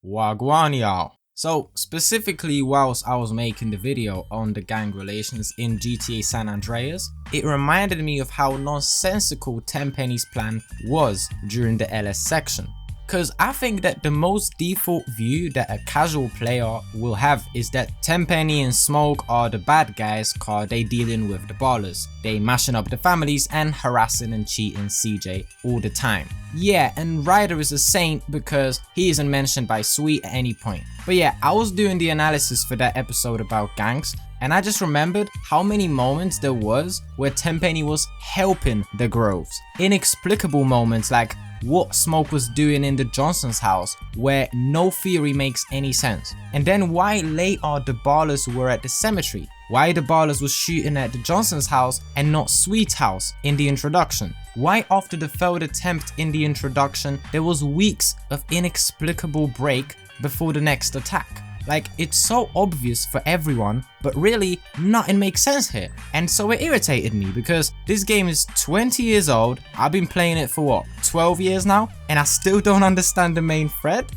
Wagwan y'all. So specifically whilst I was making the video on the gang relations in GTA San Andreas, it reminded me of how nonsensical Tenpenny's plan was during the LS section. Cause I think that the most default view that a casual player will have is that Tenpenny and Smoke are the bad guys cause they dealing with the Ballas. They mashing up the families and harassing and cheating CJ all the time. Yeah, and Ryder is a saint because he isn't mentioned by Sweet at any point. But yeah, I was doing the analysis for that episode about gangs, and I just remembered how many moments there was where Tenpenny was helping the Groves. Inexplicable moments like what Smoke was doing in the Johnson's house, where no theory makes any sense. And then why later the Ballas were at the cemetery. Why the Ballas was shooting at the Johnson's house and not Sweet's house in the introduction. Why after the failed attempt in the introduction, there was weeks of inexplicable break before the next attack. Like, it's so obvious for everyone, but really nothing makes sense here. And so it irritated me because this game is 20 years old. I've been playing it for what, 12 years now? And I still don't understand the main thread?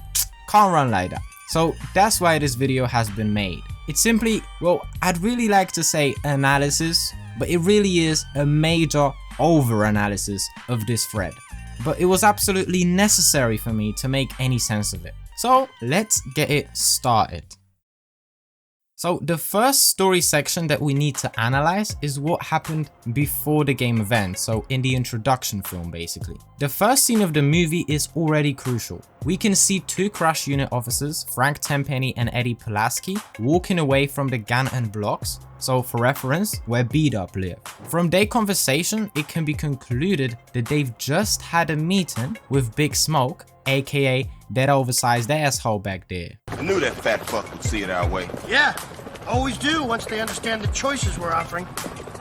Can't run like that. So that's why this video has been made. It's simply, well, I'd really like to say analysis, but it really is a major over-analysis of this thread. But it was absolutely necessary for me to make any sense of it. So let's get it started. So the first story section that we need to analyze is what happened before the game event, so in the introduction film basically. The first scene of the movie is already crucial. We can see two crash unit officers, Frank Tenpenny and Eddie Pulaski, walking away from the Ganton blocks, so for reference, where Beat-Up live. From their conversation, it can be concluded that they've just had a meeting with Big Smoke, aka that oversized asshole back there. I knew that fat fuck would see it our way. Yeah, always do once they understand the choices we're offering.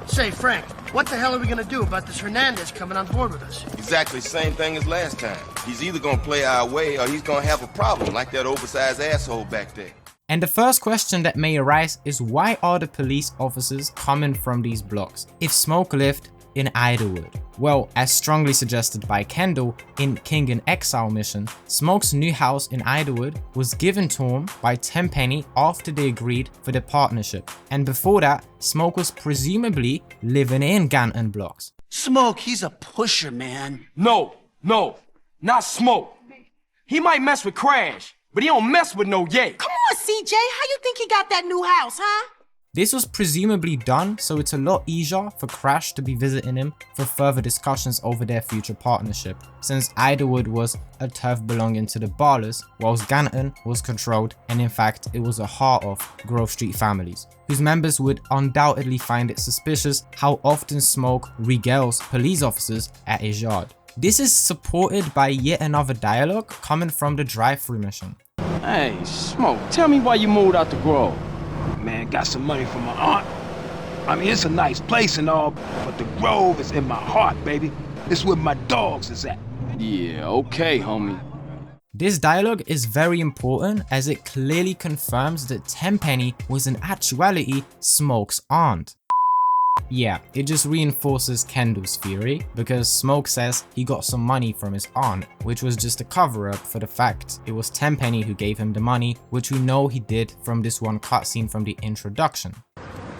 Say, Frank, what the hell are we gonna do about this Hernandez coming on board with us? Exactly the same thing as last time. He's either gonna play our way or he's gonna have a problem like that oversized asshole back there. And the first question that may arise is why are the police officers coming from these blocks if Smoke lived in Idlewood? Well, as strongly suggested by Kendall in King in Exile mission, Smoke's new house in Idlewood was given to him by Tenpenny after they agreed for the partnership. And before that, Smoke was presumably living in Ganton blocks. Smoke, he's a pusher, man. No, not Smoke. He might mess with Crash, but he don't mess with no Ye. Come on, CJ, how you think he got that new house, huh? This was presumably done, so it's a lot easier for Crash to be visiting him for further discussions over their future partnership, since Idlewood was a turf belonging to the Ballas, whilst Ganton was controlled, and in fact it was a heart of Grove Street families, whose members would undoubtedly find it suspicious how often Smoke regales police officers at his yard. This is supported by yet another dialogue coming from the Drive-thru mission. Hey, Smoke, tell me why you moved out the Grove. Man, got some money from my aunt. I mean, it's a nice place and all, but the Grove is in my heart, baby. It's where my dogs is at. Yeah, okay, homie. This dialogue is very important as it clearly confirms that Tenpenny was in actuality Smoke's aunt. Yeah, it just reinforces Kendall's theory because Smoke says he got some money from his aunt, which was just a cover-up for the fact it was Tenpenny who gave him the money, which we know he did from this one cutscene from the introduction.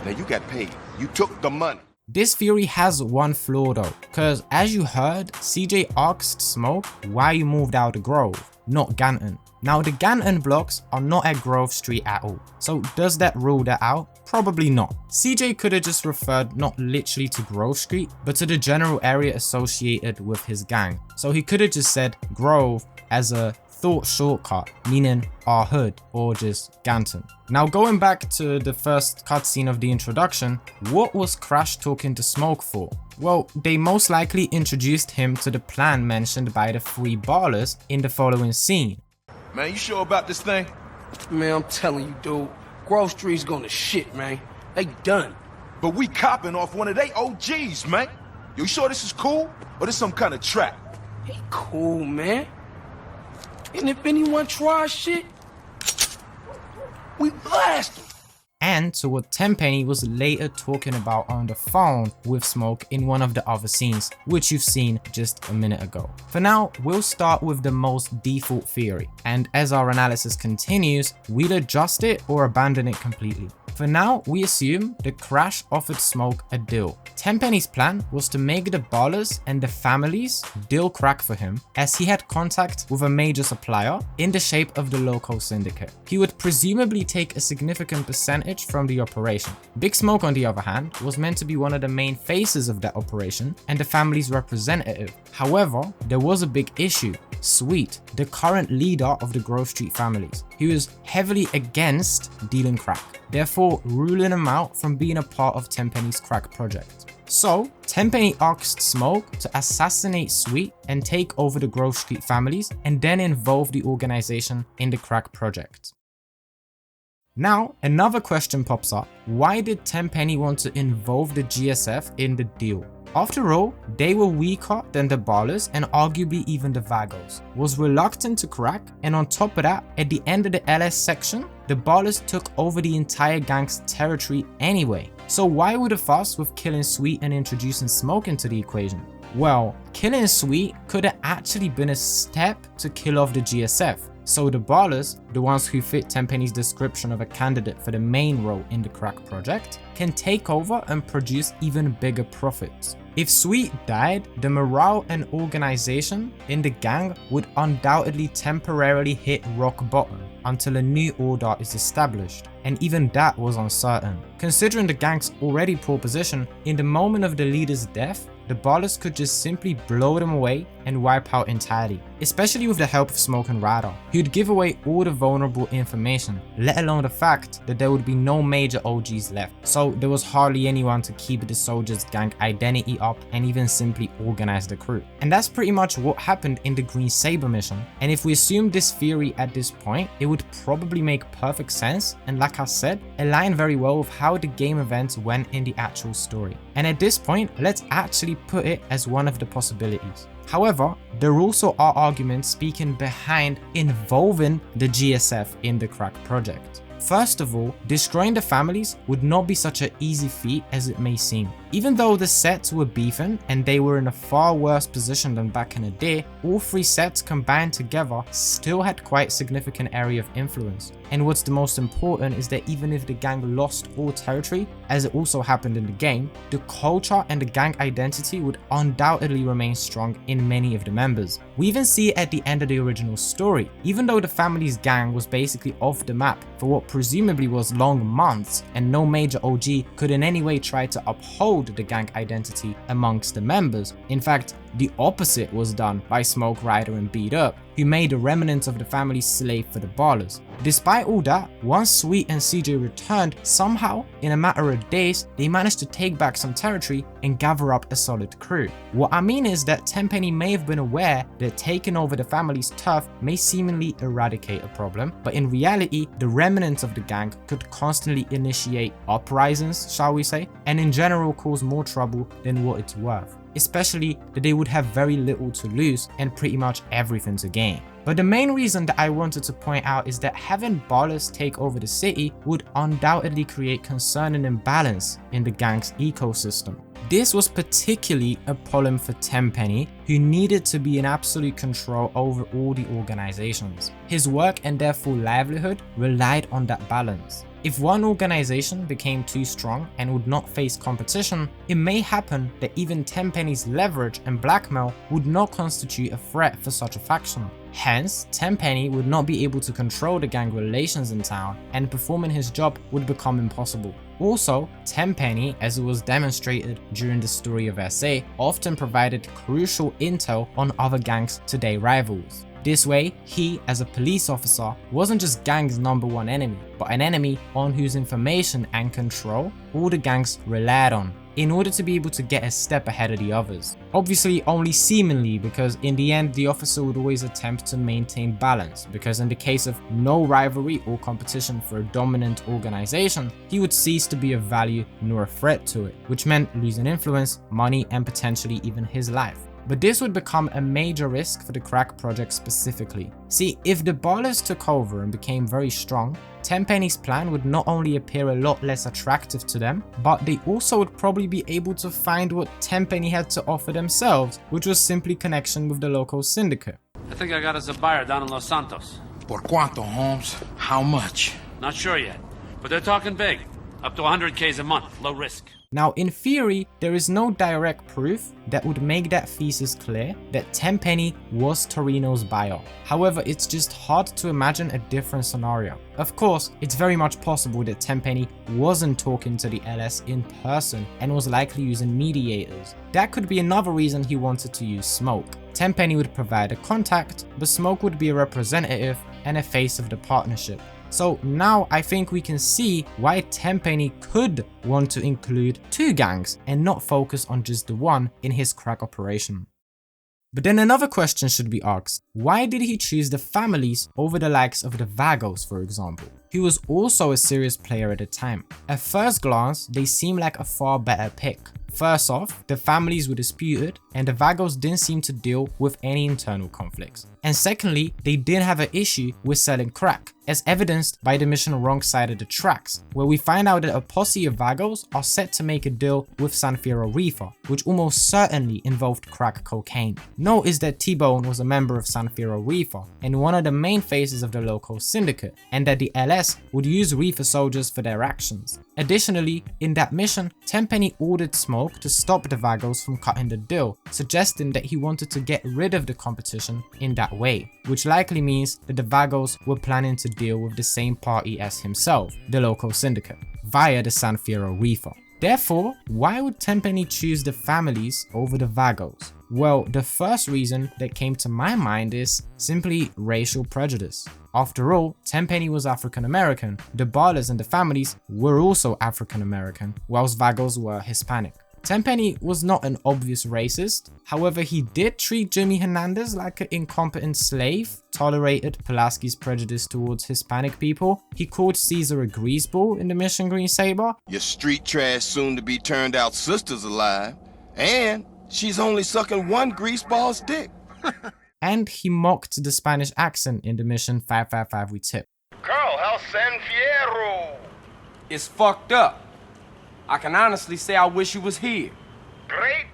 Now you got paid. You took the money. This theory has one flaw though, cause as you heard, CJ asked Smoke why you moved out of Grove, not Ganton. Now the Ganton blocks are not at Grove Street at all, so does that rule that out? Probably not. CJ could have just referred not literally to Grove Street, but to the general area associated with his gang. So he could have just said Grove as a thought shortcut, meaning our hood or just Ganton. Now going back to the first cutscene of the introduction, what was Crash talking to Smoke for? Well, they most likely introduced him to the plan mentioned by the three Ballas in the following scene. Man, you sure about this thing? Man, I'm telling you, dude, Grove Street's going to shit, man. They done. But we copping off one of they OGs, man. You sure this is cool? Or this some kind of trap? He cool, man. And if anyone tries shit, we blast him. and to what Tenpenny was later talking about on the phone with Smoke in one of the other scenes, which you've seen just a minute ago. For now, we'll start with the most default theory, and as our analysis continues, we'll adjust it or abandon it completely. For now, we assume the Crash offered Smoke a deal. Tenpenny's plan was to make the Ballas and the Families deal crack for him, as he had contact with a major supplier in the shape of the Loco Syndicate. He would presumably take a significant percentage from the operation. Big Smoke, on the other hand, was meant to be one of the main faces of that operation and the family's representative. However, there was a big issue. Sweet, the current leader of the Grove Street Families, who is heavily against dealing crack, therefore ruling him out from being a part of Tenpenny's crack project. So, Tenpenny asked Smoke to assassinate Sweet and take over the Grove Street Families and then involve the organization in the crack project. Now, another question pops up. Why did Tenpenny want to involve the GSF in the deal? After all, they were weaker than the Ballas and arguably even the Vagos, was reluctant to crack, and on top of that, at the end of the LS section, the Ballas took over the entire gang's territory anyway. So why would a fuss with killing Sweet and introducing Smoke into the equation? Well, killing Sweet could have actually been a step to kill off the GSF. So the Ballas, the ones who fit Tenpenny's description of a candidate for the main role in the crack project, can take over and produce even bigger profits. If Sweet died, the morale and organization in the gang would undoubtedly temporarily hit rock bottom until a new order is established, and even that was uncertain. Considering the gang's already poor position, in the moment of the leader's death, the Ballas could just simply blow them away and wipe out entirely, especially with the help of Smoke and Ryder, who'd give away all the vulnerable information, let alone the fact that there would be no major OGs left, so there was hardly anyone to keep the soldiers' gang identity up and even simply organize the crew. And that's pretty much what happened in the Green Sabre mission, and if we assume this theory at this point, it would probably make perfect sense and, like I said, align very well with how the game events went in the actual story. And at this point, let's actually put it as one of the possibilities. However, there also are arguments speaking behind involving the GSF in the crack project. First of all, destroying the families would not be such an easy feat as it may seem. Even though the sets were beefing and they were in a far worse position than back in the day, all three sets combined together still had quite significant area of influence. And what's the most important is that even if the gang lost all territory, as it also happened in the game, the culture and the gang identity would undoubtedly remain strong in many of the members. We even see it at the end of the original story. Even though the family's gang was basically off the map for what presumably was long months, and no major OG could in any way try to uphold the gang identity amongst the members. In fact, the opposite was done by Smoke, Ryder and Beat Up, who made the remnants of the family slave for the Ballas. Despite all that, once Sweet and CJ returned, somehow, in a matter of days, they managed to take back some territory and gather up a solid crew. What I mean is that Tenpenny may have been aware that taking over the family's turf may seemingly eradicate a problem, but in reality, the remnants of the gang could constantly initiate uprisings, shall we say, and in general cause more trouble than what it's worth. Especially that they would have very little to lose and pretty much everything to gain. But the main reason that I wanted to point out is that having Ballas take over the city would undoubtedly create concerning imbalance in the gang's ecosystem. This was particularly a problem for Tenpenny, who needed to be in absolute control over all the organizations. His work and therefore livelihood relied on that balance. If one organization became too strong and would not face competition, it may happen that even Tenpenny's leverage and blackmail would not constitute a threat for such a faction. Hence, Tenpenny would not be able to control the gang relations in town, and performing his job would become impossible. Also, Tenpenny, as it was demonstrated during the story of SA, often provided crucial intel on other gangs to their rivals. This way, he, as a police officer, wasn't just gang's #1 enemy, but an enemy on whose information and control all the gangs relied on, in order to be able to get a step ahead of the others. Obviously only seemingly, because in the end the officer would always attempt to maintain balance, because in the case of no rivalry or competition for a dominant organization, he would cease to be of value nor a threat to it, which meant losing influence, money and potentially even his life. but this would become a major risk for the crack project specifically. See, if the Ballas took over and became very strong, Tenpenny's plan would not only appear a lot less attractive to them, but they also would probably be able to find what Tenpenny had to offer themselves, which was simply connection with the Loco Syndicate. I think I got us a buyer down in Los Santos. Por cuánto, Holmes? How much? Not sure yet, but they're talking big. Up to 100Ks a month, low risk. Now, in theory, there is no direct proof that would make that thesis clear that Tenpenny was Toreno's buyer. However, it's just hard to imagine a different scenario. Of course, it's very much possible that Tenpenny wasn't talking to the LS in person and was likely using mediators. That could be another reason he wanted to use Smoke. Tenpenny would provide a contact, but Smoke would be a representative and a face of the partnership. So now I think we can see why Tenpenny could want to include two gangs and not focus on just the one in his crack operation. But then another question should be asked, why did he choose the Families over the likes of the Vagos, for example? He was also a serious player at the time. At first glance, they seem like a far better pick. First off, the Families were disputed and the Vagos didn't seem to deal with any internal conflicts. And secondly, they didn't have an issue with selling crack, as evidenced by the mission Wrong Side of the Tracks, where we find out that a posse of Vagos are set to make a deal with San Fierro Reefer, which almost certainly involved crack cocaine. Note is that T-Bone was a member of San Fierro Reefer and one of the main faces of the Loco Syndicate, and that the LS would use Reefer soldiers for their actions. Additionally, in that mission, Tenpenny ordered Smoke to stop the Vagos from cutting the deal, suggesting that he wanted to get rid of the competition in that way, which likely means that the Vagos were planning to deal with the same party as himself, the Loco Syndicate, via the San Fierro Reefer. Therefore, why would Tenpenny choose the Families over the Vagos? Well, the first reason that came to my mind is simply racial prejudice. After all, Tenpenny was African American, the Ballas and the Families were also African American, whilst Vagos were Hispanic. Tenpenny was not an obvious racist, however he did treat Jimmy Hernandez like an incompetent slave, tolerated Pulaski's prejudice towards Hispanic people, he called Caesar a greaseball in the mission Green Sabre. Your street trash soon to be turned out sister's alive, and she's only sucking one greaseball's dick. And he mocked the Spanish accent in the mission 555 We Tip. Carl, how's San Fierro? It's fucked up. I can honestly say I wish you was here. Great.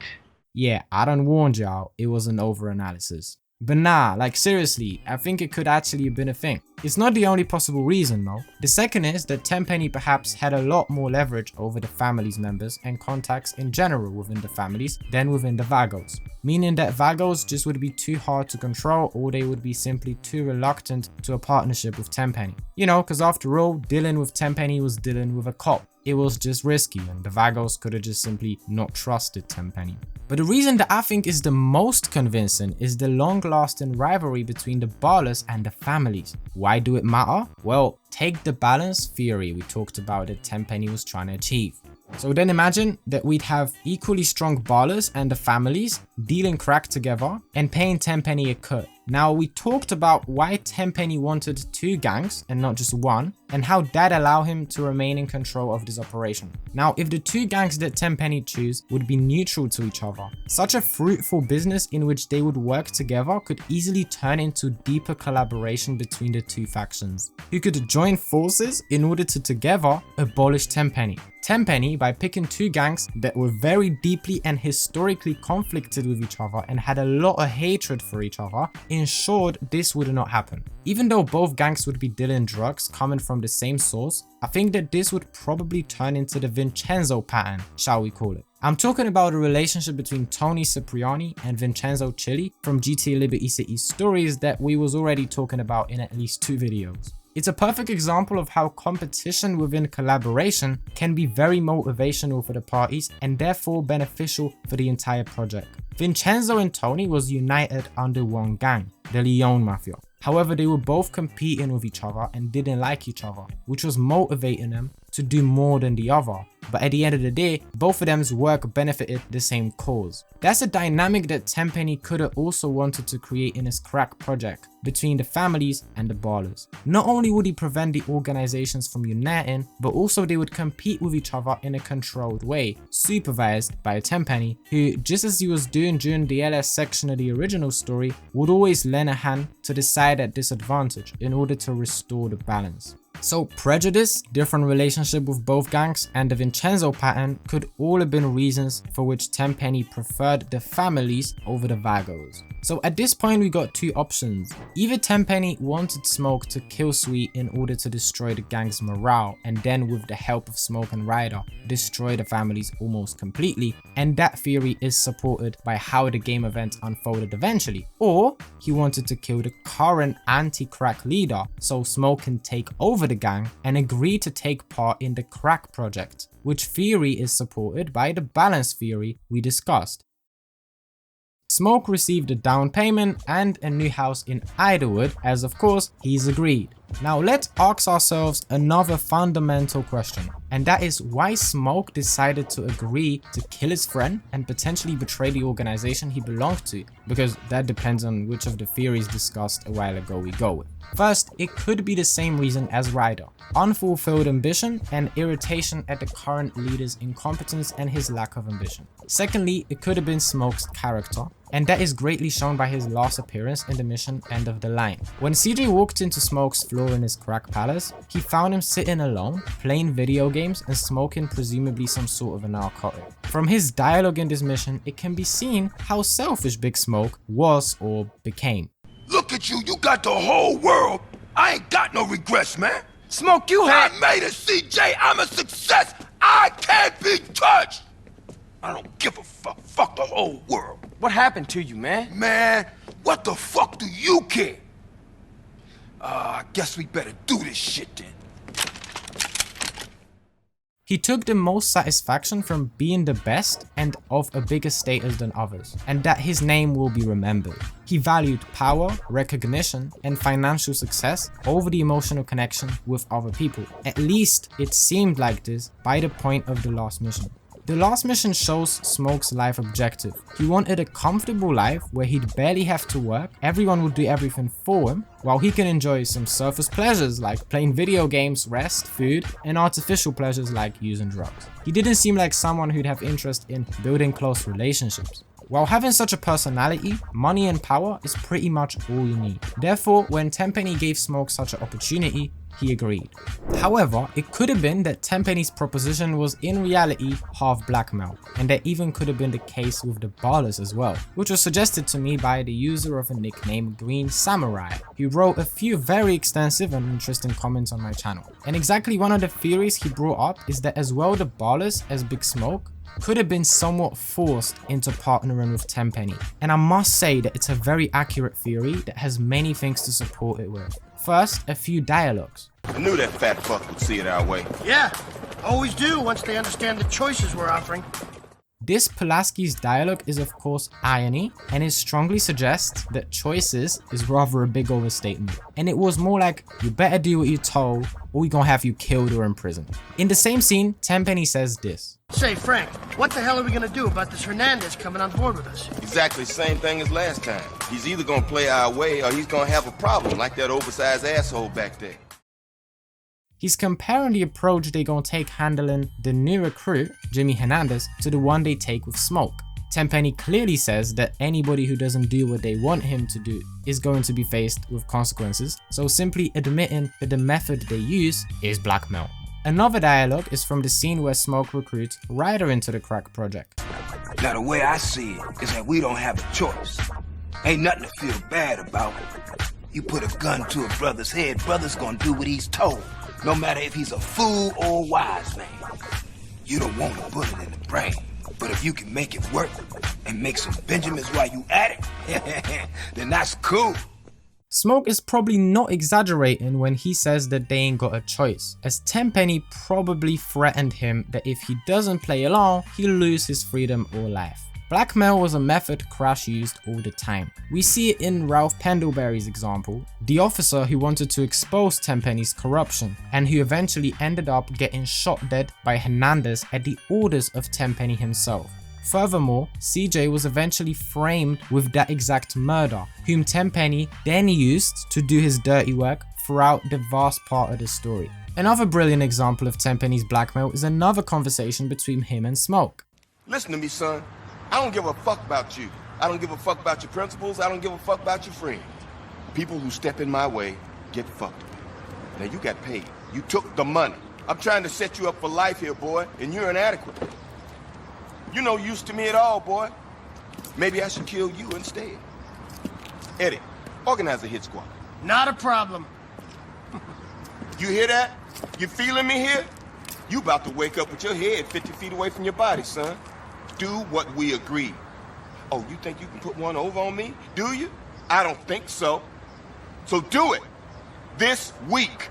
Yeah, I done warned y'all, it was an overanalysis. But nah, like seriously, I think it could actually have been a thing. It's not the only possible reason though. The second is that Tenpenny perhaps had a lot more leverage over the Families members and contacts in general within the Families than within the Vagos. Meaning that Vagos just would be too hard to control, or they would be simply too reluctant to a partnership with Tenpenny. You know, cause after all, dealing with Tenpenny was dealing with a cop. It was just risky and the Vagos could have just simply not trusted Tenpenny. But the reason that I think is the most convincing is the long-lasting rivalry between the Ballas and the Families. Why do it matter? Well, take the balance theory we talked about that Tenpenny was trying to achieve. So then imagine that we'd have equally strong Ballas and the Families dealing crack together and paying Tenpenny a cut. Now, we talked about why Tenpenny wanted two gangs and not just one, and how that allowed him to remain in control of this operation. Now, if the two gangs that Tenpenny chose would be neutral to each other, such a fruitful business in which they would work together could easily turn into deeper collaboration between the two factions, who could join forces in order to together abolish Tenpenny. Tenpenny, by picking two gangs that were very deeply and historically conflicted with each other and had a lot of hatred for each other, ensured this would not happen. Even though both gangs would be dealing drugs coming from the same source, I think that this would probably turn into the Vincenzo pattern, shall we call it. I'm talking about a relationship between Tony Cipriani and Vincenzo Chili from GTA Liberty City stories that we was already talking about in at least 2 videos. It's a perfect example of how competition within collaboration can be very motivational for the parties and therefore beneficial for the entire project. Vincenzo and Tony was united under one gang, the Leone Mafia. However, they were both competing with each other and didn't like each other, which was motivating them to do more than the other. But at the end of the day, both of them's work benefited the same cause. That's a dynamic that Tenpenny could have also wanted to create in his crack project between the families and the Ballas. Not only would he prevent the organizations from uniting, but also they would compete with each other in a controlled way, supervised by Tenpenny, who, just as he was doing during the LS section of the original story, would always lend a hand to the side at disadvantage in order to restore the balance. So prejudice, different relationship with both gangs, and the Vincenzo pattern could all have been reasons for which Tenpenny preferred the families over the Vagos. So at this point we got two options. Either Tenpenny wanted Smoke to kill Sweet in order to destroy the gang's morale, and then with the help of Smoke and Ryder, destroy the families almost completely, and that theory is supported by how the game event unfolded eventually. Or he wanted to kill the current anti-crack leader so Smoke can take over the gang and agree to take part in the crack project, which theory is supported by the balance theory we discussed. Smoke received a down payment and a new house in Idlewood, as of course he's agreed. Now let's ask ourselves another fundamental question, and that is why Smoke decided to agree to kill his friend and potentially betray the organization he belonged to, because that depends on which of the theories discussed a while ago we go with. First, it could be the same reason as Ryder: unfulfilled ambition and irritation at the current leader's incompetence and his lack of ambition. Secondly, it could have been Smoke's character, and that is greatly shown by his last appearance in the mission End of the Line. When CJ walked into Smoke's floor in his crack palace, he found him sitting alone, playing video games and smoking presumably some sort of a narcotic. From his dialogue in this mission, it can be seen how selfish Big Smoke was or became. Look at you, you got the whole world. I ain't got no regrets, man. Smoke, you had... I made it, CJ. I'm a success. I can't be touched. I don't give a fuck. Fuck the whole world. What happened to you, man? Man, what the fuck do you care? I guess we better do this shit then. He took the most satisfaction from being the best and of a bigger status than others, and that his name will be remembered. He valued power, recognition, and financial success over the emotional connection with other people. At least it seemed like this by the point of the last mission. The last mission shows Smoke's life objective. He wanted a comfortable life where he'd barely have to work, everyone would do everything for him, while he can enjoy some surface pleasures like playing video games, rest, food, and artificial pleasures like using drugs. He didn't seem like someone who'd have interest in building close relationships. While having such a personality, money and power is pretty much all you need. Therefore, when Tenpenny gave Smoke such an opportunity, he agreed. However, it could have been that Tenpenny's proposition was in reality half blackmail, and that even could have been the case with the Ballas as well, which was suggested to me by the user of a nickname Green Sabre, who wrote a few very extensive and interesting comments on my channel. And exactly one of the theories he brought up is that as well the Ballas as Big Smoke could have been somewhat forced into partnering with Tenpenny. And I must say that it's a very accurate theory that has many things to support it with. First, a few dialogues. I knew that fat fuck would see it our way. Yeah, always do once they understand the choices we're offering. This Pulaski's dialogue is of course irony, and it strongly suggests that choices is rather a big overstatement. And it was more like, you better do what you're told or we gonna have you killed or imprisoned. In the same scene, Tenpenny says this. Say, Frank, what the hell are we gonna do about this Hernandez coming on board with us? Exactly the same thing as last time. He's either gonna play our way or he's gonna have a problem like that oversized asshole back there. He's comparing the approach they gonna take handling the new recruit, Jimmy Hernandez, to the one they take with Smoke. Tenpenny clearly says that anybody who doesn't do what they want him to do is going to be faced with consequences, so simply admitting that the method they use is blackmail. Another dialogue is from the scene where Smoke recruits Ryder into the crack project. Now the way I see it is that we don't have a choice. Ain't nothing to feel bad about. You put a gun to a brother's head, brother's gonna do what he's told, no matter if he's a fool or a wise man. You don't want to put it in the brain, but if you can make it work and make some Benjamins while you at it, then that's cool. Smoke is probably not exaggerating when he says that they ain't got a choice, as Tenpenny probably threatened him that if he doesn't play along, he'll lose his freedom or life. Blackmail was a method Crash used all the time. We see it in Ralph Pendlebury's example, the officer who wanted to expose Tenpenny's corruption and who eventually ended up getting shot dead by Hernandez at the orders of Tenpenny himself. Furthermore, CJ was eventually framed with that exact murder, whom Tenpenny then used to do his dirty work throughout the vast part of the story. Another brilliant example of Tenpenny's blackmail is another conversation between him and Smoke. Listen to me, son. I don't give a fuck about you. I don't give a fuck about your principles. I don't give a fuck about your friends. People who step in my way get fucked with. Now, you got paid. You took the money. I'm trying to set you up for life here, boy, and you're inadequate. You're no use to me at all, boy. Maybe I should kill you instead. Eddie, organize a hit squad. Not a problem. You hear that? You feeling me here? You about to wake up with your head 50 feet away from your body, son. Do what we agreed. Oh, you think you can put one over on me? Do you? I don't think so. So do it. This week.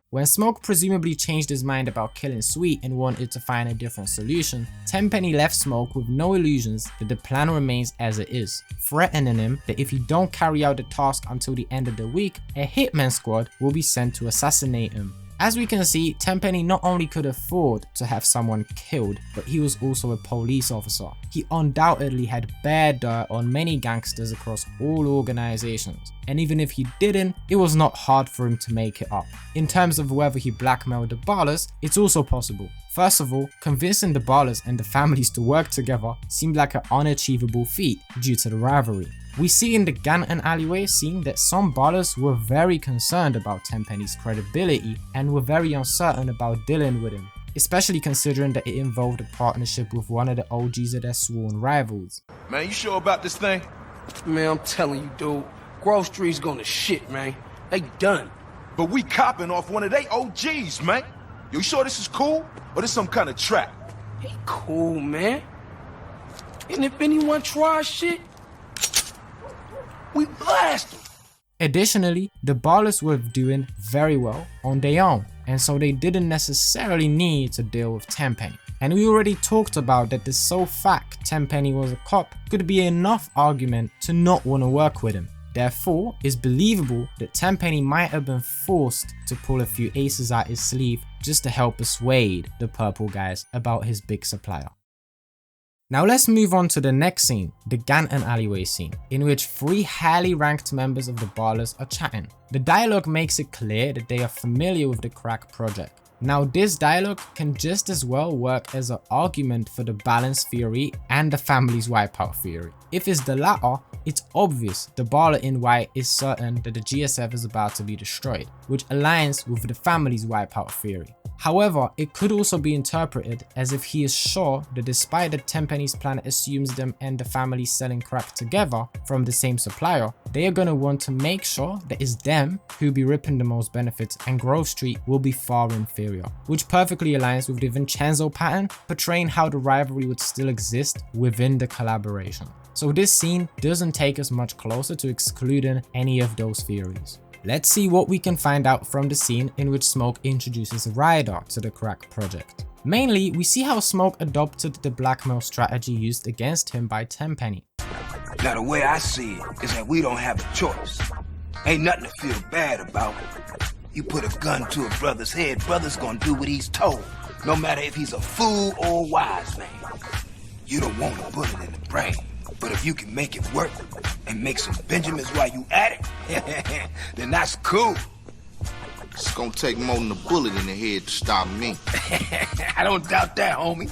When Smoke presumably changed his mind about killing Sweet and wanted to find a different solution, Tenpenny left Smoke with no illusions that the plan remains as it is, threatening him that if he don't carry out the task until the end of the week, a hitman squad will be sent to assassinate him. As we can see, Tenpenny not only could afford to have someone killed, but he was also a police officer. He undoubtedly had bad dirt on many gangsters across all organizations, and even if he didn't, it was not hard for him to make it up. In terms of whether he blackmailed the Ballas, it's also possible. First of all, convincing the Ballas and the families to work together seemed like an unachievable feat due to the rivalry. We see in the Ganton alleyway scene that some Ballas were very concerned about Tenpenny's credibility and were very uncertain about dealing with him, especially considering that it involved a partnership with one of the OGs of their sworn rivals. Man, you sure about this thing? Man, I'm telling you, dude, Grove Street's going to shit, man. They done. But we copping off one of they OGs, man. You sure this is cool? Or this some kind of trap? He cool, man. And if anyone tries shit, we blast them. Additionally, the Ballas were doing very well on their own, and so they didn't necessarily need to deal with Tenpenny. And we already talked about that the sole fact Tenpenny was a cop could be enough argument to not want to work with him. Therefore, it's believable that Tenpenny might have been forced to pull a few aces out his sleeve just to help persuade the purple guys about his big supplier. Now let's move on to the next scene, the Ganton alleyway scene, in which three highly ranked members of the Ballas are chatting. The dialogue makes it clear that they are familiar with the crack project. Now this dialogue can just as well work as an argument for the balance theory and the family's wipeout theory. If it's the latter, it's obvious the Balla in white is certain that the GSF is about to be destroyed, which aligns with the family's wipeout theory. However, it could also be interpreted as if he is sure that despite that Tenpenny's plan assumes them and the family selling crack together from the same supplier, they are going to want to make sure that it's them who be ripping the most benefits and Grove Street will be far inferior, which perfectly aligns with the Vincenzo pattern, portraying how the rivalry would still exist within the collaboration. So this scene doesn't take us much closer to excluding any of those theories. Let's see what we can find out from the scene in which Smoke introduces Ryder to the crack project. Mainly, we see how Smoke adopted the blackmail strategy used against him by Tenpenny. Now the way I see it is that we don't have a choice. Ain't nothing to feel bad about. You put a gun to a brother's head, brother's gonna do what he's told, no matter if he's a fool or a wise man. You don't want a bullet in the brain, but if you can make it work and make some Benjamins while you at it, then that's cool. It's gonna take more than a bullet in the head to stop me. I don't doubt that, homie.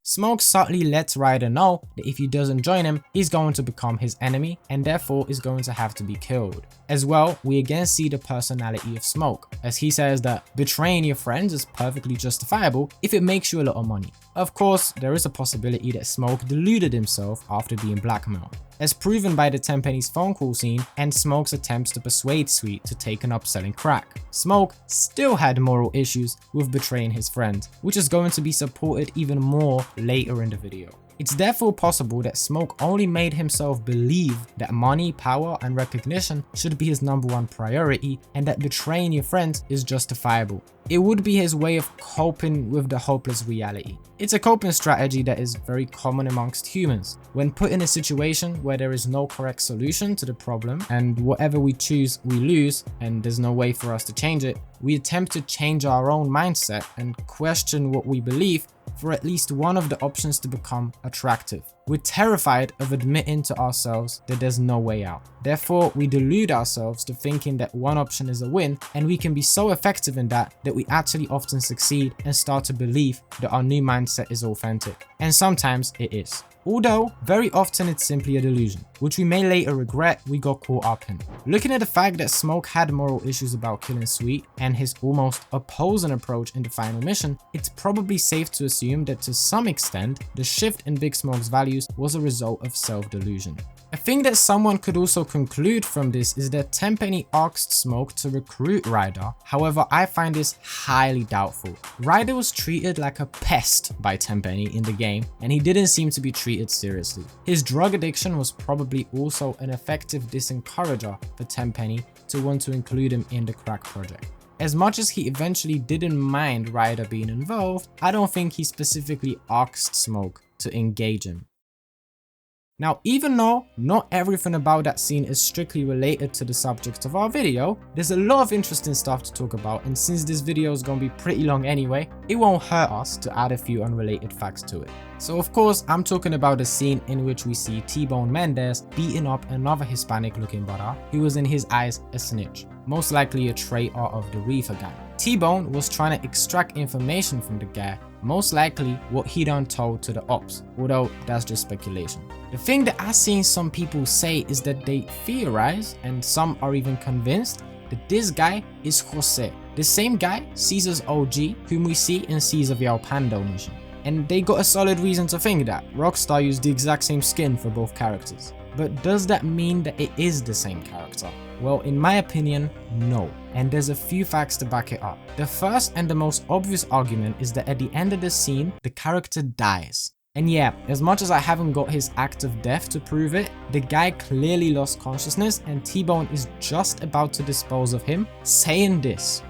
Smoke subtly lets Ryder know that if he doesn't join him, he's going to become his enemy and therefore is going to have to be killed. As well, we again see the personality of Smoke, as he says that betraying your friends is perfectly justifiable if it makes you a lot of money. Of course, there is a possibility that Smoke deluded himself after being blackmailed, as proven by the Tenpenny's phone call scene and Smoke's attempts to persuade Sweet to take up selling crack. Smoke still had moral issues with betraying his friend, which is going to be supported even more later in the video. It's therefore possible that Smoke only made himself believe that money, power, and recognition should be his #1 priority, and that betraying your friends is justifiable. It would be his way of coping with the hopeless reality. It's a coping strategy that is very common amongst humans. When put in a situation where there is no correct solution to the problem, and whatever we choose we lose, and there's no way for us to change it, we attempt to change our own mindset and question what we believe for at least one of the options to become attractive. We're terrified of admitting to ourselves that there's no way out. Therefore, we delude ourselves to thinking that one option is a win, and we can be so effective in that we actually often succeed and start to believe that our new mindset is authentic. And sometimes it is. Although, very often it's simply a delusion, which we may later regret we got caught up in. Looking at the fact that Smoke had moral issues about killing Sweet and his almost opposing approach in the final mission, it's probably safe to assume that to some extent, the shift in Big Smoke's values was a result of self-delusion. I think that someone could also conclude from this is that Tenpenny asked Smoke to recruit Ryder. However, I find this highly doubtful. Ryder was treated like a pest by Tenpenny in the game, and he didn't seem to be treated seriously. His drug addiction was probably also an effective disencourager for Tenpenny to want to include him in the crack project. As much as he eventually didn't mind Ryder being involved, I don't think he specifically asked Smoke to engage him. Now, even though not everything about that scene is strictly related to the subject of our video, there's a lot of interesting stuff to talk about, and since this video is gonna be pretty long anyway, it won't hurt us to add a few unrelated facts to it. So of course, I'm talking about the scene in which we see T-Bone Mendez beating up another Hispanic looking brother who was in his eyes a snitch, most likely a traitor of the Reefer gang. T-Bone was trying to extract information from the guy, most likely what he done told to the ops, although that's just speculation. The thing that I've seen some people say is that they theorize, and some are even convinced, that this guy is Jose, the same guy, Caesar's OG, whom we see in Caesar the Pando mission. And they got a solid reason to think that. Rockstar used the exact same skin for both characters. But does that mean that it is the same character? Well, in my opinion, no. And there's a few facts to back it up. The first and the most obvious argument is that at the end of the scene, the character dies. And yeah, as much as I haven't got his act of death to prove it, the guy clearly lost consciousness and T-Bone is just about to dispose of him, saying this.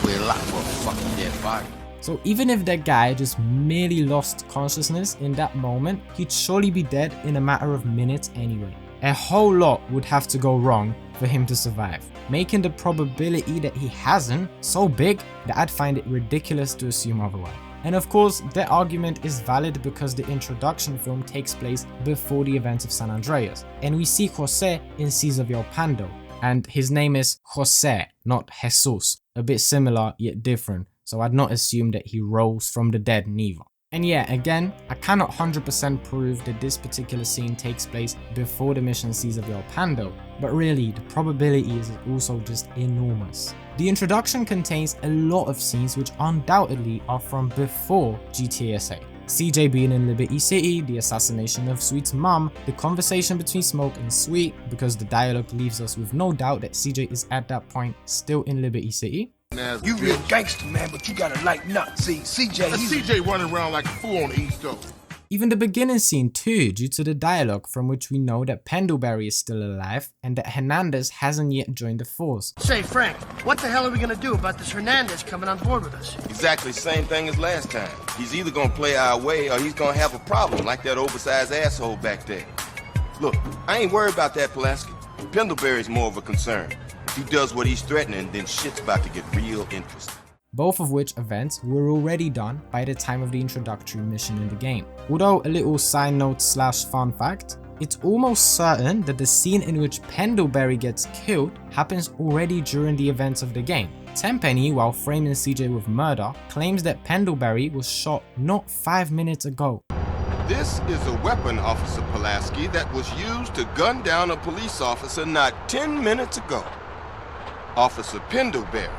We're locked for a fucking dead body. So even if that guy just merely lost consciousness in that moment, he'd surely be dead in a matter of minutes anyway. A whole lot would have to go wrong for him to survive, making the probability that he hasn't so big that I'd find it ridiculous to assume otherwise. And of course, that argument is valid because the introduction film takes place before the events of San Andreas, and we see Jose in Caesar the Pando, and his name is Jose, not Jesus, a bit similar yet different, so I'd not assume that he rose from the dead neither. And yeah, again, I cannot 100% prove that this particular scene takes place before the mission Caesar the Pando, but really, the probability is also just enormous. The introduction contains a lot of scenes which undoubtedly are from before GTA SA. CJ being in Liberty City, the assassination of Sweet's mom, the conversation between Smoke and Sweet, because the dialogue leaves us with no doubt that CJ is at that point still in Liberty City. You real gangster, man, but you gotta lighten up. See, CJ running around like a fool on the East Coast. Even the beginning scene too, due to the dialogue from which we know that Pendlebury is still alive and that Hernandez hasn't yet joined the force. Say, Frank, what the hell are we gonna do about this Hernandez coming on board with us? Exactly the same thing as last time. He's either gonna play our way or he's gonna have a problem like that oversized asshole back there. Look, I ain't worried about that, Pulaski. Pendlebury's more of a concern. If he does what he's threatening, then shit's about to get real interesting. Both of which events were already done by the time of the introductory mission in the game. Although a little side note / fun fact, it's almost certain that the scene in which Pendlebury gets killed happens already during the events of the game. Tenpenny, while framing CJ with murder, claims that Pendlebury was shot not 5 minutes ago. This is a weapon, Officer Pulaski, that was used to gun down a police officer not 10 minutes ago. Officer Pendlebury.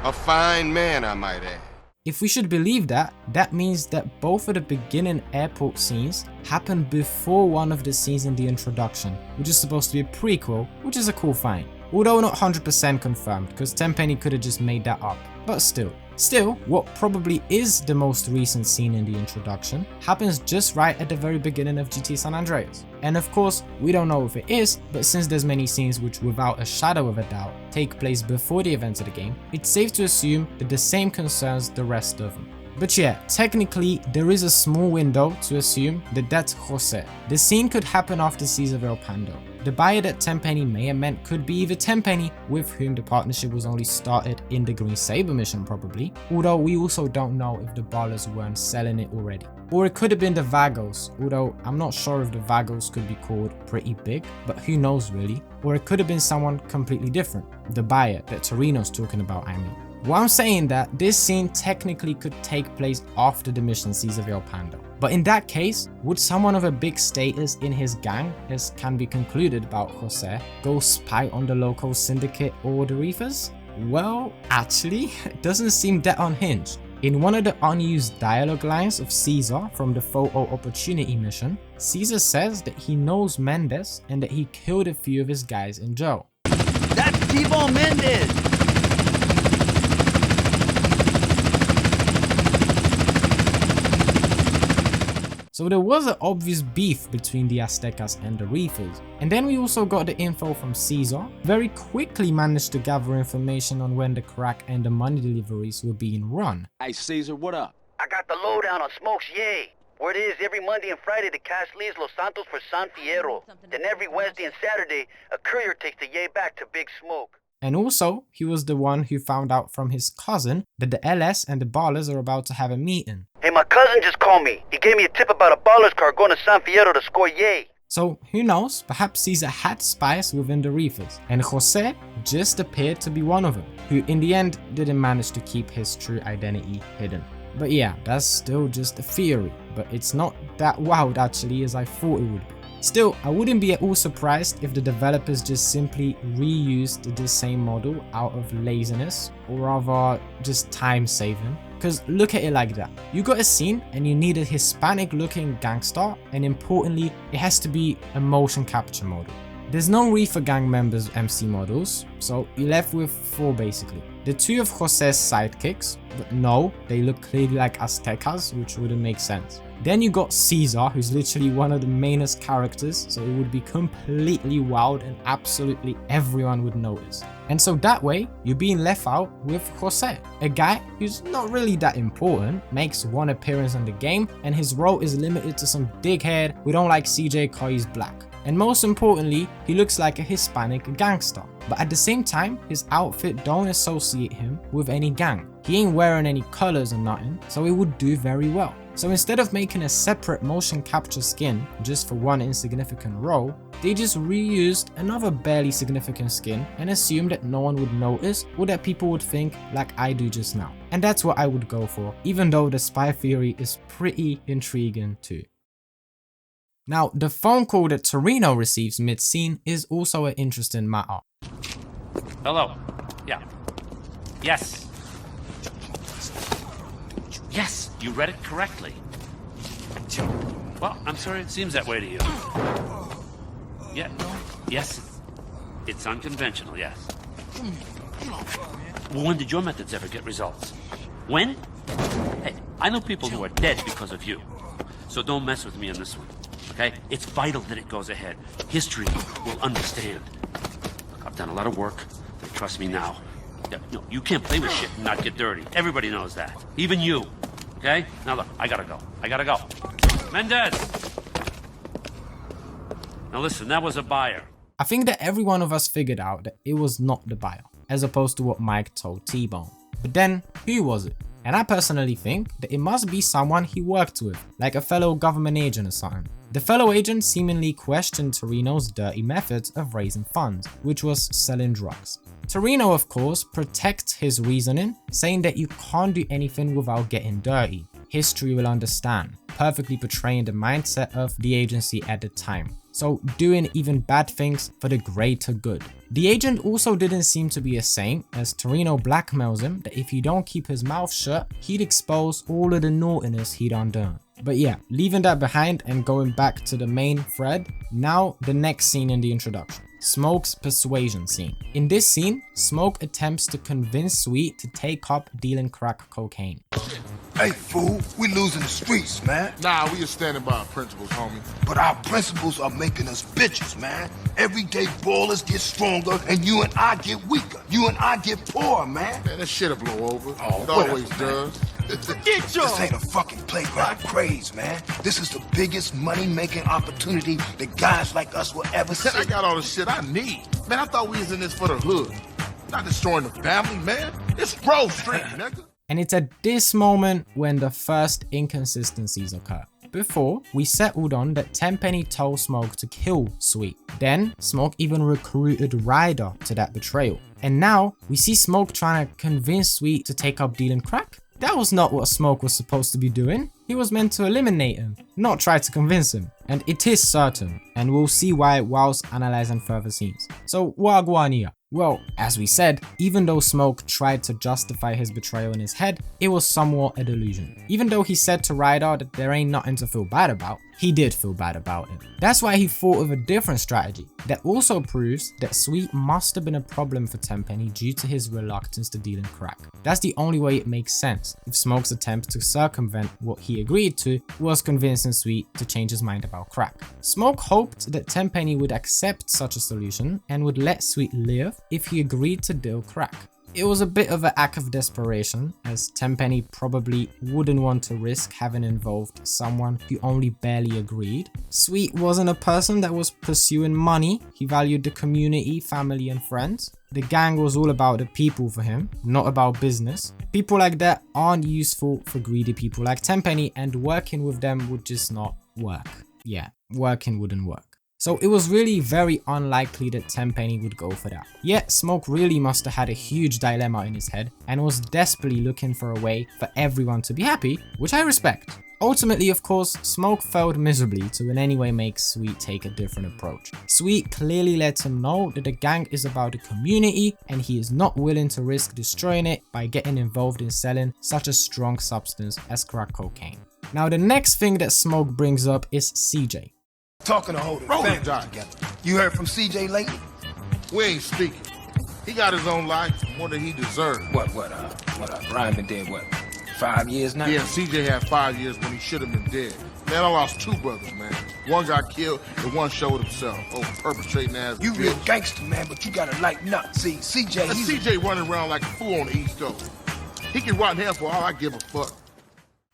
A fine man, I might add. If we should believe that, that means that both of the beginning airport scenes happened before one of the scenes in the introduction, which is supposed to be a prequel, which is a cool find. although not 100% confirmed because Tenpenny could have just made that up, but still. Still, what probably is the most recent scene in the introduction happens just right at the very beginning of GTA San Andreas. And of course, we don't know if it is, but since there's many scenes which without a shadow of a doubt take place before the events of the game, it's safe to assume that the same concerns the rest of them. But yeah, technically there is a small window to assume that that's Jose. The scene could happen after Caesarville Pando. The buyer that Tenpenny may have meant could be either Tenpenny, with whom the partnership was only started in the Green Sabre mission probably, although we also don't know if the Ballas weren't selling it already. Or it could have been the Vagos, although I'm not sure if the Vagos could be called pretty big, but who knows really. Or it could have been someone completely different, the buyer that Toreno's talking about I mean. Well, I'm saying that this scene technically could take place after the mission Caesarville Pando. But in that case, would someone of a big status in his gang, as can be concluded about Jose, go spy on the Loco Syndicate or the Reefers? Well, actually, it doesn't seem that unhinged. In one of the unused dialogue lines of Caesar from the Photo Opportunity mission, Caesar says that he knows Mendez and that he killed a few of his guys in jail. That's T-Bone Mendez! So there was an obvious beef between the Aztecas and the Reefers. And then we also got the info from Caesar, very quickly managed to gather information on when the crack and the money deliveries were being run. Hey Caesar, what up? I got the lowdown on Smokes, yay! Word is every Monday and Friday the cash leaves Los Santos for San Fierro. Then every Wednesday and Saturday, a courier takes the yay back to Big Smoke. And also, he was the one who found out from his cousin that the LS and the Ballas are about to have a meeting. Hey, my cousin just called me. He gave me a tip about a Ballas car going to San Fierro to score yay. So, who knows, perhaps Caesar had spies within the Reefers, and Jose just appeared to be one of them, who in the end didn't manage to keep his true identity hidden. But yeah, that's still just a theory, but it's not that wild actually as I thought it would be. Still, I wouldn't be at all surprised if the developers just simply reused the same model out of laziness, or rather just time saving. Because look at it like that, you got a scene and you need a Hispanic looking gangster, and importantly it has to be a motion capture model. There's no Reefer gang members MC models, so you're left with 4 basically. The 2 of Jose's sidekicks, but no, they look clearly like Aztecas, which wouldn't make sense. Then you got Caesar, who's literally one of the mainest characters, so it would be completely wild and absolutely everyone would notice. And so that way, you're being left out with Jose, a guy who's not really that important, makes 1 appearance in the game, and his role is limited to some dighead who don't like CJ cause he's black. And most importantly, he looks like a Hispanic gangster. But at the same time, his outfit don't associate him with any gang. He ain't wearing any colors or nothing, so it would do very well. So instead of making a separate motion capture skin just for 1 insignificant role, they just reused another barely significant skin and assumed that no one would notice or that people would think like I do just now. And that's what I would go for, even though the spy theory is pretty intriguing too. Now, the phone call that Toreno receives mid-scene is also an interesting matter. Hello. Yeah. Yes. Yes, you read it correctly. Well, I'm sorry it seems that way to you. Yeah. Yes. It's unconventional, yes. Well, when did your methods ever get results? When? Hey, I know people who are dead because of you. So don't mess with me on this one. Okay? It's vital that it goes ahead. History will understand. Look, I've done a lot of work. Trust me now. No, you can't play with shit and not get dirty. Everybody knows that. Even you. Okay? Now look, I gotta go. Mendez! Now listen, that was a buyer. I think that every one of us figured out that it was not the buyer, as opposed to what Mike told T-Bone. But then, who was it? And I personally think that it must be someone he worked with, like a fellow government agent or something. The fellow agent seemingly questioned Toreno's dirty methods of raising funds, which was selling drugs. Toreno, of course, protects his reasoning, saying that you can't do anything without getting dirty. History will understand, perfectly portraying the mindset of the agency at the time. So doing even bad things for the greater good. The agent also didn't seem to be a saint, as Toreno blackmails him that if he don't keep his mouth shut, he'd expose all of the naughtiness he'd undone. But yeah, leaving that behind and going back to the main thread, now the next scene in the introduction. Smoke's persuasion scene. In this scene, Smoke attempts to convince Sweet to take up dealing crack cocaine. Hey, fool, we losing the streets, man. Nah, we just standing by our principles, homie. But our principles are making us bitches, man. Everyday ballers get stronger, and you and I get weaker. You and I get poorer, man. Man, that shit'll blow over. Oh, it always does. Get your... This ain't a fucking playground craze, man. This is the biggest money-making opportunity that guys like us will ever see. I got all the shit I need. Man, I thought we was in this for the hood. Not destroying the family, man. It's Grove Street, nigga. And it's at this moment when the first inconsistencies occur. Before, we settled on that Tenpenny told Smoke to kill Sweet. Then, Smoke even recruited Ryder to that betrayal. And now, we see Smoke trying to convince Sweet to take up dealing crack. That was not what Smoke was supposed to be doing. He was meant to eliminate him, not try to convince him. And it is certain, and we'll see why whilst analysing further scenes. So, wagwania. Well, as we said, even though Smoke tried to justify his betrayal in his head, it was somewhat a delusion. Even though he said to Ryder that there ain't nothing to feel bad about, he did feel bad about it. That's why he thought of a different strategy that also proves that Sweet must have been a problem for Tenpenny due to his reluctance to deal in crack. That's the only way it makes sense if Smoke's attempt to circumvent what he agreed to was convincing Sweet to change his mind about crack. Smoke hoped that Tenpenny would accept such a solution and would let Sweet live if he agreed to deal crack. It was a bit of an act of desperation, as Tenpenny probably wouldn't want to risk having involved someone who only barely agreed. Sweet wasn't a person that was pursuing money, he valued the community, family and friends. The gang was all about the people for him, not about business. People like that aren't useful for greedy people like Tenpenny, and working with them would just not work. Yeah, working wouldn't work. So it was really very unlikely that Tenpenny would go for that. Yet Smoke really must have had a huge dilemma in his head and was desperately looking for a way for everyone to be happy, which I respect. Ultimately, of course, Smoke failed miserably to in any way make Sweet take a different approach. Sweet clearly lets him know that the gang is about the community and he is not willing to risk destroying it by getting involved in selling such a strong substance as crack cocaine. Now the next thing that Smoke brings up is CJ. Talking to hold the family together. You heard from CJ lately? We ain't speaking. He got his own life, more than he deserved. What, Brian been dead, 5 years now? Yeah, CJ had 5 years when he should have been dead. Man, I lost 2 brothers, man. One got killed and one showed himself. Perpetrating ass. You real gangster, man, but you gotta lighten up. See, CJ, CJ running around like a fool on the East Coast. He can rot in hell for all I give a fuck.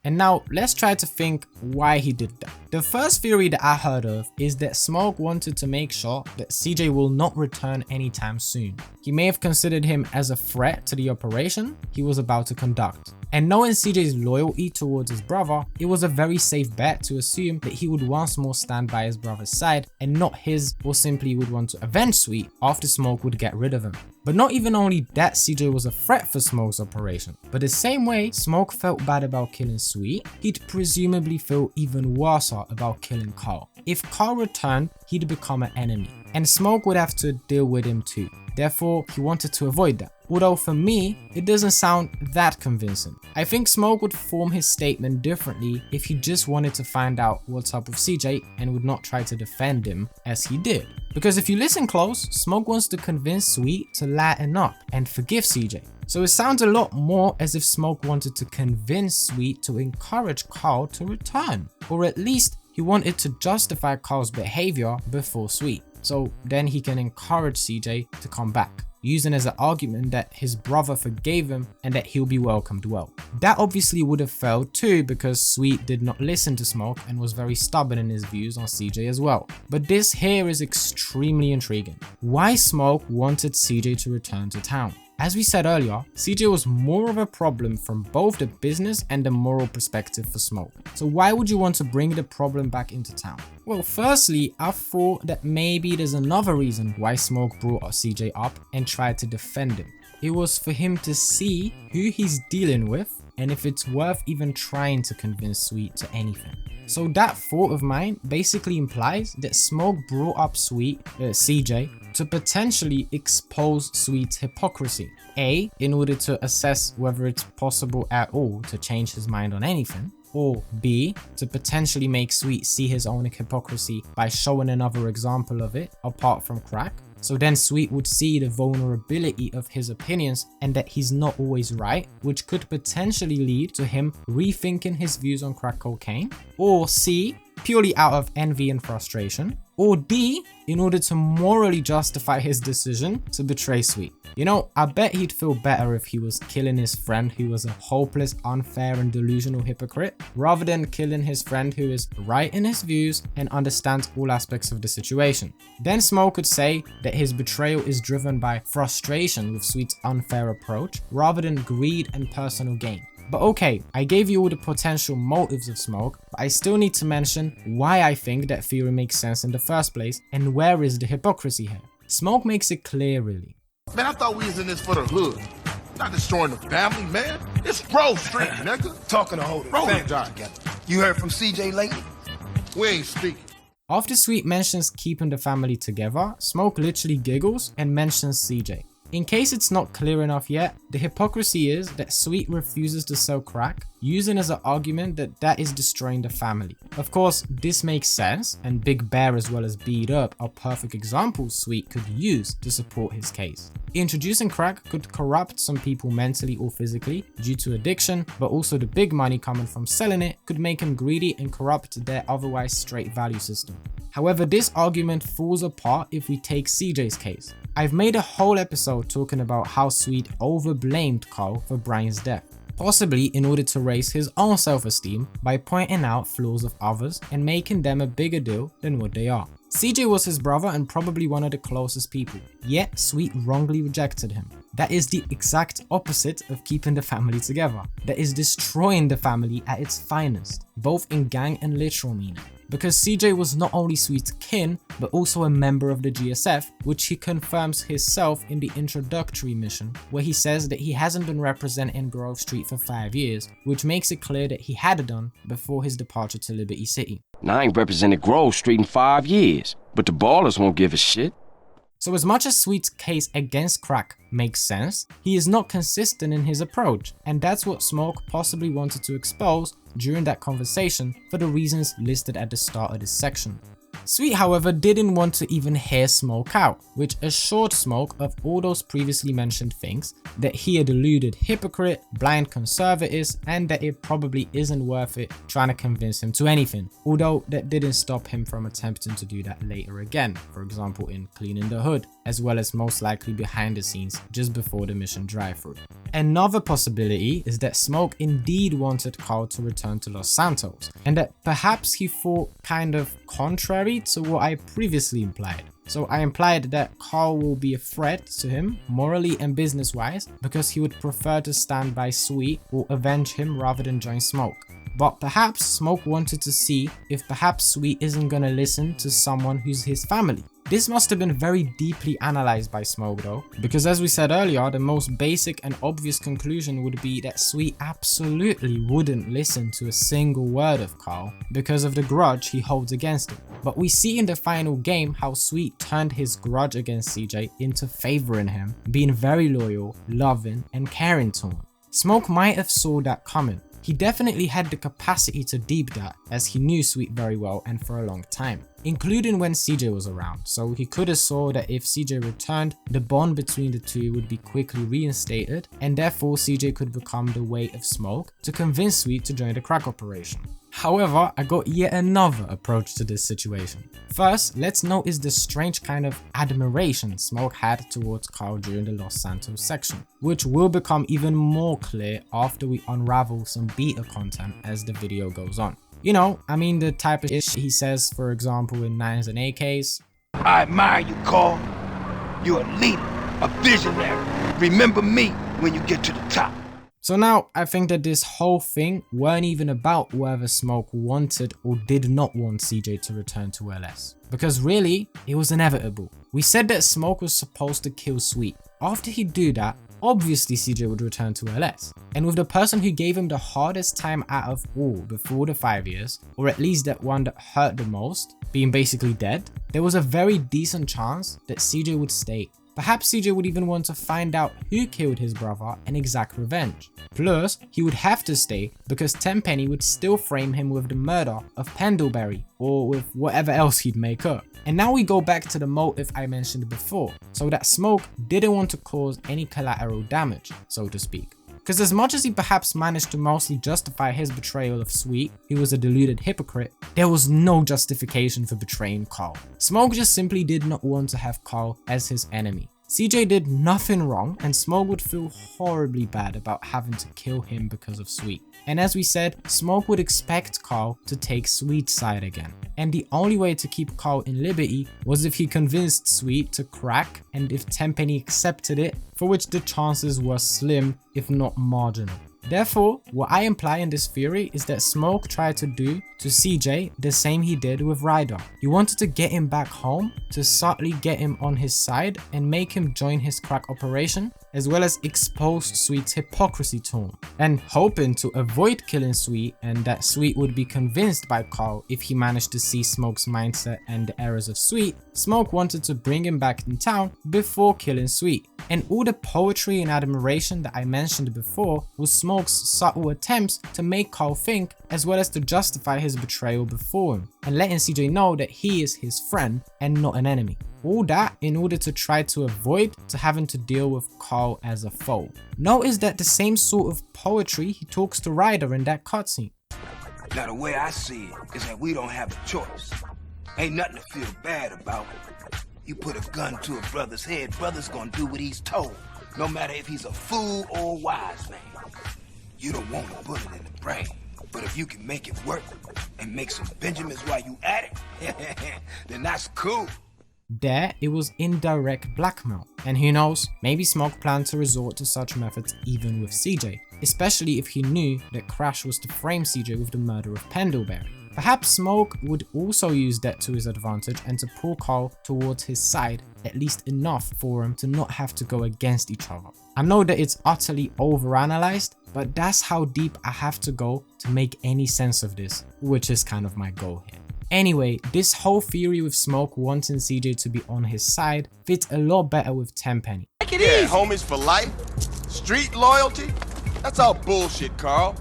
And now let's try to think why he did that. The first theory that I heard of is that Smoke wanted to make sure that CJ will not return anytime soon. He may have considered him as a threat to the operation he was about to conduct. And knowing CJ's loyalty towards his brother, it was a very safe bet to assume that he would once more stand by his brother's side and not his, or simply would want to avenge Sweet after Smoke would get rid of him. But not even only that CJ was a threat for Smoke's operation, but the same way Smoke felt bad about killing Sweet, he'd presumably feel even worse about killing Carl. If Carl returned, he'd become an enemy, and Smoke would have to deal with him too. Therefore, he wanted to avoid that. Although for me, it doesn't sound that convincing. I think Smoke would form his statement differently if he just wanted to find out what's up with CJ and would not try to defend him as he did. Because if you listen close, Smoke wants to convince Sweet to lighten up and forgive CJ. So it sounds a lot more as if Smoke wanted to convince Sweet to encourage Carl to return. Or at least he wanted to justify Carl's behavior before Sweet. So then he can encourage CJ to come back, using as an argument that his brother forgave him and that he'll be welcomed well. That obviously would have failed too, because Sweet did not listen to Smoke and was very stubborn in his views on CJ as well. But this here is extremely intriguing. Why Smoke wanted CJ to return to town? As we said earlier, CJ was more of a problem from both the business and the moral perspective for Smoke. So why would you want to bring the problem back into town? Well, firstly, I thought that maybe there's another reason why Smoke brought CJ up and tried to defend him. It was for him to see who he's dealing with and if it's worth even trying to convince Sweet to anything. So that thought of mine basically implies that Smoke brought up CJ to potentially expose Sweet's hypocrisy. A, in order to assess whether it's possible at all to change his mind on anything. or B, to potentially make Sweet see his own hypocrisy by showing another example of it apart from crack. So then Sweet would see the vulnerability of his opinions and that he's not always right, which could potentially lead to him rethinking his views on crack cocaine. Or C, purely out of envy and frustration. Or D, in order to morally justify his decision to betray Sweet. You know, I bet he'd feel better if he was killing his friend who was a hopeless, unfair and delusional hypocrite, rather than killing his friend who is right in his views and understands all aspects of the situation. Then Smoke could say that his betrayal is driven by frustration with Sweet's unfair approach, rather than greed and personal gain. But okay, I gave you all the potential motives of Smoke, but I still need to mention why I think that theory makes sense in the first place and where is the hypocrisy here. Smoke makes it clear really. Man, I thought we was in this for the hood. Not destroying the family, man. It's Grove Street, nigga. Talking to hold Roll the it, John. together. You heard from CJ lately? We ain't speaking. After Sweet mentions keeping the family together, Smoke literally giggles and mentions CJ. In case it's not clear enough yet, the hypocrisy is that Sweet refuses to sell crack, using as an argument that that is destroying the family. Of course, this makes sense, and Big Bear as well as Beat Up are perfect examples Sweet could use to support his case. Introducing crack could corrupt some people mentally or physically due to addiction, but also the big money coming from selling it could make them greedy and corrupt their otherwise straight value system. However, this argument falls apart if we take CJ's case. I've made a whole episode talking about how Sweet overblamed Carl for Brian's death, possibly in order to raise his own self-esteem by pointing out flaws of others and making them a bigger deal than what they are. CJ was his brother and probably one of the closest people, yet Sweet wrongly rejected him. That is the exact opposite of keeping the family together. That is destroying the family at its finest, both in gang and literal meaning. Because CJ was not only Sweet's kin, but also a member of the GSF, which he confirms himself in the introductory mission, where he says that he hasn't been representing Grove Street for 5 years, which makes it clear that he had done before his departure to Liberty City. Now I ain't represented Grove Street in 5 years, but the Ballas won't give a shit. So as much as Sweet's case against crack makes sense, he is not consistent in his approach, and that's what Smoke possibly wanted to expose during that conversation for the reasons listed at the start of this section. Sweet, however, didn't want to even hear Smoke out, which assured Smoke of all those previously mentioned things, that he a deluded hypocrite, blind conservatist, and that it probably isn't worth it trying to convince him to anything, although that didn't stop him from attempting to do that later again, for example in Cleaning the Hood, as well as most likely behind the scenes just before the mission Drive-thru. Another possibility is that Smoke indeed wanted Carl to return to Los Santos, and that perhaps he thought kind of contrary to what I previously implied. So I implied that Carl will be a threat to him morally and business wise because he would prefer to stand by Sweet or avenge him rather than join Smoke. But perhaps Smoke wanted to see if perhaps Sweet isn't gonna listen to someone who's his family. This must have been very deeply analyzed by Smoke though, because as we said earlier, the most basic and obvious conclusion would be that Sweet absolutely wouldn't listen to a single word of Carl because of the grudge he holds against him. But we see in the final game how Sweet turned his grudge against CJ into favoring him, being very loyal, loving and caring to him. Smoke might have saw that coming. He definitely had the capacity to deep that, as he knew Sweet very well and for a long time, including when CJ was around, so he could have saw that if CJ returned, the bond between the two would be quickly reinstated, and therefore CJ could become the weight of Smoke to convince Sweet to join the crack operation. However, I got yet another approach to this situation. First, let's notice the strange kind of admiration Smoke had towards Carl during the Los Santos section, which will become even more clear after we unravel some beta content as the video goes on. You know, I mean the type of shit he says, for example in 9s and AKs. I admire you, Carl. You're a leader, a visionary. Remember me when you get to the top. So now I think that this whole thing weren't even about whether Smoke wanted or did not want CJ to return to LS. Because really, it was inevitable. We said that Smoke was supposed to kill Sweet. After he'd do that, obviously CJ would return to LS. And with the person who gave him the hardest time out of all before the 5 years, or at least that one that hurt the most, being basically dead, there was a very decent chance that CJ would stay. Perhaps CJ would even want to find out who killed his brother and exact revenge. Plus, he would have to stay because Tenpenny would still frame him with the murder of Pendlebury or with whatever else he'd make up. And now we go back to the motive I mentioned before, so that Smoke didn't want to cause any collateral damage, so to speak. Because as much as he perhaps managed to mostly justify his betrayal of Sweet, who was a deluded hypocrite, there was no justification for betraying Carl. Smoke just simply did not want to have Carl as his enemy. CJ did nothing wrong and Smoke would feel horribly bad about having to kill him because of Sweet. And as we said, Smoke would expect Carl to take Sweet's side again. And the only way to keep Carl in liberty was if he convinced Sweet to crack and if Tenpenny accepted it, for which the chances were slim if not marginal. Therefore, what I imply in this theory is that Smoke tried to do to CJ the same he did with Ryder. He wanted to get him back home, to subtly get him on his side and make him join his crack operation, as well as expose Sweet's hypocrisy to him. And hoping to avoid killing Sweet and that Sweet would be convinced by Carl if he managed to see Smoke's mindset and the errors of Sweet, Smoke wanted to bring him back in town before killing Sweet. And all the poetry and admiration that I mentioned before was Smoke's subtle attempts to make Carl think, as well as to justify his betrayal before him, and letting CJ know that he is his friend and not an enemy. All that in order to try to avoid having to deal with Carl as a foe. Notice that the same sort of poetry he talks to Ryder in that cutscene. Now the way I see it is that we don't have a choice. Ain't nothing to feel bad about. You put a gun to a brother's head, brother's gonna do what he's told, no matter if he's a fool or a wise man. You don't want a bullet in the brain, but if you can make it work and make some Benjamins while you at it, then that's cool. There, it was indirect blackmail, and who knows, maybe Smoke planned to resort to such methods even with CJ, especially if he knew that Crash was to frame CJ with the murder of Pendlebury. Perhaps Smoke would also use that to his advantage and to pull Carl towards his side, at least enough for him to not have to go against each other. I know that it's utterly overanalyzed, but that's how deep I have to go to make any sense of this, which is kind of my goal here. Anyway, this whole theory with Smoke wanting CJ to be on his side fits a lot better with Tenpenny. Yeah, homies for life? Street loyalty? That's all bullshit, Carl.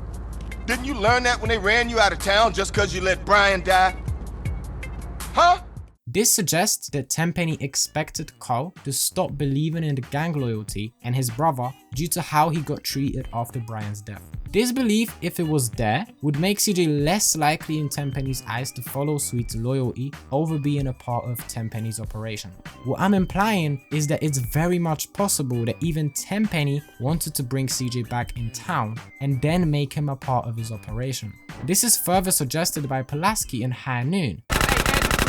Didn't you learn that when they ran you out of town just because you let Brian die? Huh? This suggests that Tenpenny expected Carl to stop believing in the gang loyalty and his brother due to how he got treated after Brian's death. This belief, if it was there, would make CJ less likely in Tenpenny's eyes to follow Sweet's loyalty over being a part of Tenpenny's operation. What I'm implying is that it's very much possible that even Tenpenny wanted to bring CJ back in town and then make him a part of his operation. This is further suggested by Pulaski in High Noon.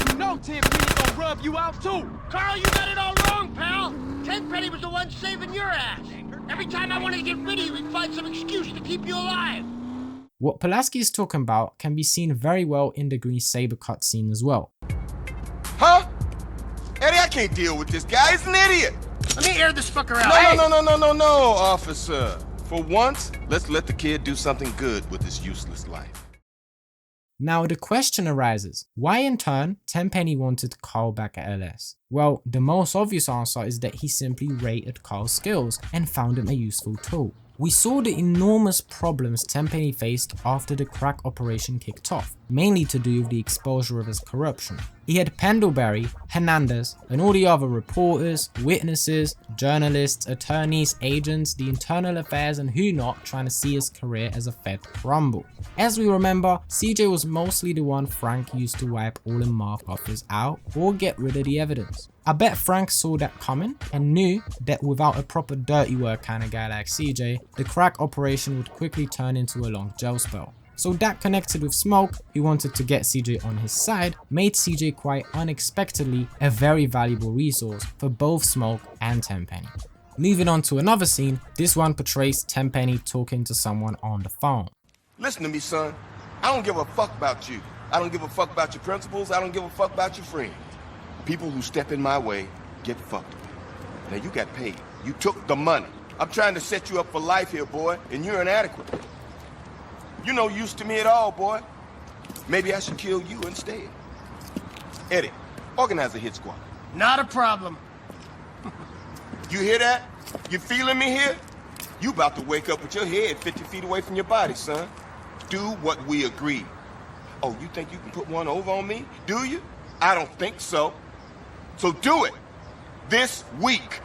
You know Tenpenny's gonna rub you out too. Carl, you got it all wrong, pal. Tenpenny was the one saving your ass. Every time I wanted to get rid of you, he'd find some excuse to keep you alive. What Pulaski is talking about can be seen very well in the Green Sabre cutscene as well. Huh? Eddie, I can't deal with this guy. He's an idiot. Let me air this fucker out. No, officer. For once, let's let the kid do something good with his useless life. Now the question arises, why in turn Tenpenny wanted Carl back at LS? Well, the most obvious answer is that he simply rated Carl's skills and found him a useful tool. We saw the enormous problems Tenpenny faced after the crack operation kicked off, mainly to do with the exposure of his corruption. He had Pendlebury, Hernandez, and all the other reporters, witnesses, journalists, attorneys, agents, the internal affairs and who not trying to see his career as a Fed crumble. As we remember, CJ was mostly the one Frank used to wipe all the Mark offers out or get rid of the evidence. I bet Frank saw that coming and knew that without a proper dirty work kind of guy like CJ, the crack operation would quickly turn into a long jail spell. So that connected with Smoke, who wanted to get CJ on his side, made CJ quite unexpectedly a very valuable resource for both Smoke and Tenpenny. Moving on to another scene, this one portrays Tenpenny talking to someone on the phone. Listen to me, son. I don't give a fuck about you. I don't give a fuck about your principles. I don't give a fuck about your friends. People who step in my way get fucked. Now you got paid. You took the money. I'm trying to set you up for life here, boy, and you're inadequate. You're no use to me at all, boy. Maybe I should kill you instead. Eddie, organize a hit squad. Not a problem. You hear that? You feeling me here? You about to wake up with your head 50 feet away from your body, son. Do what we agreed. Oh, you think you can put one over on me? Do you? I don't think so. So do it. This week.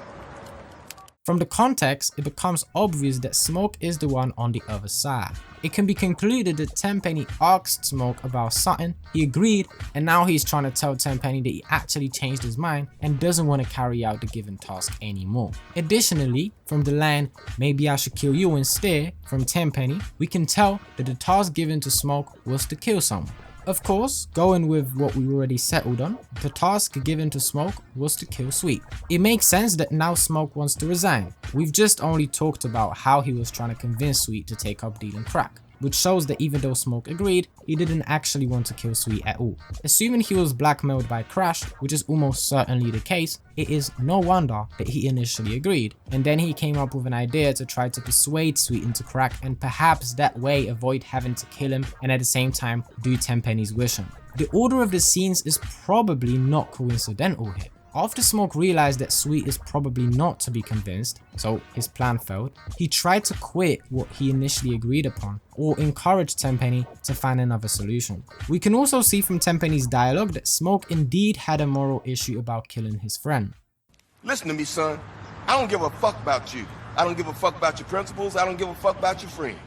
From the context, it becomes obvious that Smoke is the one on the other side. It can be concluded that Tenpenny asked Smoke about something, he agreed, and now he's trying to tell Tenpenny that he actually changed his mind and doesn't want to carry out the given task anymore. Additionally, from the line, "Maybe I should kill you instead," from Tenpenny, we can tell that the task given to Smoke was to kill someone. Of course, going with what we already settled on, the task given to Smoke was to kill Sweet. It makes sense that now Smoke wants to resign. We've just only talked about how he was trying to convince Sweet to take up dealing crack, which shows that even though Smoke agreed, he didn't actually want to kill Sweet at all. Assuming he was blackmailed by Crash, which is almost certainly the case, it is no wonder that he initially agreed, and then he came up with an idea to try to persuade Sweet into crack and perhaps that way avoid having to kill him and at the same time do Tenpenny's wishing. The order of the scenes is probably not coincidental here. After Smoke realized that Sweet is probably not to be convinced, so his plan failed, he tried to quit what he initially agreed upon or encourage Tenpenny to find another solution. We can also see from Tenpenny's dialogue that Smoke indeed had a moral issue about killing his friend. Listen to me, son. I don't give a fuck about you. I don't give a fuck about your principles. I don't give a fuck about your friends.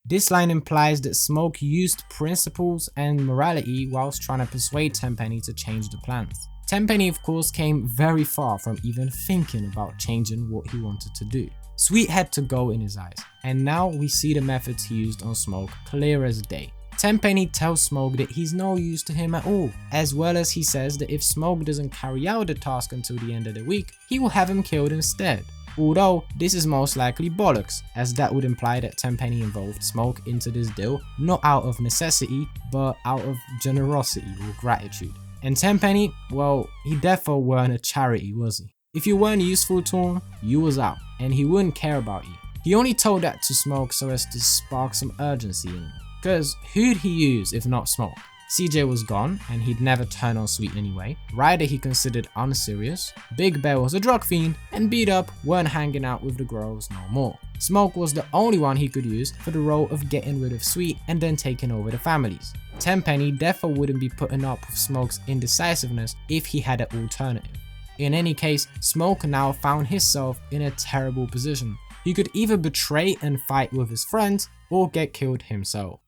This line implies that Smoke used principles and morality whilst trying to persuade Tenpenny to change the plans. Tenpenny of course came very far from even thinking about changing what he wanted to do. Sweet had to go in his eyes, and now we see the methods he used on Smoke clear as day. Tenpenny tells Smoke that he's no use to him at all, as well as he says that if Smoke doesn't carry out the task until the end of the week, he will have him killed instead. Although this is most likely bollocks, as that would imply that Tenpenny involved Smoke into this deal not out of necessity, but out of generosity or gratitude. And Tenpenny, well, he defo weren't a charity, was he? If you weren't useful to him, you was out, and he wouldn't care about you. He only told that to Smoke so as to spark some urgency in him. Cause who'd he use if not Smoke? CJ was gone, and he'd never turn on Sweet anyway. Ryder he considered unserious. Big Bear was a drug fiend, and Beat Up weren't hanging out with the Groves no more. Smoke was the only one he could use for the role of getting rid of Sweet and then taking over the families. Tenpenny defo wouldn't be putting up with Smoke's indecisiveness if he had an alternative. In any case, Smoke now found himself in a terrible position. He could either betray and fight with his friends or get killed himself.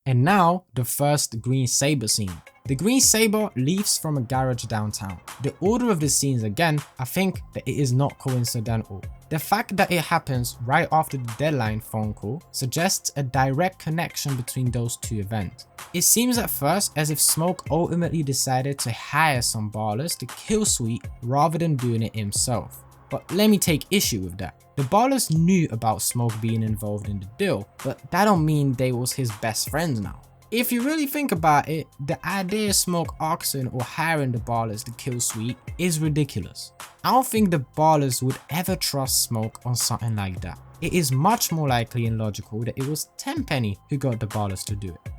And now, the first Green Sabre scene. The Green Sabre leaves from a garage downtown. The order of the scenes again, I think that it is not coincidental. The fact that it happens right after the deadline phone call suggests a direct connection between those two events. It seems at first as if Smoke ultimately decided to hire some ballers to kill Sweet rather than doing it himself. But let me take issue with that. The ballers knew about Smoke being involved in the deal, but that don't mean they was his best friends now. If you really think about it, the idea of Smoke asking or hiring the ballers to kill Sweet is ridiculous. I don't think the ballers would ever trust Smoke on something like that. It is much more likely and logical that it was Tenpenny who got the ballers to do it.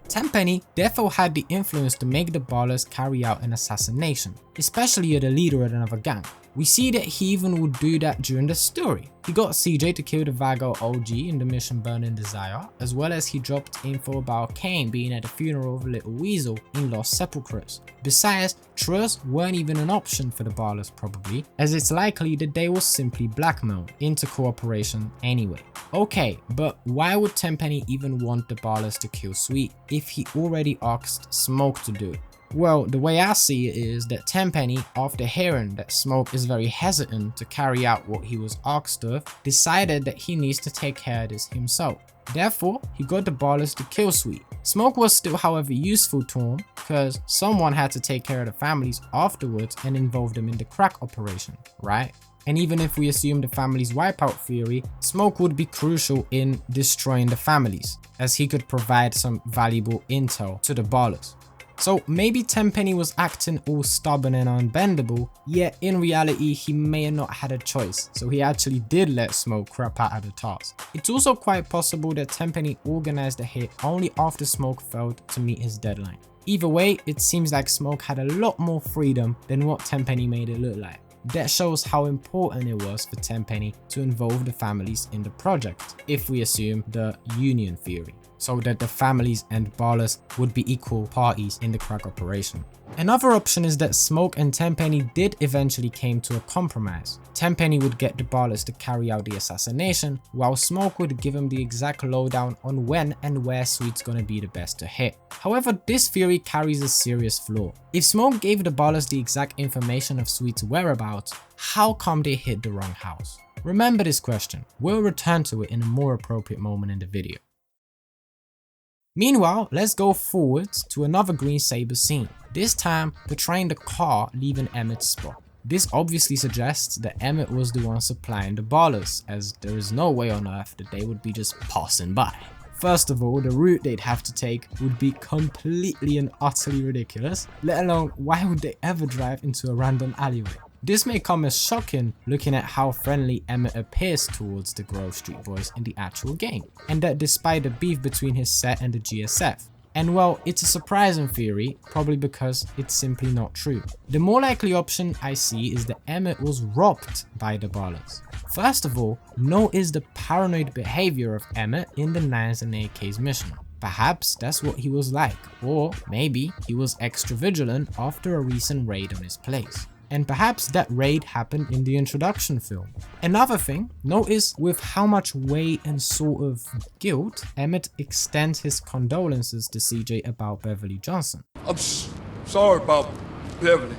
Tenpenny therefore had the influence to make the ballers carry out an assassination, especially the leader of another gang. We see that he even would do that during the story. He got CJ to kill the Vago OG in the mission Burning Desire, as well as he dropped info about Kane being at the funeral of Little Weasel in Los Sepulcros. Besides, trust weren't even an option for the ballers probably, as it's likely that they was simply blackmailed into cooperation anyway. Okay, but why would Tenpenny even want the ballers to kill Sweet if he already asked Smoke to do it? Well, the way I see it is that Tenpenny, after hearing that Smoke is very hesitant to carry out what he was asked of, decided that he needs to take care of this himself. Therefore, he got the ballers to kill Sweet. Smoke was still however useful to him, because someone had to take care of the families afterwards and involve them in the crack operation, right? And even if we assume the family's wipeout theory, Smoke would be crucial in destroying the families, as he could provide some valuable intel to the ballers. So maybe Tenpenny was acting all stubborn and unbendable, yet in reality he may have not had a choice, so he actually did let Smoke crap out of the task. It's also quite possible that Tenpenny organized the hit only after Smoke failed to meet his deadline. Either way, it seems like Smoke had a lot more freedom than what Tenpenny made it look like. that shows how important it was for Tenpenny to involve the families in the project, if we assume the union theory, so that the families and Ballas would be equal parties in the crack operation. Another option is that Smoke and Tenpenny did eventually came to a compromise. Tenpenny would get the Ballas to carry out the assassination, while Smoke would give him the exact lowdown on when and where Sweet's gonna be the best to hit. However, this theory carries a serious flaw. If Smoke gave the Ballas the exact information of Sweet's whereabouts, how come they hit the wrong house? Remember this question, we'll return to it in a more appropriate moment in the video. Meanwhile, let's go forwards to another Green Sabre scene, this time portraying the car leaving Emmet's spot. This obviously suggests that Emmet was the one supplying the Ballas, as there is no way on earth that they would be just passing by. First of all, the route they'd have to take would be completely and utterly ridiculous, let alone why would they ever drive into a random alleyway. This may come as shocking looking at how friendly Emmet appears towards the Grove Street boys in the actual game, and that despite the beef between his set and the GSF. And well, it's a surprising theory, probably because it's simply not true. The more likely option I see is that Emmet was robbed by the Ballas. First of all, notice the paranoid behavior of Emmet in the 9s and AKs mission. Perhaps that's what he was like, or maybe he was extra vigilant after a recent raid on his place. And perhaps that raid happened in the introduction film. Another thing, notice with how much weight and sort of guilt Emmet extends his condolences to CJ about Beverly Johnson. I'm sorry about Beverly.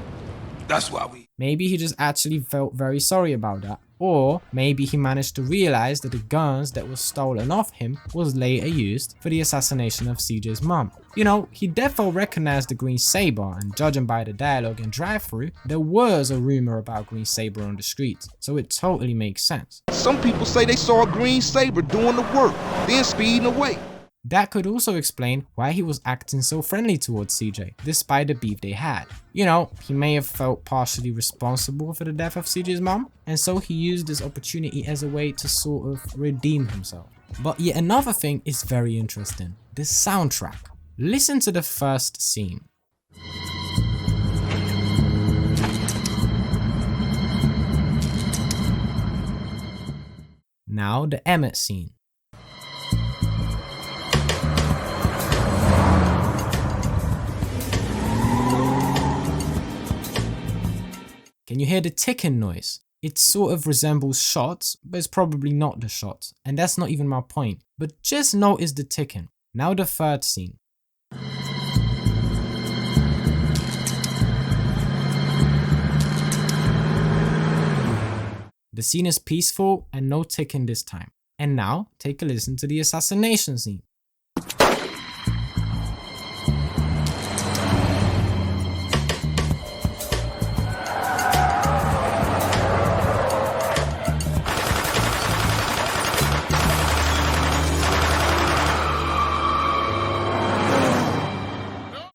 That's why we... Maybe he just actually felt very sorry about that. Or maybe he managed to realize that the guns that were stolen off him was later used for the assassination of CJ's mum. You know, he definitely recognized the Green Sabre, and judging by the dialogue in Drive-thru, there was a rumor about Green Sabre on the streets, so it totally makes sense. Some people say they saw a Green Sabre doing the work, then speeding away. That could also explain why he was acting so friendly towards CJ, despite the beef they had. You know, he may have felt partially responsible for the death of CJ's mom, and so he used this opportunity as a way to sort of redeem himself. But yet another thing is very interesting, the soundtrack. Listen to the first scene. Now the Emmet scene. Can you hear the ticking noise? It sort of resembles shots, but it's probably not the shots, and that's not even my point. But just notice the ticking. Now the third scene. The scene is peaceful and no ticking this time. And now take a listen to the assassination scene.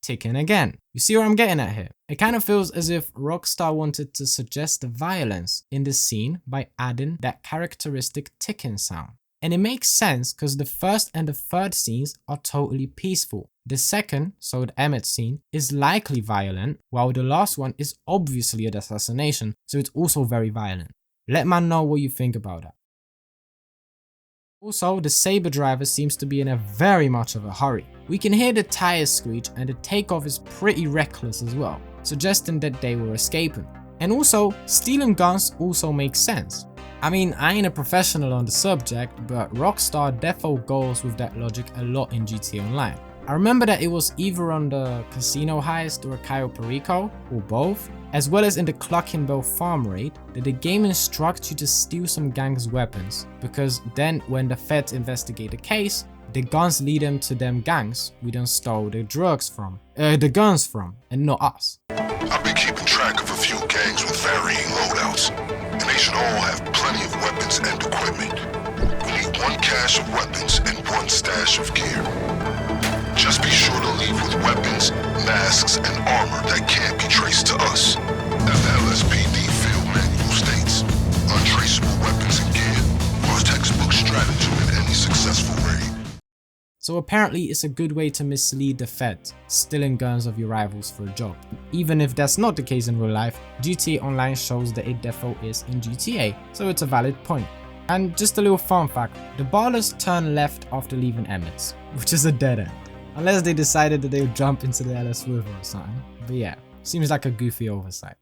Ticking again. You see what I'm getting at here? It kind of feels as if Rockstar wanted to suggest the violence in the scene by adding that characteristic ticking sound. And it makes sense because the first and the third scenes are totally peaceful. The second, so the Emmet scene, is likely violent, while the last one is obviously an assassination, so it's also very violent. Let man know what you think about that. Also, the Sabre driver seems to be in a very much of a hurry. We can hear the tires screech and the takeoff is pretty reckless as well, suggesting that they were escaping. And also, stealing guns also makes sense. I mean, I ain't a professional on the subject, but Rockstar defo goes with that logic a lot in GTA Online. I remember that it was either on the casino heist or Cayo Perico, or both, as well as in the Cluckinbell farm raid, that the game instructs you to steal some gang's weapons, because then when the feds investigate the case, the guns lead them to them gangs we done stole the guns from, and not us. I've been keeping track of a few gangs with varying loadouts, and they should all have plenty of weapons and equipment. We need one cache of weapons and one stash of gear. Just be sure to leave with weapons, masks, and armor that can't be traced to us. LSPD field manual states, untraceable weapons and gear are textbook stratagem in any successful raid. So apparently it's a good way to mislead the feds, stealing guns of your rivals for a job. Even if that's not the case in real life, GTA Online shows that it defo is in GTA, so it's a valid point. And just a little fun fact, the Ballas turn left after leaving Emmet's, which is a dead end. Unless they decided that they would jump into the LS River or something. But yeah, seems like a goofy oversight.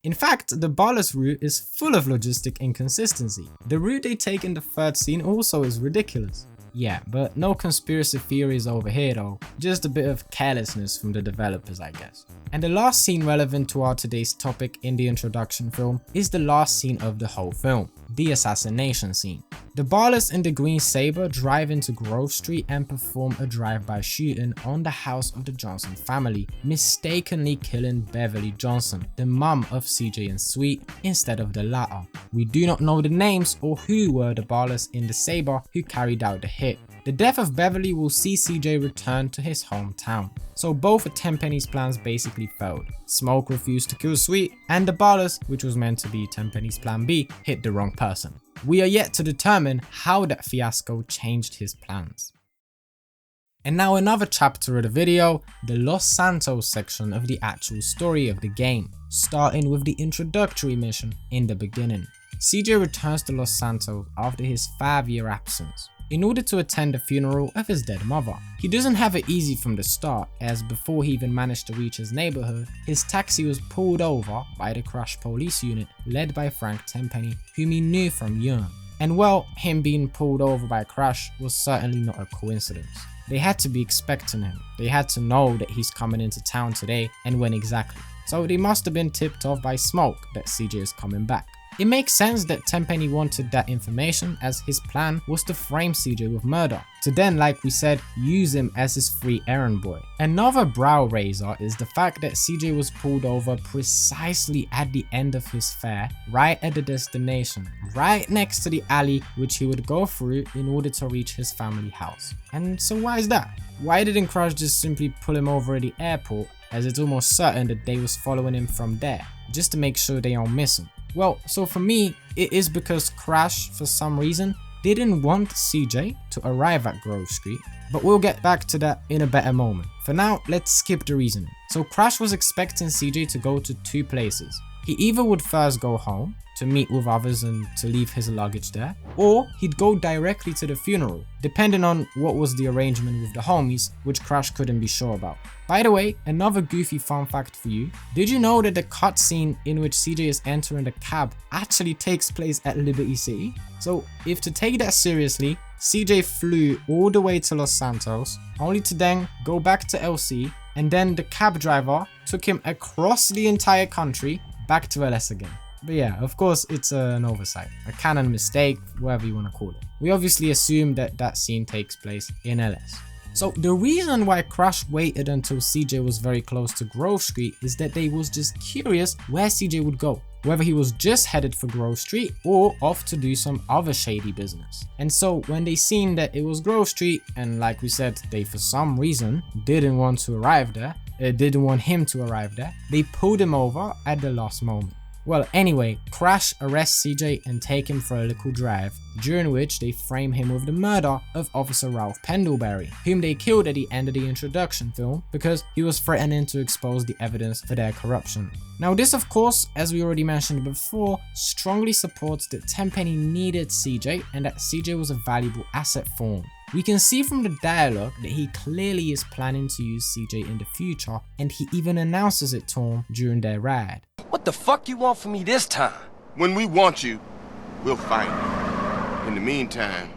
In fact, the Ballas route is full of logistic inconsistency. The route they take in the third scene also is ridiculous. Yeah, but no conspiracy theories over here though, just a bit of carelessness from the developers, I guess. And the last scene relevant to our today's topic in the introduction film is the last scene of the whole film, the assassination scene. The Ballas and the Green Sabre drive into Grove Street and perform a drive-by shooting on the house of the Johnson family, mistakenly killing Beverly Johnson, the mum of CJ and Sweet, instead of the latter. We do not know the names or who were the Ballas in the Sabre who carried out the hit. The death of Beverly will see CJ return to his hometown. So both of Tenpenny's plans basically failed. Smoke refused to kill Sweet, and the Ballas, which was meant to be Tenpenny's plan B, hit the wrong person. We are yet to determine how that fiasco changed his plans. And now another chapter of the video, the Los Santos section of the actual story of the game, starting with the introductory mission in the beginning. CJ returns to Los Santos after his 5-year absence, in order to attend the funeral of his dead mother. He doesn't have it easy from the start, as before he even managed to reach his neighborhood, his taxi was pulled over by the Crash police unit led by Frank Tenpenny, whom he knew from Yearn. And well, him being pulled over by Crash was certainly not a coincidence. They had to be expecting him. They had to know that he's coming into town today and when exactly. So they must have been tipped off by Smoke that CJ is coming back. It makes sense that Tenpenny wanted that information, as his plan was to frame CJ with murder, to then, like we said, use him as his free errand boy. Another brow raiser is the fact that CJ was pulled over precisely at the end of his fare, right at the destination, right next to the alley which he would go through in order to reach his family house. And so why is that? Why didn't Crash just simply pull him over at the airport, as it's almost certain that they was following him from there, just to make sure they don't miss him? Well, so for me, it is because Crash, for some reason, didn't want CJ to arrive at Grove Street, but we'll get back to that in a better moment. For now, let's skip the reasoning. So Crash was expecting CJ to go to 2 places. He either would first go home to meet with others and to leave his luggage there, or he'd go directly to the funeral, depending on what was the arrangement with the homies, which Crash couldn't be sure about. By the way, another goofy fun fact for you, did you know that the cutscene in which CJ is entering the cab actually takes place at Liberty City? So if to take that seriously, CJ flew all the way to Los Santos, only to then go back to LC, and then the cab driver took him across the entire country back to LS again. But yeah, of course it's an oversight, a canon mistake, whatever you want to call it. We obviously assume that that scene takes place in LS. So the reason why Crash waited until CJ was very close to Grove Street is that they was just curious where CJ would go, whether he was just headed for Grove Street or off to do some other shady business. And so when they seen that it was Grove Street, and like we said, they for some reason didn't want to arrive there, didn't want him to arrive there, they pulled him over at the last moment. Well, anyway, Crash arrests CJ and take him for a little drive, during which they frame him with the murder of Officer Ralph Pendlebury, whom they killed at the end of the introduction film because he was threatening to expose the evidence for their corruption. Now this, of course, as we already mentioned before, strongly supports that Tenpenny needed CJ and that CJ was a valuable asset for him. We can see from the dialogue that he clearly is planning to use CJ in the future, and he even announces it to him during their ride. What the fuck you want from me this time? When we want you, we'll find you. In the meantime,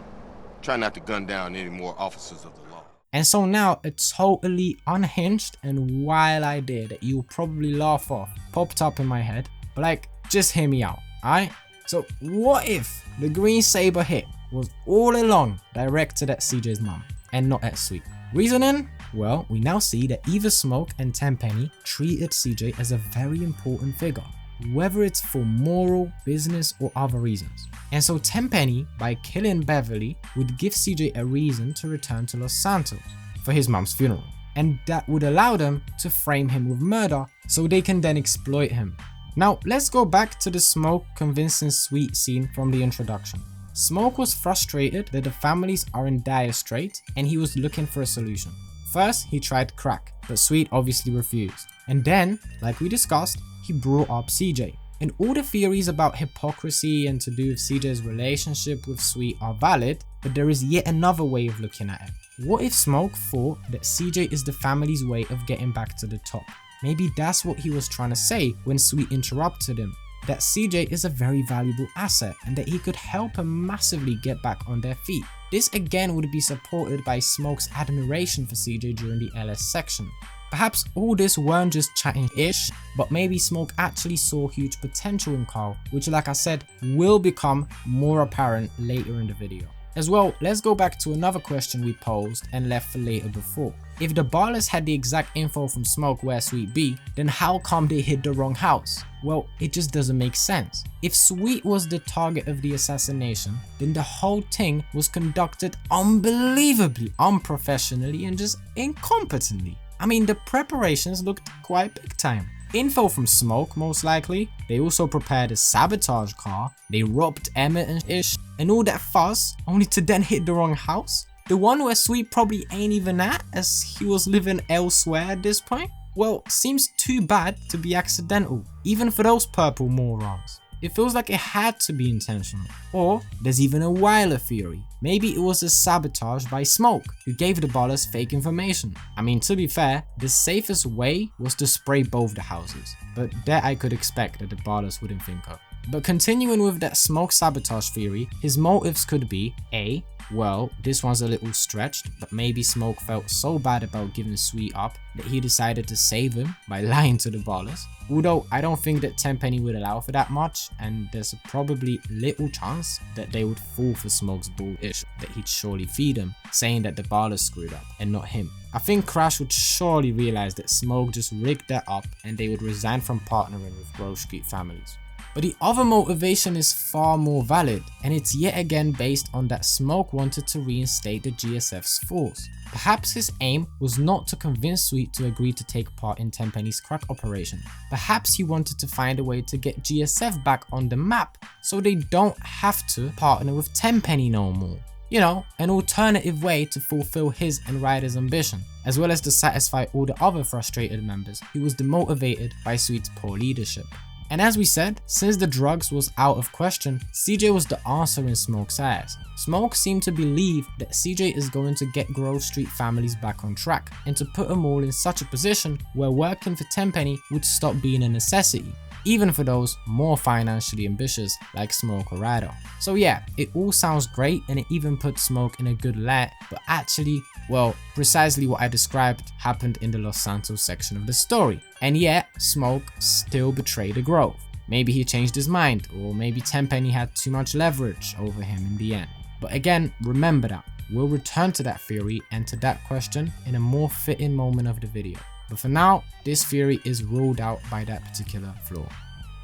try not to gun down any more officers of the law. And so now a totally unhinged and wild idea that you'll probably laugh off popped up in my head, but like, just hear me out, alright? So what if the Green Sabre hit was all along directed at CJ's mum and not at Sweet? Reasoning? Well, we now see that either Smoke and Tenpenny treated CJ as a very important figure, whether it's for moral, business, or other reasons. And so Tenpenny, by killing Beverly, would give CJ a reason to return to Los Santos for his mum's funeral, and that would allow them to frame him with murder so they can then exploit him. Now let's go back to the Smoke convincing Sweet scene from the introduction. Smoke was frustrated that the families are in dire straits and he was looking for a solution. First, he tried crack, but Sweet obviously refused. And then, like we discussed, he brought up CJ. And all the theories about hypocrisy and to do with CJ's relationship with Sweet are valid, but there is yet another way of looking at it. What if Smoke thought that CJ is the family's way of getting back to the top? Maybe that's what he was trying to say when Sweet interrupted him, that CJ is a very valuable asset and that he could help him massively get back on their feet. This again would be supported by Smoke's admiration for CJ during the LS section. Perhaps all this weren't just chatting-ish, but maybe Smoke actually saw huge potential in Carl, which like I said, will become more apparent later in the video. As well, let's go back to another question we posed and left for later before. If the Ballas had the exact info from Smoke where Sweet be, then how come they hit the wrong house? Well, it just doesn't make sense. If Sweet was the target of the assassination, then the whole thing was conducted unbelievably unprofessionally and just incompetently. I mean, the preparations looked quite big time. Info from Smoke, most likely. They also prepared a sabotage car. They robbed Emmet and ish, and all that fuss, only to then hit the wrong house. The one where Sweet probably ain't even at, as he was living elsewhere at this point. Well, seems too bad to be accidental, even for those purple morons. It feels like it had to be intentional. Or there's even a wilder theory. Maybe it was a sabotage by Smoke, who gave the Ballas fake information. I mean, to be fair, the safest way was to spray both the houses, but that I could expect that the Ballas wouldn't think of. But continuing with that Smoke sabotage theory, his motives could be A. Well, this one's a little stretched, but maybe Smoke felt so bad about giving Sweet up that he decided to save him by lying to the Ballas. Although I don't think that Tenpenny would allow for that much, and there's probably little chance that they would fall for Smoke's bullshit that he'd surely feed him, saying that the Ballas screwed up and not him. I think Crash would surely realize that Smoke just rigged that up and they would resign from partnering with Grove Street Families. But the other motivation is far more valid, and it's yet again based on that Smoke wanted to reinstate the GSF's force. Perhaps his aim was not to convince Sweet to agree to take part in Tenpenny's crack operation. Perhaps he wanted to find a way to get GSF back on the map so they don't have to partner with Tenpenny no more. You know, an alternative way to fulfill his and Ryder's ambition, as well as to satisfy all the other frustrated members who was demotivated by Sweet's poor leadership. And as we said, since the drugs was out of question, CJ was the answer in Smoke's eyes. Smoke seemed to believe that CJ is going to get Grove Street Families back on track and to put them all in such a position where working for Tenpenny would stop being a necessity, even for those more financially ambitious like Smoke or Ryder. So yeah, it all sounds great and it even puts Smoke in a good light, but actually, well, precisely what I described happened in the Los Santos section of the story. And yet, Smoke still betrayed the Grove. Maybe he changed his mind, or maybe Tenpenny had too much leverage over him in the end. But again, remember that. We'll return to that theory and to that question in a more fitting moment of the video. But for now, this theory is ruled out by that particular flaw.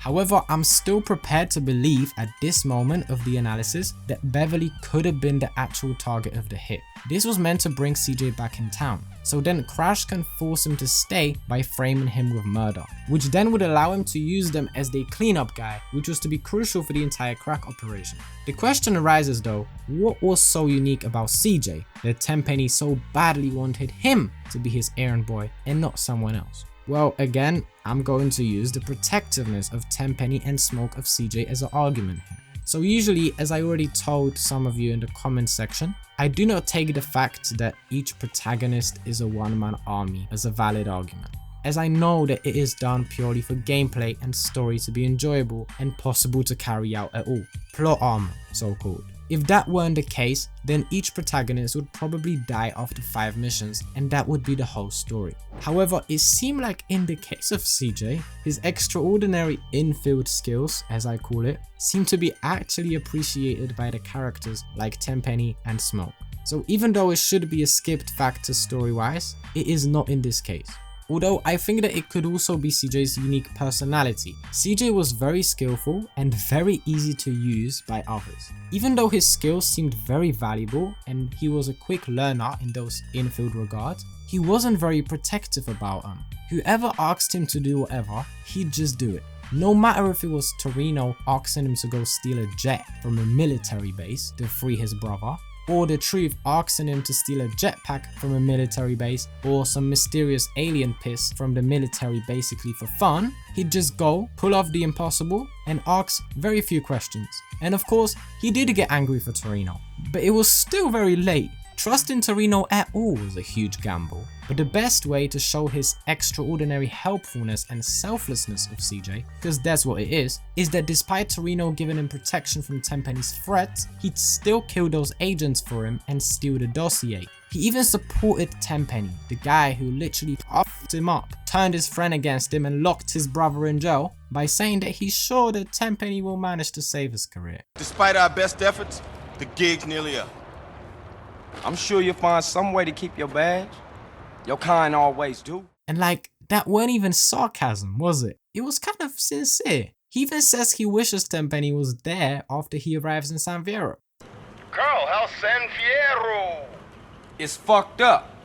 However, I'm still prepared to believe at this moment of the analysis that Beverly could have been the actual target of the hit. This was meant to bring CJ back in town, so then Crash can force him to stay by framing him with murder, which then would allow him to use them as their cleanup guy, which was to be crucial for the entire crack operation. The question arises though, what was so unique about CJ that Tenpenny so badly wanted him to be his errand boy and not someone else? Well, again, I'm going to use the protectiveness of Tenpenny and Smoke of CJ as an argument here. So usually, as I already told some of you in the comment section, I do not take the fact that each protagonist is a one-man army as a valid argument, as I know that it is done purely for gameplay and story to be enjoyable and possible to carry out at all. Plot armor, so called. If that weren't the case, then each protagonist would probably die after 5 missions and that would be the whole story. However, it seemed like in the case of CJ, his extraordinary infield skills, as I call it, seem to be actually appreciated by the characters like Tenpenny and Smoke. So even though it should be a skipped factor story-wise, it is not in this case. Although I think that it could also be CJ's unique personality. CJ was very skillful and very easy to use by others. Even though his skills seemed very valuable and he was a quick learner in those infield regards, he wasn't very protective about them. Whoever asked him to do whatever, he'd just do it. no matter if it was Toreno asking him to go steal a jet from a military base to free his brother, or the truth asking him to steal a jetpack from a military base, or some mysterious alien piss from the military basically for fun, he'd just go, pull off the impossible, and ask very few questions. And of course, he did get angry for Toreno, but it was still very late. Trusting Toreno at all was a huge gamble, but the best way to show his extraordinary helpfulness and selflessness of CJ, because that's what it is that despite Toreno giving him protection from Tenpenny's threats, he'd still kill those agents for him and steal the dossier. He even supported Tenpenny, the guy who literally fucked him up, turned his friend against him and locked his brother in jail by saying that he's sure that Tenpenny will manage to save his career. Despite our best efforts, the gig's nearly up. I'm sure you'll find some way to keep your badge. Your kind always do. And like, that weren't even sarcasm, was it? It was kind of sincere. He even says he wishes Tenpenny was there after he arrives in San Fierro. Carl, how's San Fierro? It's fucked up.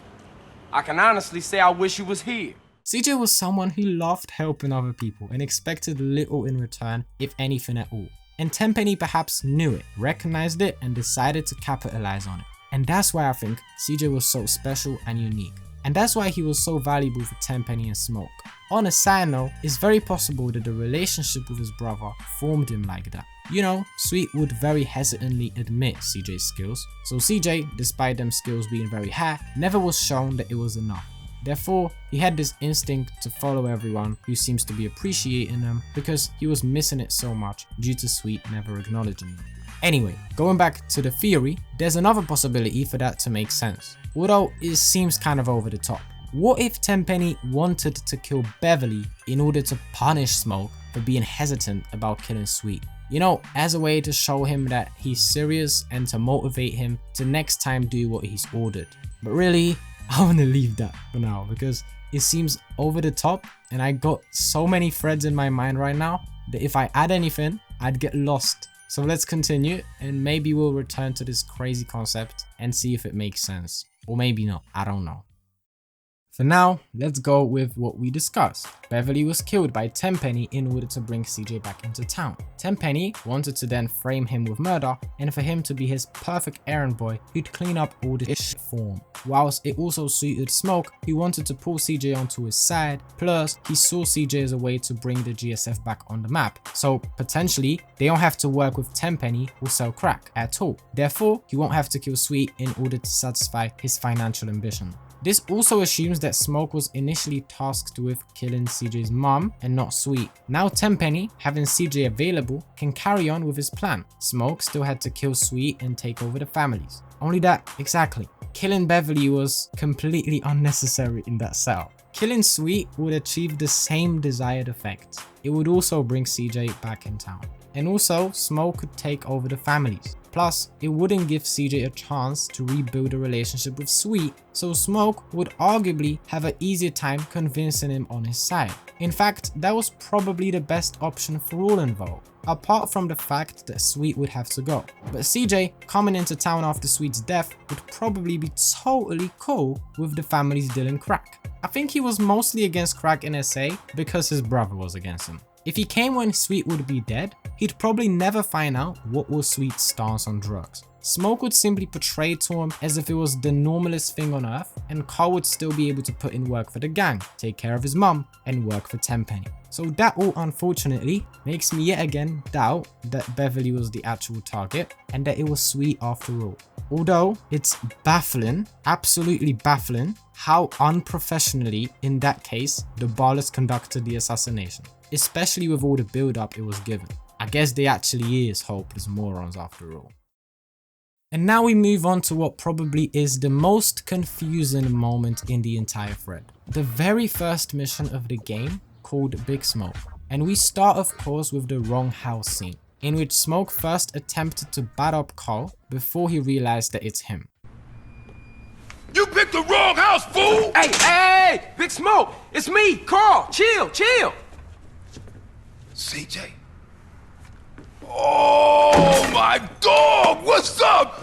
I can honestly say I wish you was here. CJ was someone who loved helping other people and expected little in return, if anything at all. And Tenpenny perhaps knew it, recognized it, and decided to capitalize on it. And that's why I think CJ was so special and unique. And that's why he was so valuable for Tenpenny and Smoke. On a side note, it's very possible that the relationship with his brother formed him like that. You know, Sweet would very hesitantly admit CJ's skills, so CJ, despite them skills being very high, never was shown that it was enough. Therefore, he had this instinct to follow everyone who seems to be appreciating him because he was missing it so much due to Sweet never acknowledging him. Anyway, going back to the theory, there's another possibility for that to make sense, although it seems kind of over the top. What if Tenpenny wanted to kill Beverly in order to punish Smoke for being hesitant about killing Sweet? You know, as a way to show him that he's serious and to motivate him to next time do what he's ordered. But really, I want to leave that for now because it seems over the top and I got so many threads in my mind right now that if I add anything, I'd get lost. So let's continue and maybe we'll return to this crazy concept and see if it makes sense. Or maybe not, I don't know. For now, let's go with what we discussed. Beverly was killed by Tenpenny in order to bring CJ back into town. Tenpenny wanted to then frame him with murder and for him to be his perfect errand boy who'd clean up all the shit for him. Whilst it also suited Smoke, who wanted to pull CJ onto his side, plus he saw CJ as a way to bring the GSF back on the map. So potentially, they don't have to work with Tenpenny or sell crack at all. Therefore, he won't have to kill Sweet in order to satisfy his financial ambition. This also assumes that Smoke was initially tasked with killing CJ's mom and not Sweet. Now Tenpenny, having CJ available, can carry on with his plan. Smoke still had to kill Sweet and take over the families. Only that, exactly. Killing Beverly was completely unnecessary in that setup. Killing Sweet would achieve the same desired effect. It would also bring CJ back in town. And also, Smoke could take over the families. Plus, it wouldn't give CJ a chance to rebuild a relationship with Sweet, so Smoke would arguably have an easier time convincing him on his side. In fact, that was probably the best option for all involved, apart from the fact that Sweet would have to go. But CJ, coming into town after Sweet's death, would probably be totally cool with the families dealing crack. I think he was mostly against crack in SA because his brother was against him. If he came when Sweet would be dead, he'd probably never find out what was Sweet's stance on drugs. Smoke would simply portray to him as if it was the normalest thing on earth, and Carl would still be able to put in work for the gang, take care of his mum, and work for Tenpenny. So that all unfortunately makes me yet again doubt that Beverly was the actual target and that it was Sweet after all. Although it's baffling, absolutely baffling, how unprofessionally in that case the Ballas conducted the assassination, especially with all the build up it was given. I guess they actually is hopeless morons after all. And now we move on to what probably is the most confusing moment in the entire thread. The very first mission of the game called Big Smoke. And we start of course with the wrong house scene, in which Smoke first attempted to bat up Carl before he realized that it's him. You picked the wrong house, fool! Hey, Big Smoke! It's me, Carl! Chill! CJ? Oh my dog! What's up?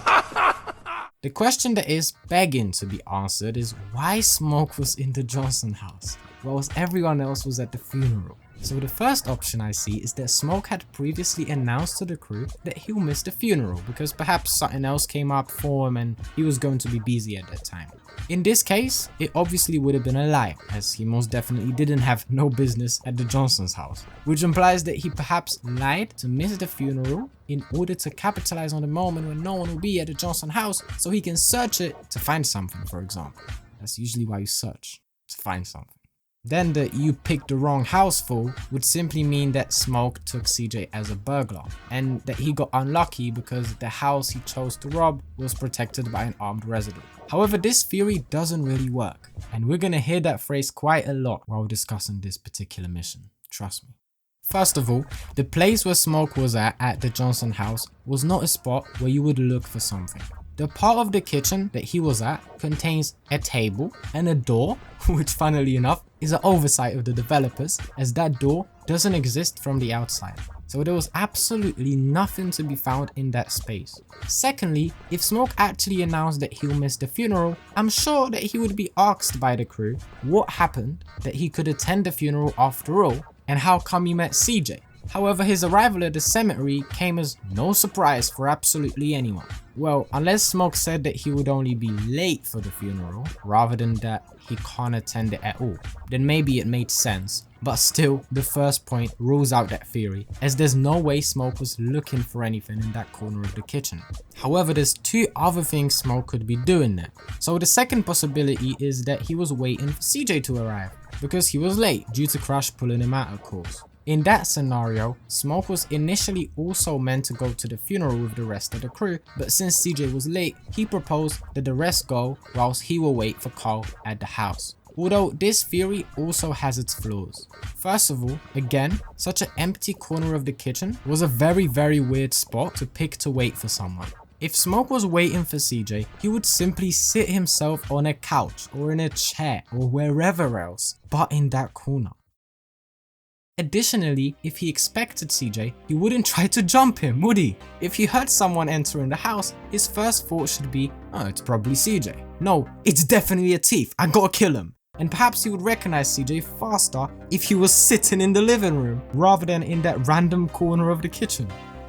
The question that is begging to be answered is why Smoke was in the Johnson house whilst everyone else was at the funeral. So the first option I see is that Smoke had previously announced to the crew that he'll miss the funeral because perhaps something else came up for him and he was going to be busy at that time. In this case, it obviously would have been a lie, as he most definitely didn't have no business at the Johnsons' house, which implies that he perhaps lied to miss the funeral in order to capitalize on the moment when no one will be at the Johnson house so he can search it to find something, for example. That's usually why you search, to find something. Then the "you picked the wrong house" fool would simply mean that Smoke took CJ as a burglar and that he got unlucky because the house he chose to rob was protected by an armed resident. However, this theory doesn't really work, and we're gonna hear that phrase quite a lot while discussing this particular mission, trust me. First of all, the place where Smoke was at the Johnson house was not a spot where you would look for something. The part of the kitchen that he was at contains a table and a door, which funnily enough is an oversight of the developers, as that door doesn't exist from the outside. So there was absolutely nothing to be found in that space. Secondly, if Smoke actually announced that he'll miss the funeral, I'm sure that he would be asked by the crew what happened that he could attend the funeral after all, and how come he met CJ. However, his arrival at the cemetery came as no surprise for absolutely anyone. Well, unless Smoke said that he would only be late for the funeral, rather than that he can't attend it at all, then maybe it made sense. But still, the first point rules out that theory, as there's no way Smoke was looking for anything in that corner of the kitchen. However, there's two other things Smoke could be doing there. So the second possibility is that he was waiting for CJ to arrive, because he was late due to Crash pulling him out of course. In that scenario, Smoke was initially also meant to go to the funeral with the rest of the crew, but since CJ was late, he proposed that the rest go whilst he will wait for Carl at the house. Although this theory also has its flaws. First of all, again, such an empty corner of the kitchen was a very weird spot to pick to wait for someone. If Smoke was waiting for CJ, he would simply sit himself on a couch or in a chair or wherever else, but in that corner. Additionally, if he expected CJ, he wouldn't try to jump him, would he? If he heard someone entering the house, his first thought should be, oh, it's probably CJ. No, it's definitely a thief, I gotta kill him. And perhaps he would recognize CJ faster if he was sitting in the living room rather than in that random corner of the kitchen.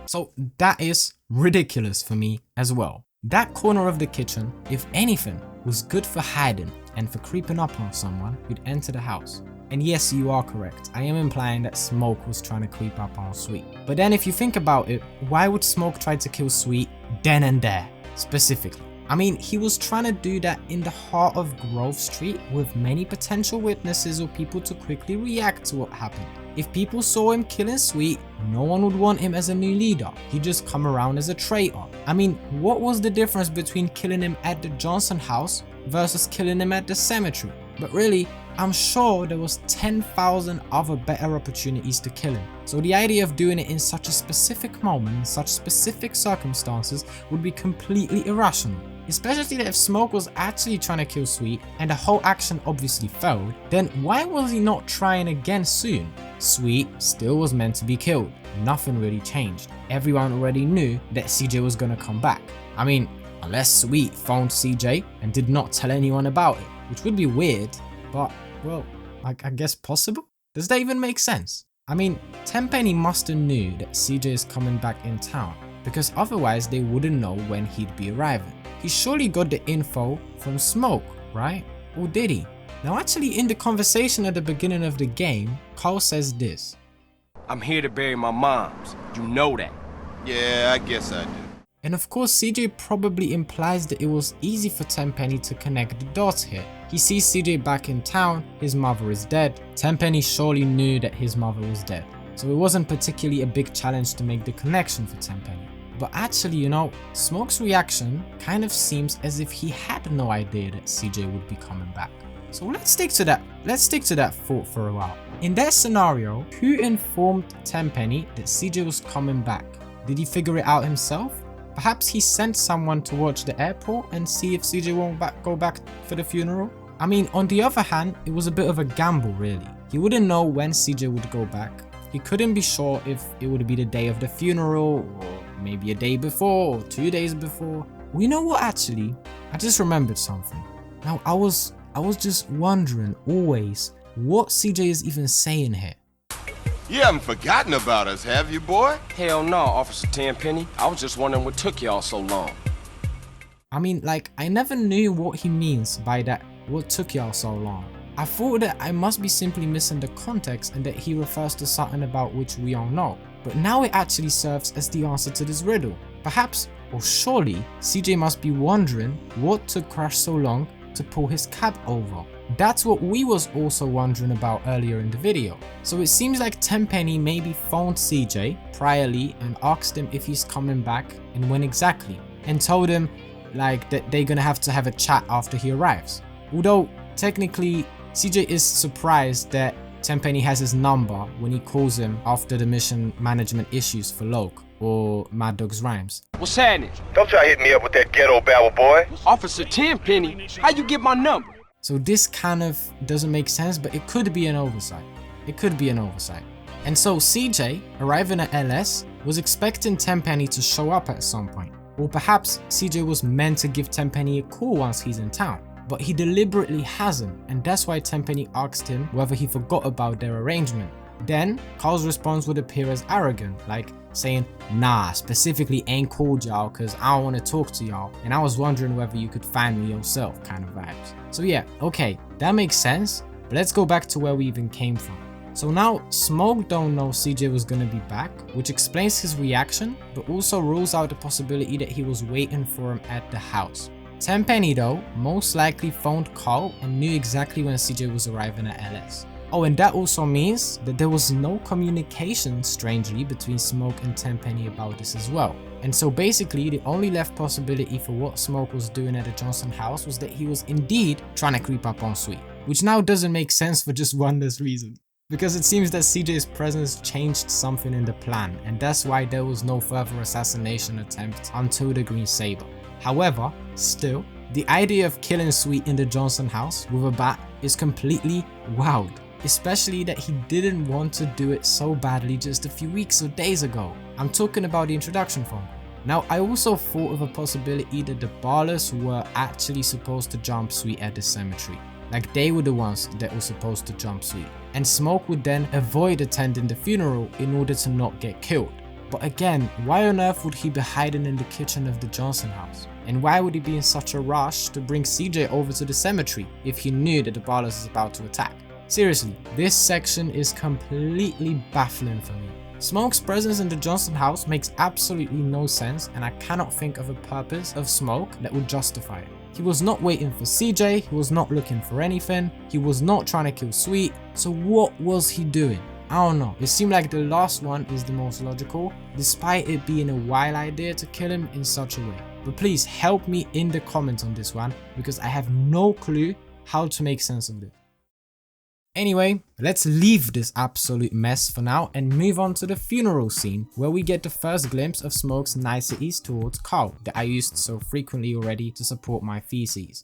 So that is ridiculous for me as well. That corner of the kitchen, if anything, was good for hiding and for creeping up on someone who'd enter the house. And yes, you are correct, I am implying that Smoke was trying to creep up on Sweet. But then if you think about it, why would Smoke try to kill Sweet then and there, specifically? I mean, he was trying to do that in the heart of Grove Street with many potential witnesses or people to quickly react to what happened. If people saw him killing Sweet, no one would want him as a new leader, he'd just come around as a traitor. I mean, what was the difference between killing him at the Johnson house versus killing him at the cemetery? But really, I'm sure there was 10,000 other better opportunities to kill him. So the idea of doing it in such a specific moment, in such specific circumstances, would be completely irrational. Especially that if Smoke was actually trying to kill Sweet and the whole action obviously failed, then why was he not trying again soon? Sweet still was meant to be killed. Nothing really changed. Everyone already knew that CJ was gonna come back. I mean, unless Sweet phoned CJ and did not tell anyone about it, which would be weird, but, well, I guess possible? Does that even make sense? I mean, Tenpenny must have knew that CJ is coming back in town, because otherwise they wouldn't know when he'd be arriving. He surely got the info from Smoke, right? Or did he? Now actually in the conversation at the beginning of the game, Carl says this. I'm here to bury my moms, you know that. Yeah, I guess I do. And of course CJ probably implies that it was easy for Tenpenny to connect the dots here. He sees CJ back in town, his mother is dead. Tenpenny surely knew that his mother was dead. So it wasn't particularly a big challenge to make the connection for Tenpenny. But actually, you know, Smoke's reaction kind of seems as if he had no idea that CJ would be coming back. So let's stick to that thought for a while. In that scenario, who informed Tenpenny that CJ was coming back? Did he figure it out himself? Perhaps he sent someone to watch the airport and see if CJ won't go back for the funeral? I mean, on the other hand, it was a bit of a gamble really. He wouldn't know when CJ would go back. He couldn't be sure if it would be the day of the funeral or maybe a day before or 2 days before. Well, you know what actually? I just remembered something. Now I was just wondering always what CJ is even saying here. You haven't forgotten about us, have you, boy? Hell no, Officer Tenpenny. I was just wondering what took y'all so long. I mean, like, I never knew what he means by that, what took y'all so long. I thought that I must be simply missing the context and that he refers to something about which we all know. But now it actually serves as the answer to this riddle. Perhaps, or surely, CJ must be wondering what took Crash so long to pull his cab over. That's what we was also wondering about earlier in the video. So it seems like Tenpenny maybe phoned CJ priorly and asked him if he's coming back and when exactly, and told him like that they're gonna have to have a chat after he arrives. Although technically CJ is surprised that Tenpenny has his number when he calls him after the mission management issues for Loco, or Mad Dog's rhymes. What's happening? Don't try to hit me up with that ghetto babble, boy. Officer Tenpenny, how you get my number? So this kind of doesn't make sense, but it could be an oversight. It could be an oversight. And so CJ, arriving at LS, was expecting Tenpenny to show up at some point. Or perhaps CJ was meant to give Tenpenny a call once he's in town. But he deliberately hasn't, and that's why Tenpenny asked him whether he forgot about their arrangement. Then, Carl's response would appear as arrogant, like saying, nah, specifically ain't called y'all cause I don't want to talk to y'all and I was wondering whether you could find me yourself kind of vibes. So yeah, okay, that makes sense, but let's go back to where we even came from. So now, Smoke don't know CJ was gonna be back, which explains his reaction, but also rules out the possibility that he was waiting for him at the house. Tenpenny though, most likely phoned Carl and knew exactly when CJ was arriving at LS. Oh, and that also means that there was no communication, strangely, between Smoke and Tenpenny about this as well. And so basically, the only left possibility for what Smoke was doing at the Johnson house was that he was indeed trying to creep up on Sweet. Which now doesn't make sense for just one less reason. Because it seems that CJ's presence changed something in the plan, and that's why there was no further assassination attempt until the Green Sabre. However, still, the idea of killing Sweet in the Johnson house with a bat is completely wild. Especially that he didn't want to do it so badly just a few weeks or days ago. I'm talking about the introduction phone call. Now, I also thought of a possibility that the Ballas were actually supposed to jump Sweet at the cemetery. Like they were the ones that were supposed to jump Sweet. And Smoke would then avoid attending the funeral in order to not get killed. But again, why on earth would he be hiding in the kitchen of the Johnson house? And why would he be in such a rush to bring CJ over to the cemetery if he knew that the Ballas was about to attack? Seriously, this section is completely baffling for me. Smoke's presence in the Johnson house makes absolutely no sense, and I cannot think of a purpose of Smoke that would justify it. He was not waiting for CJ, he was not looking for anything, he was not trying to kill Sweet, so what was he doing? I don't know, it seemed like the last one is the most logical, despite it being a wild idea to kill him in such a way. But please help me in the comments on this one, because I have no clue how to make sense of this. Anyway, let's leave this absolute mess for now and move on to the funeral scene, where we get the first glimpse of Smoke's niceties towards Carl that I used so frequently already to support my theses.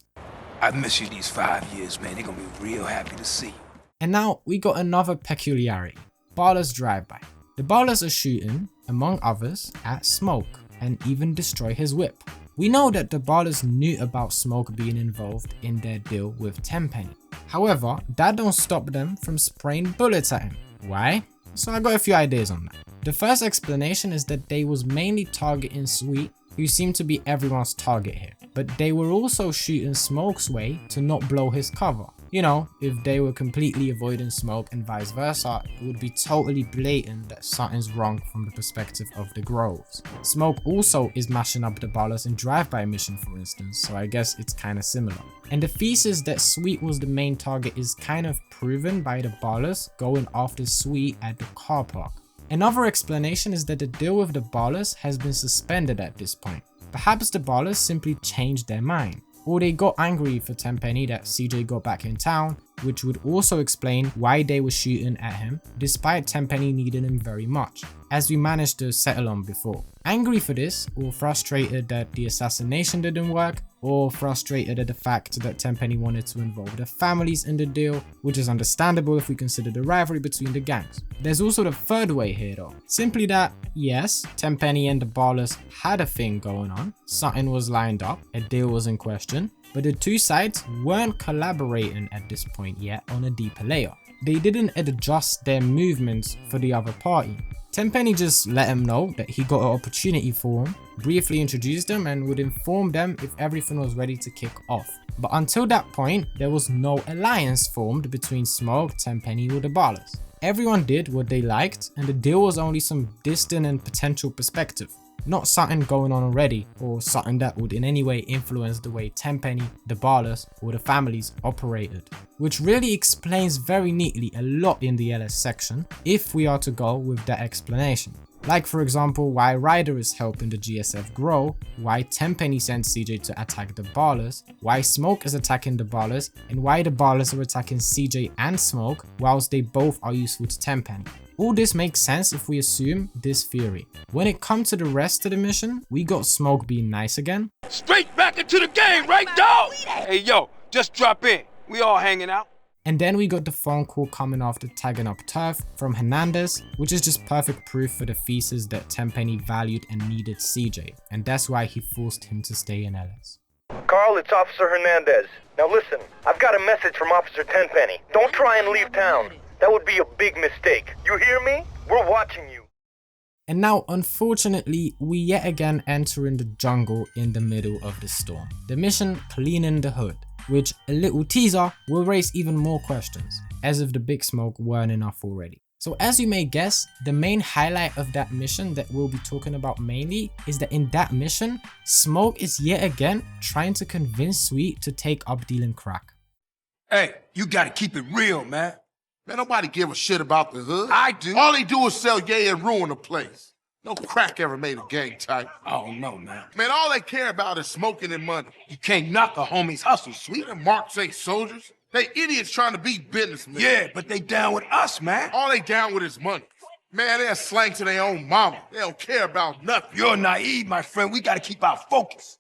I've missed you these 5 years, man. They're gonna be real happy to see you. And now we got another peculiarity, Ballas drive-by. The Ballas are shooting, among others, at Smoke and even destroy his whip. We know that the Ballas knew about Smoke being involved in their deal with Tenpenny. However, that don't stop them from spraying bullets at him. Why? So I got a few ideas on that. The first explanation is that they was mainly targeting Sweet, who seemed to be everyone's target here. But they were also shooting Smoke's way to not blow his cover. You know, if they were completely avoiding Smoke and vice versa, it would be totally blatant that something's wrong from the perspective of the Groves. Smoke also is mashing up the Ballas in drive-by mission, for instance, so I guess it's kinda similar. And the thesis that Sweet was the main target is kind of proven by the Ballas going after Sweet at the car park. Another explanation is that the deal with the Ballas has been suspended at this point. Perhaps the Ballas simply changed their mind. Or they got angry for Tenpenny that CJ got back in town, which would also explain why they were shooting at him, despite Tenpenny needing him very much, as we managed to settle on before. Angry for this, or frustrated that the assassination didn't work, or frustrated at the fact that Tenpenny wanted to involve the families in the deal, which is understandable if we consider the rivalry between the gangs. There's also the third way here though, simply that, yes, Tenpenny and the Ballas had a thing going on, something was lined up, a deal was in question, but the two sides weren't collaborating at this point yet on a deeper layer. They didn't adjust their movements for the other party. Tenpenny just let him know that he got an opportunity for him, briefly introduced them, and would inform them if everything was ready to kick off. But until that point, there was no alliance formed between Smoke, Tenpenny, or the Ballas. Everyone did what they liked, and the deal was only some distant and potential perspective. Not something going on already, or something that would in any way influence the way Tenpenny, the Ballas, or the families operated. Which really explains very neatly a lot in the LS section, if we are to go with that explanation. Like for example, why Ryder is helping the GSF grow, why Tenpenny sent CJ to attack the Ballas, why Smoke is attacking the Ballas, and why the Ballas are attacking CJ and Smoke whilst they both are useful to Tenpenny. All this makes sense if we assume this theory. When it comes to the rest of the mission, we got Smoke being nice again. Straight back into the game, right, dog? Hey, yo, just drop in. We all hanging out. And then we got the phone call coming after tagging up turf from Hernandez, which is just perfect proof for the thesis that Tenpenny valued and needed CJ, and that's why he forced him to stay in LS. Carl, it's Officer Hernandez. Now listen, I've got a message from Officer Tenpenny. Don't try and leave town. That would be a big mistake. You hear me? We're watching you. And now, unfortunately, we yet again enter in the jungle in the middle of the storm. The mission, Cleaning the Hood, which, a little teaser, will raise even more questions, as if the big smoke weren't enough already. So as you may guess, the main highlight of that mission that we'll be talking about mainly is that in that mission, Smoke is yet again trying to convince Sweet to take up dealing crack. Hey, you gotta keep it real, man. Man, nobody give a shit about the hood. I do. All they do is sell yay and ruin the place. No crack ever made a gang type. Oh, no, man. Man, all they care about is smoking and money. You can't knock a homie's hustle, Sweet. And Marks ain't soldiers. They idiots trying to be businessmen. Yeah, but they down with us, man. All they down with is money. Man, they're slang to their own mama. They don't care about nothing. You're naive, my friend. We gotta keep our focus.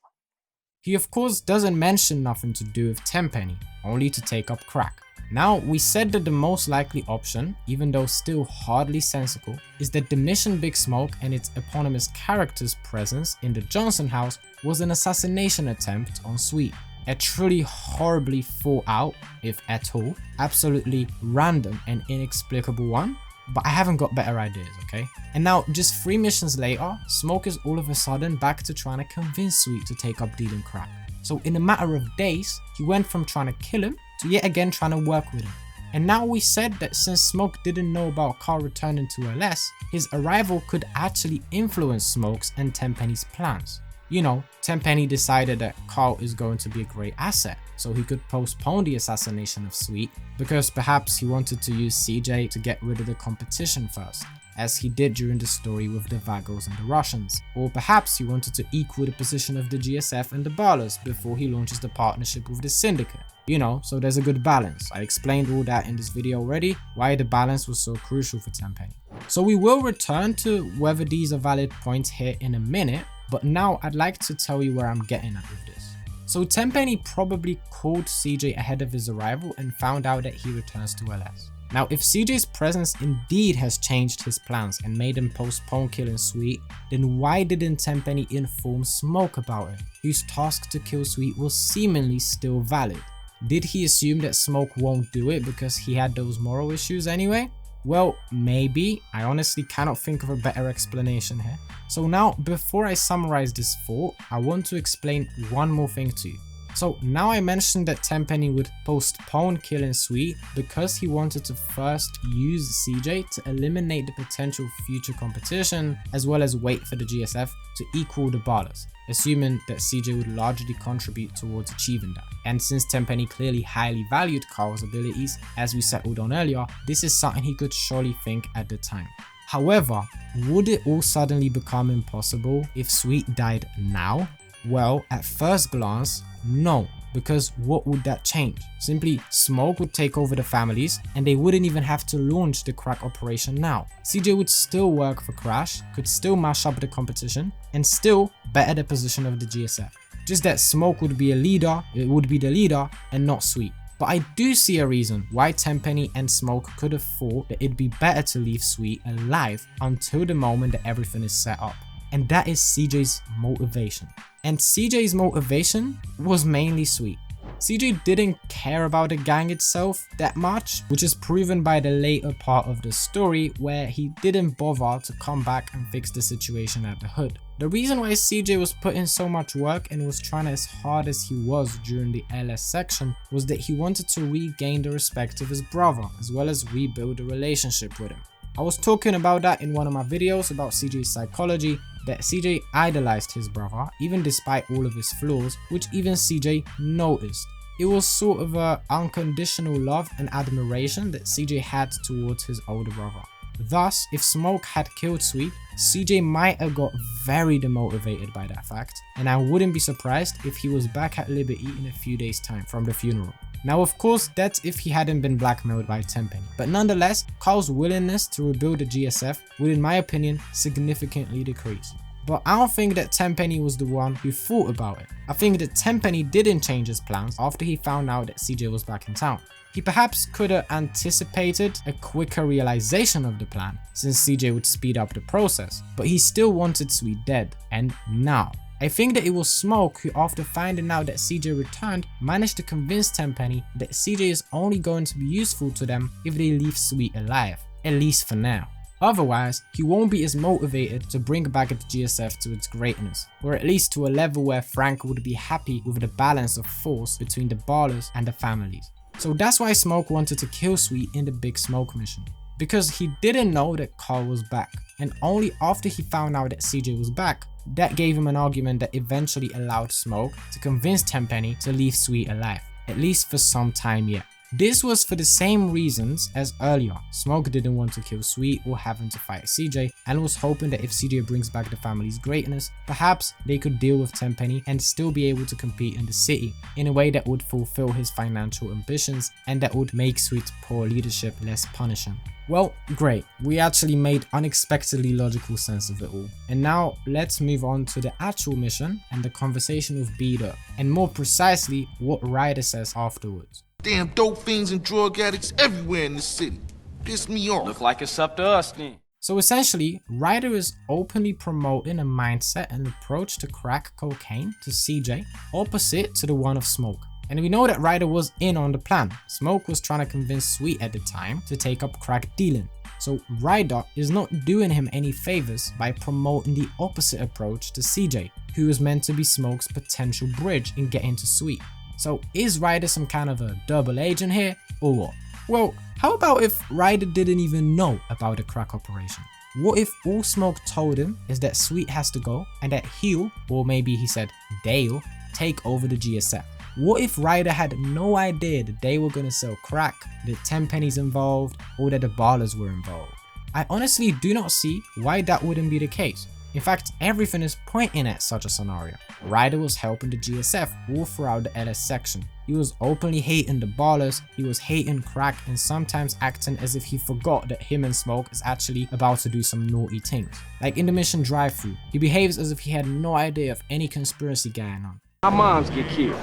He of course doesn't mention nothing to do with Tenpenny, only to take up crack. Now, we said that the most likely option, even though still hardly sensical, is that the mission Big Smoke and its eponymous character's presence in the Johnson house was an assassination attempt on Sweet. A truly horribly thought out, if at all, absolutely random and inexplicable one, but I haven't got better ideas, okay? And now, just 3 missions later, Smoke is all of a sudden back to trying to convince Sweet to take up dealing crack. So in a matter of days, he went from trying to kill him to yet again trying to work with him. And now we said that since Smoke didn't know about Carl returning to LS, his arrival could actually influence Smoke's and Tenpenny's plans. You know, Tenpenny decided that Carl is going to be a great asset, so he could postpone the assassination of Sweet, because perhaps he wanted to use CJ to get rid of the competition first, as he did during the story with the Vagos and the Russians. Or perhaps he wanted to equal the position of the GSF and the Ballas before he launches the partnership with the Syndicate. You know, so there's a good balance. I explained all that in this video already, why the balance was so crucial for Tenpenny. So we will return to whether these are valid points here in a minute, but now I'd like to tell you where I'm getting at with this. So Tenpenny probably called CJ ahead of his arrival and found out that he returns to LS. Now, if CJ's presence indeed has changed his plans and made him postpone killing Sweet, then why didn't Tenpenny inform Smoke about it, whose task to kill Sweet was seemingly still valid? Did he assume that Smoke won't do it because he had those moral issues anyway? Well, maybe. I honestly cannot think of a better explanation here. So now, before I summarize this thought, I want to explain one more thing to you. So now I mentioned that Tenpenny would postpone killing Sweet because he wanted to first use CJ to eliminate the potential future competition, as well as wait for the GSF to equal the Ballas, assuming that CJ would largely contribute towards achieving that. And since Tenpenny clearly highly valued Carl's abilities, as we settled on earlier, this is something he could surely think at the time. However, would it all suddenly become impossible if Sweet died now? Well, at first glance, no, because what would that change? Simply, Smoke would take over the families and they wouldn't even have to launch the crack operation now. CJ would still work for Crash, could still mash up the competition, and still better the position of the GSF. Just that Smoke would be a leader, it would be the leader, and not Sweet. But I do see a reason why Tenpenny and Smoke could have thought that it'd be better to leave Sweet alive until the moment that everything is set up. And that is CJ's motivation. And CJ's motivation was mainly Sweet. CJ didn't care about the gang itself that much, which is proven by the later part of the story where he didn't bother to come back and fix the situation at the hood. The reason why CJ was putting so much work and was trying as hard as he was during the LS section was that he wanted to regain the respect of his brother as well as rebuild a relationship with him. I was talking about that in one of my videos about CJ's psychology, that CJ idolized his brother even despite all of his flaws, which even CJ noticed. It was sort of a unconditional love and admiration that CJ had towards his older brother. Thus, if Smoke had killed Sweet, CJ might have got very demotivated by that fact, and I wouldn't be surprised if he was back at liberty in a few days' time from the funeral. Now of course that's if he hadn't been blackmailed by Tenpenny, but nonetheless Carl's willingness to rebuild the GSF would in my opinion significantly decrease. But I don't think that Tenpenny was the one who thought about it. I think that Tenpenny didn't change his plans after he found out that CJ was back in town. He perhaps could have anticipated a quicker realization of the plan since CJ would speed up the process, but he still wanted Sweet dead, and now. I think that it was Smoke who, after finding out that CJ returned, managed to convince Tenpenny that CJ is only going to be useful to them if they leave Sweet alive, at least for now. Otherwise, he won't be as motivated to bring back the GSF to its greatness, or at least to a level where Frank would be happy with the balance of force between the Ballas and the families. So that's why Smoke wanted to kill Sweet in the Big Smoke mission, because he didn't know that Carl was back, and only after he found out that CJ was back, that gave him an argument that eventually allowed Smoke to convince Tenpenny to leave Sweet alive, at least for some time yet. This was for the same reasons as earlier. Smoke didn't want to kill Sweet or have him to fight CJ, and was hoping that if CJ brings back the family's greatness, perhaps they could deal with Tenpenny and still be able to compete in the city in a way that would fulfill his financial ambitions and that would make Sweet's poor leadership less punishing. Well, great, we actually made unexpectedly logical sense of it all. And now let's move on to the actual mission and the conversation with B-Dub, and more precisely what Ryder says afterwards. Damn dope fiends and drug addicts everywhere in the city. Piss me off. Look like it's up to us then. So essentially, Ryder is openly promoting a mindset and approach to crack cocaine to CJ, opposite to the one of Smoke. And we know that Ryder was in on the plan. Smoke was trying to convince Sweet at the time to take up crack dealing. So Ryder is not doing him any favors by promoting the opposite approach to CJ, who is meant to be Smoke's potential bridge in getting to Sweet. So is Ryder some kind of a double agent here, or what? Well, how about if Ryder didn't even know about the crack operation? What if all Smoke told him is that Sweet has to go and that he'll, or maybe he said they'll, take over the GSF? What if Ryder had no idea that they were gonna sell crack, that Tenpenny's involved, or that the Ballas were involved? I honestly do not see why that wouldn't be the case. In fact, everything is pointing at such a scenario. Ryder was helping the GSF all throughout the LS section. He was openly hating the Ballas, he was hating crack, and sometimes acting as if he forgot that him and Smoke is actually about to do some naughty things. Like in the mission Drive-thru, he behaves as if he had no idea of any conspiracy going on. Our moms get killed.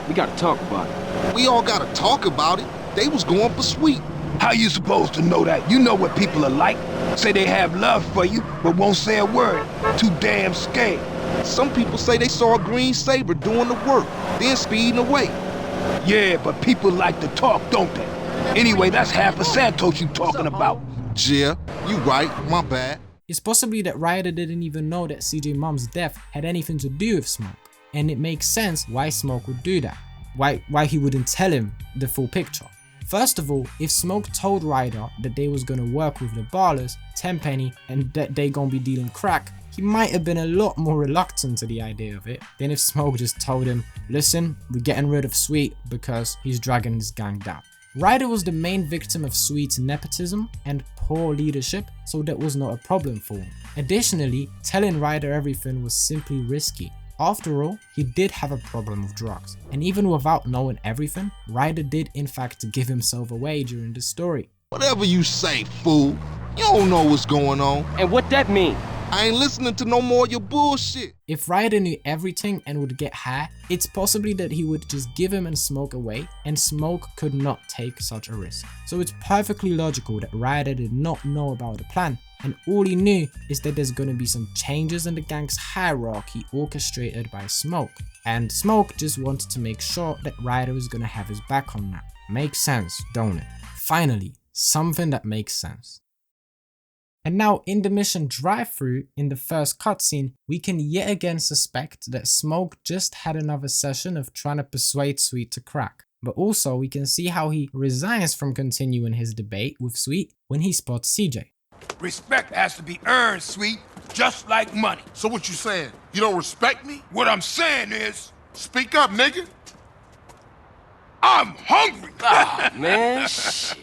We gotta talk about it. We all gotta talk about it. They was going for Sweet. How you supposed to know that? You know what people are like. Say they have love for you, but won't say a word. Too damn scared. Some people say they saw a Green Sabre doing the work, then speeding away. Yeah, but people like to talk, don't they? Anyway, that's half of Santos you talking about. Yeah, you right, my bad. It's possibly that Ryder didn't even know that CJ Mom's death had anything to do with Smoke, and it makes sense why Smoke would do that. Why he wouldn't tell him the full picture. First of all, if Smoke told Ryder that they was gonna work with the Ballas, Tenpenny, and that they gonna be dealing crack, he might have been a lot more reluctant to the idea of it than if Smoke just told him, listen, we're getting rid of Sweet because he's dragging this gang down. Ryder was the main victim of Sweet's nepotism and poor leadership, so that was not a problem for him. Additionally, telling Ryder everything was simply risky. After all, he did have a problem with drugs, and even without knowing everything, Ryder did in fact give himself away during the story. Whatever you say, fool. You don't know what's going on. And what that mean? I ain't listening to no more of your bullshit. If Ryder knew everything and would get high, it's possibly that he would just give him and Smoke away, and Smoke could not take such a risk. So it's perfectly logical that Ryder did not know about the plan, and all he knew is that there's gonna be some changes in the gang's hierarchy orchestrated by Smoke. and Smoke just wanted to make sure that Ryder was gonna have his back on that. Makes sense, don't it? Finally, something that makes sense. And now in the mission Drive-thru, in the first cutscene, we can yet again suspect that Smoke just had another session of trying to persuade Sweet to crack. But also we can see how he resigns from continuing his debate with Sweet when he spots CJ. Respect has to be earned, Sweet, just like money. So what you saying? You don't respect me? What I'm saying is, speak up, nigga. I'm hungry. Man, shit.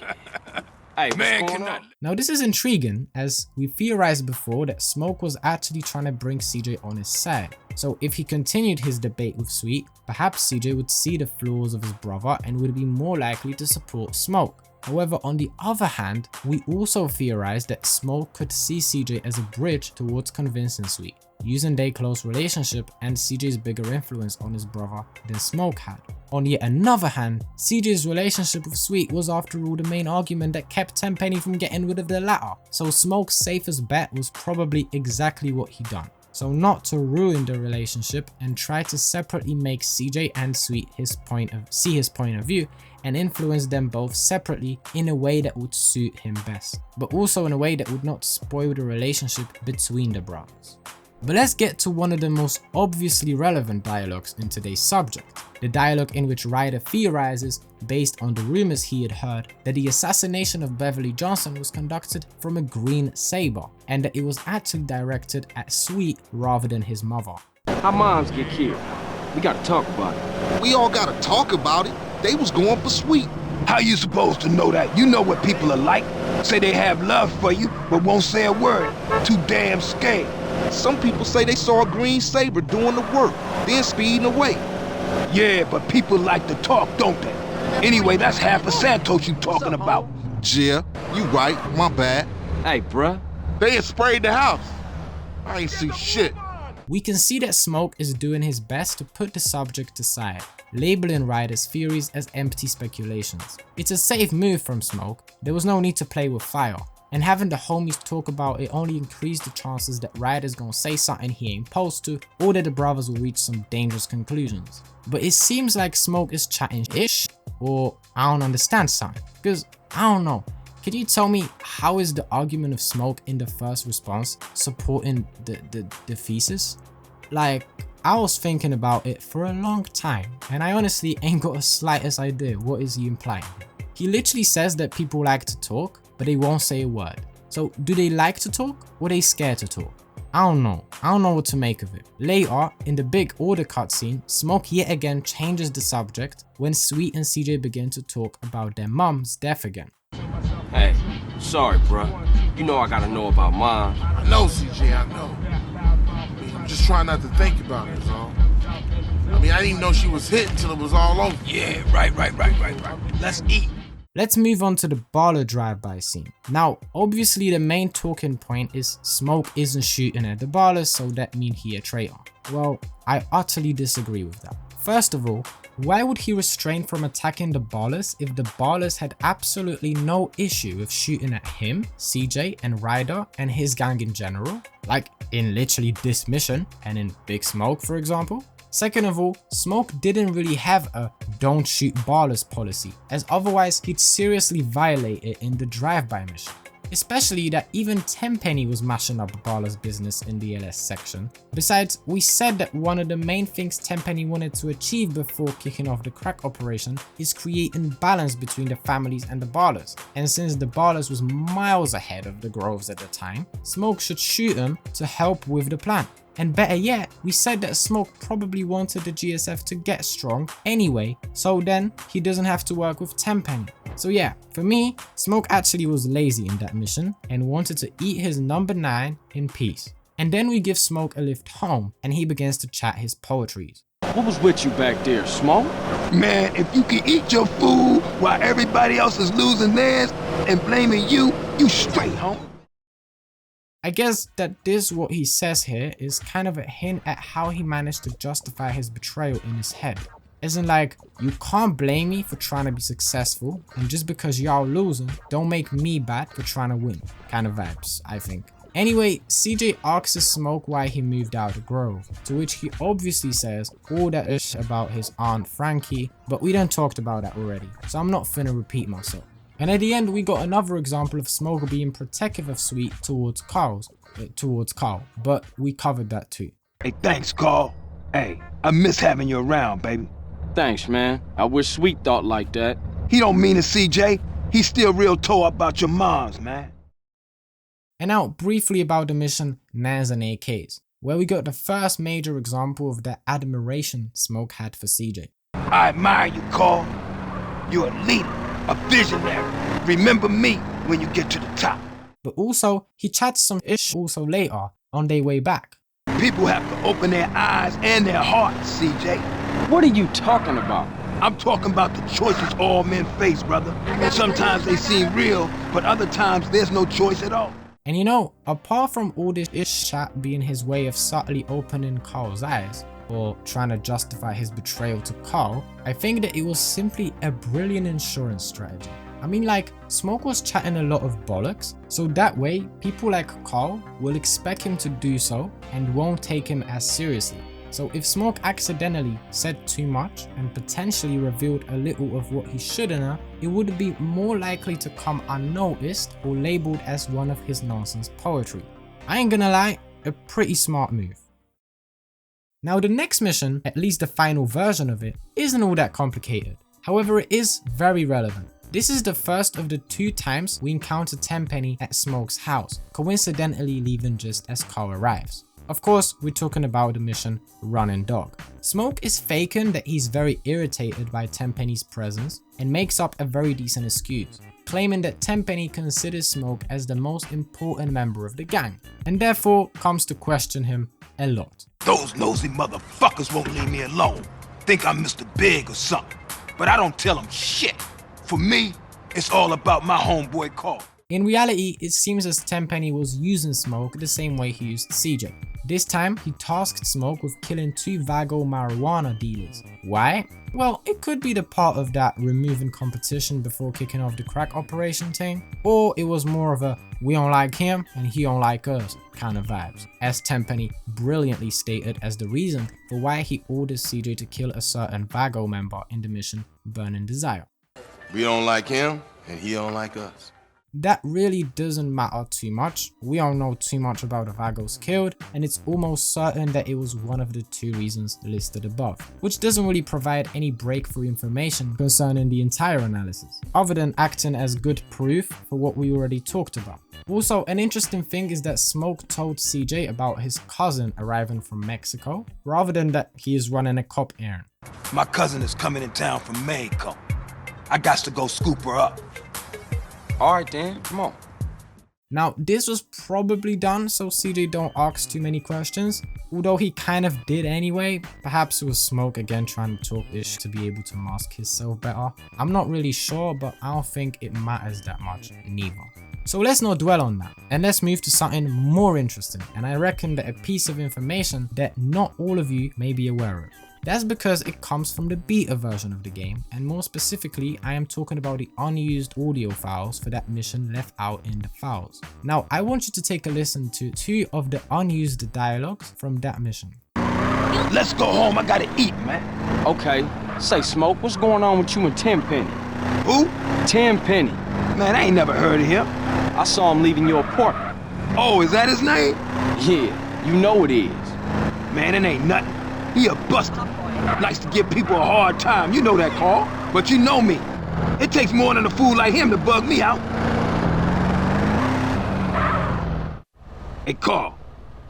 Hey, man, now this is intriguing, as we theorized before that Smoke was actually trying to bring CJ on his side. So if he continued his debate with Sweet, perhaps CJ would see the flaws of his brother and would be more likely to support Smoke. However, on the other hand, we also theorized that Smoke could see CJ as a bridge towards convincing Sweet, using their close relationship and CJ's bigger influence on his brother than Smoke had. On yet another hand, CJ's relationship with Sweet was after all the main argument that kept Tenpenny from getting rid of the latter, so Smoke's safest bet was probably exactly what he done. So not to ruin the relationship and try to separately make CJ and Sweet see his point of view and influence them both separately in a way that would suit him best, but also in a way that would not spoil the relationship between the brothers. But let's get to one of the most obviously relevant dialogues in today's subject. The dialogue in which Ryder theorizes, based on the rumors he had heard, that the assassination of Beverly Johnson was conducted from a Green Sabre, and that it was actually directed at Sweet rather than his mother. How moms get killed? We gotta talk about it. We all gotta talk about it. They was going for Sweet. How you supposed to know that? You know what people are like. Say they have love for you, but won't say a word. Too damn scared. Some people say they saw a Green Sabre doing the work, then speeding away. Yeah, but people like to talk, don't they? Anyway, that's half of Santos you talking about. Yeah, you right, my bad. Hey, bruh. They had sprayed the house. I ain't see shit. We can see that Smoke is doing his best to put the subject aside, labeling Ryder's theories as empty speculations. It's a safe move from Smoke. There was no need to play with fire. And having the homies talk about it only increased the chances that Ryder's gonna say something he ain't supposed to, or that the brothers will reach some dangerous conclusions. But it seems like Smoke is chatting ish, or I don't understand something, because I don't know. Can you tell me how is the argument of Smoke in the first response supporting the thesis? Like, I was thinking about it for a long time, and I honestly ain't got the slightest idea what is he implying. He literally says that people like to talk, but they won't say a word. So do they like to talk, or they scared to talk? I don't know what to make of it. Later, in the big order cutscene, Smoke yet again changes the subject when Sweet and CJ begin to talk about their mum's death again. Hey, sorry bruh. You know I gotta know about mine. I know, CJ, I know. I'm just trying not to think about it, that's all. I didn't even know she was hit until it was all over. Yeah, right. Let's eat. Let's move on to the Ballas drive-by scene. Now, obviously the main talking point is Smoke isn't shooting at the Ballas, so that means he a traitor. Well, I utterly disagree with that. First of all, why would he refrain from attacking the Ballas if the Ballas had absolutely no issue with shooting at him, CJ, and Ryder, and his gang in general? Like in literally this mission, and in Big Smoke, for example? Second of all, Smoke didn't really have a don't shoot Ballas policy, as otherwise he'd seriously violate it in the drive-by mission. Especially that even Tenpenny was mashing up Ballas' business in the LS section. Besides, we said that one of the main things Tenpenny wanted to achieve before kicking off the crack operation is creating balance between the families and the Ballas. And since the Ballas was miles ahead of the Groves at the time, Smoke should shoot them to help with the plan. And better yet, we said that Smoke probably wanted the GSF to get strong anyway, so then he doesn't have to work with Tenpenny. So yeah, for me, Smoke actually was lazy in that mission and wanted to eat his number 9 in peace. And then we give Smoke a lift home and he begins to chat his poetries. What was with you back there, Smoke? Man, if you can eat your food while everybody else is losing theirs and blaming you, you straight home. I guess that what he says here is kind of a hint at how he managed to justify his betrayal in his head. As in like, you can't blame me for trying to be successful, and just because y'all losing, don't make me bad for trying to win. Kind of vibes, I think. Anyway, CJ asks Smoke why he moved out of Grove, to which he obviously says all that ish about his aunt Frankie, but we done talked about that already, so I'm not finna repeat myself. And at the end, we got another example of Smoke being protective of Sweet towards Carl, but we covered that too. Hey, thanks, Carl. Hey, I miss having you around, baby. Thanks, man. I wish Sweet thought like that. He don't mean it, CJ. He's still real tore up about your moms, man. And now, briefly about the mission Nans and AKs, where we got the first major example of the admiration Smoke had for CJ. I admire you, Carl. You're a leader, a visionary. Remember me when you get to the top. But also, he chats some ish also later, on their way back. People have to open their eyes and their hearts, CJ. What are you talking about? I'm talking about the choices all men face, brother. Sometimes they seem real, but other times there's no choice at all. And you know, apart from all this ish chat being his way of subtly opening Carl's eyes, or trying to justify his betrayal to Carl, I think that it was simply a brilliant insurance strategy. I mean, like, Smoke was chatting a lot of bollocks, so that way people like Carl will expect him to do so and won't take him as seriously. So if Smoke accidentally said too much and potentially revealed a little of what he shouldn't have, it would be more likely to come unnoticed or labeled as one of his nonsense poetry. I ain't gonna lie, a pretty smart move. Now the next mission, at least the final version of it, isn't all that complicated. However, it is very relevant. This is the first of the 2 times we encounter Tenpenny at Smoke's house, coincidentally leaving just as Carl arrives. Of course, we're talking about the mission Running Dog. Smoke is faking that he's very irritated by Tenpenny's presence and makes up a very decent excuse, claiming that Tenpenny considers Smoke as the most important member of the gang, and therefore comes to question him a lot. Those nosy motherfuckers won't leave me alone. Think I'm Mr. Big or something, but I don't tell them shit. For me, it's all about my homeboy Carl. In reality, it seems as Tenpenny was using Smoke the same way he used CJ. This time, he tasked Smoke with killing 2 Vago marijuana dealers. Why? Well, it could be the part of that removing competition before kicking off the crack operation thing, or it was more of a we don't like him and he don't like us kind of vibes, as Tenpenny brilliantly stated as the reason for why he orders CJ to kill a certain Vago member in the mission Burning Desire. We don't like him and he don't like us. That really doesn't matter too much. We all know too much about the Vagos killed, and it's almost certain that it was one of the 2 reasons listed above, which doesn't really provide any breakthrough information concerning the entire analysis, other than acting as good proof for what we already talked about. Also, an interesting thing is that Smoke told CJ about his cousin arriving from Mexico, rather than that he is running a cop errand. My cousin is coming in town from Mexico. I got to go scoop her up. Alright then, come on. Now, this was probably done so CJ don't ask too many questions, although he kind of did anyway. Perhaps it was Smoke again trying to talk ish to be able to mask himself better. I'm not really sure, but I don't think it matters that much neither. So let's not dwell on that, and let's move to something more interesting, and I reckon that a piece of information that not all of you may be aware of. That's because it comes from the beta version of the game, and more specifically, I am talking about the unused audio files for that mission left out in the files. Now, I want you to take a listen to 2 of the unused dialogues from that mission. Let's go home, I gotta eat, man. Okay, say Smoke, what's going on with you and Tenpenny? Who? Tenpenny. Man, I ain't never heard of him. I saw him leaving your apartment. Oh, is that his name? Yeah, you know it is. Man, it ain't nothing. He a buster. Likes to give people a hard time. You know that, Carl. But you know me. It takes more than a fool like him to bug me out. Hey, Carl.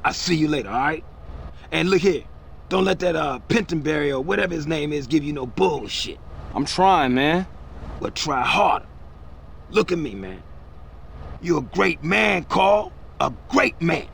I'll see you later, all right? And look here. Don't let that Pentonberry or whatever his name is give you no bullshit. I'm trying, man. Well, try harder. Look at me, man. You're a great man, Carl. A great man.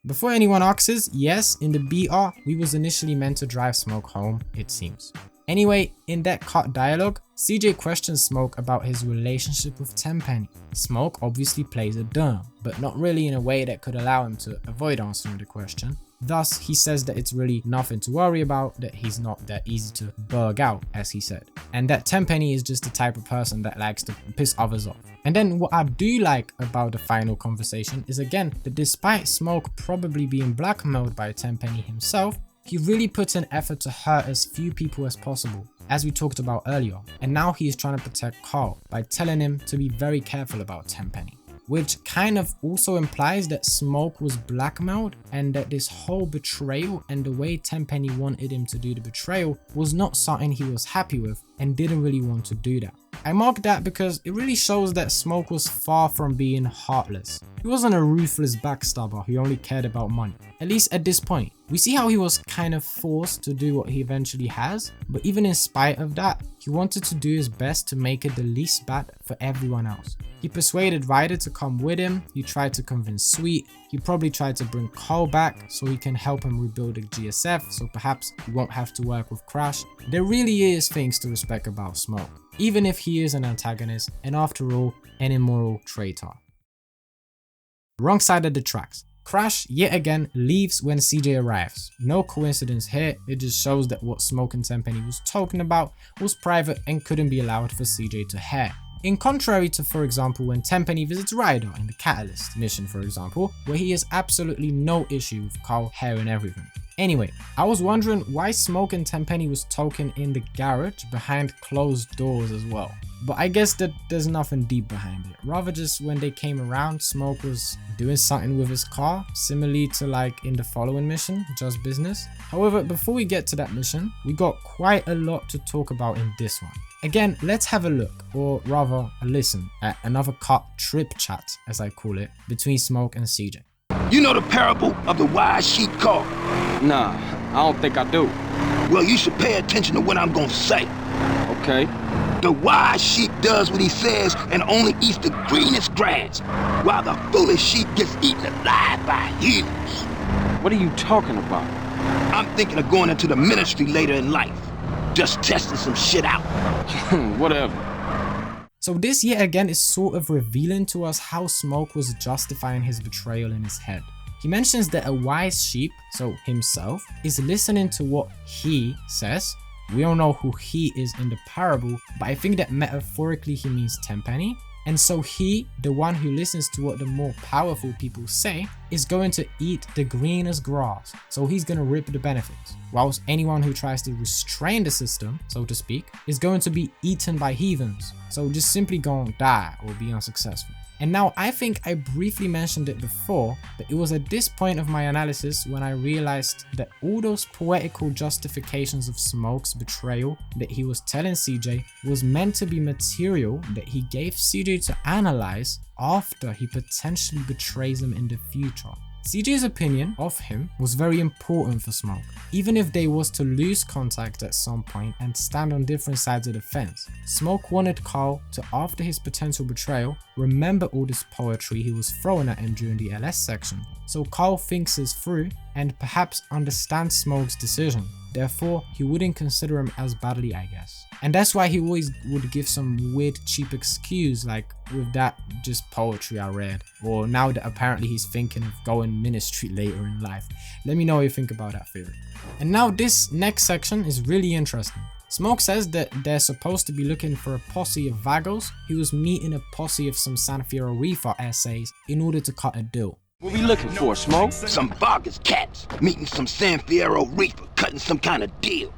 Before anyone asks, yes, in the BR, we was initially meant to drive Smoke home, it seems. Anyway, in that cut dialogue, CJ questions Smoke about his relationship with Tenpenny. Smoke obviously plays it dumb, but not really in a way that could allow him to avoid answering the question. Thus, he says that it's really nothing to worry about, that he's not that easy to bug out, as he said, and that Tenpenny is just the type of person that likes to piss others off. And then what I do like about the final conversation is again that despite Smoke probably being blackmailed by Tenpenny himself, he really puts an effort to hurt as few people as possible, as we talked about earlier, and now he is trying to protect Carl by telling him to be very careful about Tenpenny. Which kind of also implies that Smoke was blackmailed and that this whole betrayal and the way Tenpenny wanted him to do the betrayal was not something he was happy with and didn't really want to do that. I mark that because it really shows that Smoke was far from being heartless. He wasn't a ruthless backstabber who only cared about money, at least at this point. We see how he was kind of forced to do what he eventually has, but even in spite of that, he wanted to do his best to make it the least bad for everyone else. He persuaded Ryder to come with him, he tried to convince Sweet, he probably tried to bring Carl back so he can help him rebuild the GSF, so perhaps he won't have to work with Crash. There really is things to respect about Smoke, even if he is an antagonist and after all, an immoral traitor. Wrong side of the tracks. Crash yet again leaves when CJ arrives. No coincidence here, it just shows that what Smoke and Tenpenny was talking about was private and couldn't be allowed for CJ to hear. In contrary to, for example, when Tenpenny visits Ryder in the Catalyst mission, for example, where he has absolutely no issue with Carl hearing everything. Anyway, I was wondering why Smoke and Tenpenny was talking in the garage behind closed doors as well. But I guess that there's nothing deep behind it. Rather just when they came around, Smoke was doing something with his car, similarly to like in the following mission, Just Business. However, before we get to that mission, we got quite a lot to talk about in this one. Again, let's have a look, or rather a listen, at another car trip chat, as I call it, between Smoke and CJ. You know the parable of the wise sheep call? Nah, I don't think I do. Well, you should pay attention to what I'm gonna say. Okay. The wise sheep does what he says and only eats the greenest grass, while the foolish sheep gets eaten alive by humans. What are you talking about? I'm thinking of going into the ministry later in life. Just testing some shit out. Whatever. So this yet again is sort of revealing to us how Smoke was justifying his betrayal in his head. He mentions that a wise sheep, so himself, is listening to what he says. We don't know who he is in the parable, but I think that metaphorically he means Tenpenny. And so he, the one who listens to what the more powerful people say, is going to eat the greenest grass. So he's going to reap the benefits. Whilst anyone who tries to restrain the system, so to speak, is going to be eaten by heathens. So just simply going to die or be unsuccessful. And now I think I briefly mentioned it before, but it was at this point of my analysis when I realized that all those poetical justifications of Smoke's betrayal that he was telling CJ was meant to be material that he gave CJ to analyze after he potentially betrays him in the future. CJ's opinion of him was very important for Smoke, even if they was to lose contact at some point and stand on different sides of the fence. Smoke wanted Carl to, after his potential betrayal, remember all this poetry he was throwing at him during the LS section, so Carl thinks this through and perhaps understands Smoke's decision. Therefore, he wouldn't consider him as badly, I guess. And that's why he always would give some weird cheap excuse like, with that just poetry I read, or now that apparently he's thinking of going ministry later in life. Let me know what you think about that theory. And now this next section is really interesting. Smoke says that they're supposed to be looking for a posse of vagos who was meeting a posse of some San Fierro Reefer essays in order to cut a deal. What we looking for, Smoke? Some Vargas cats meeting some San Fierro Reefer, cutting some kind of deal.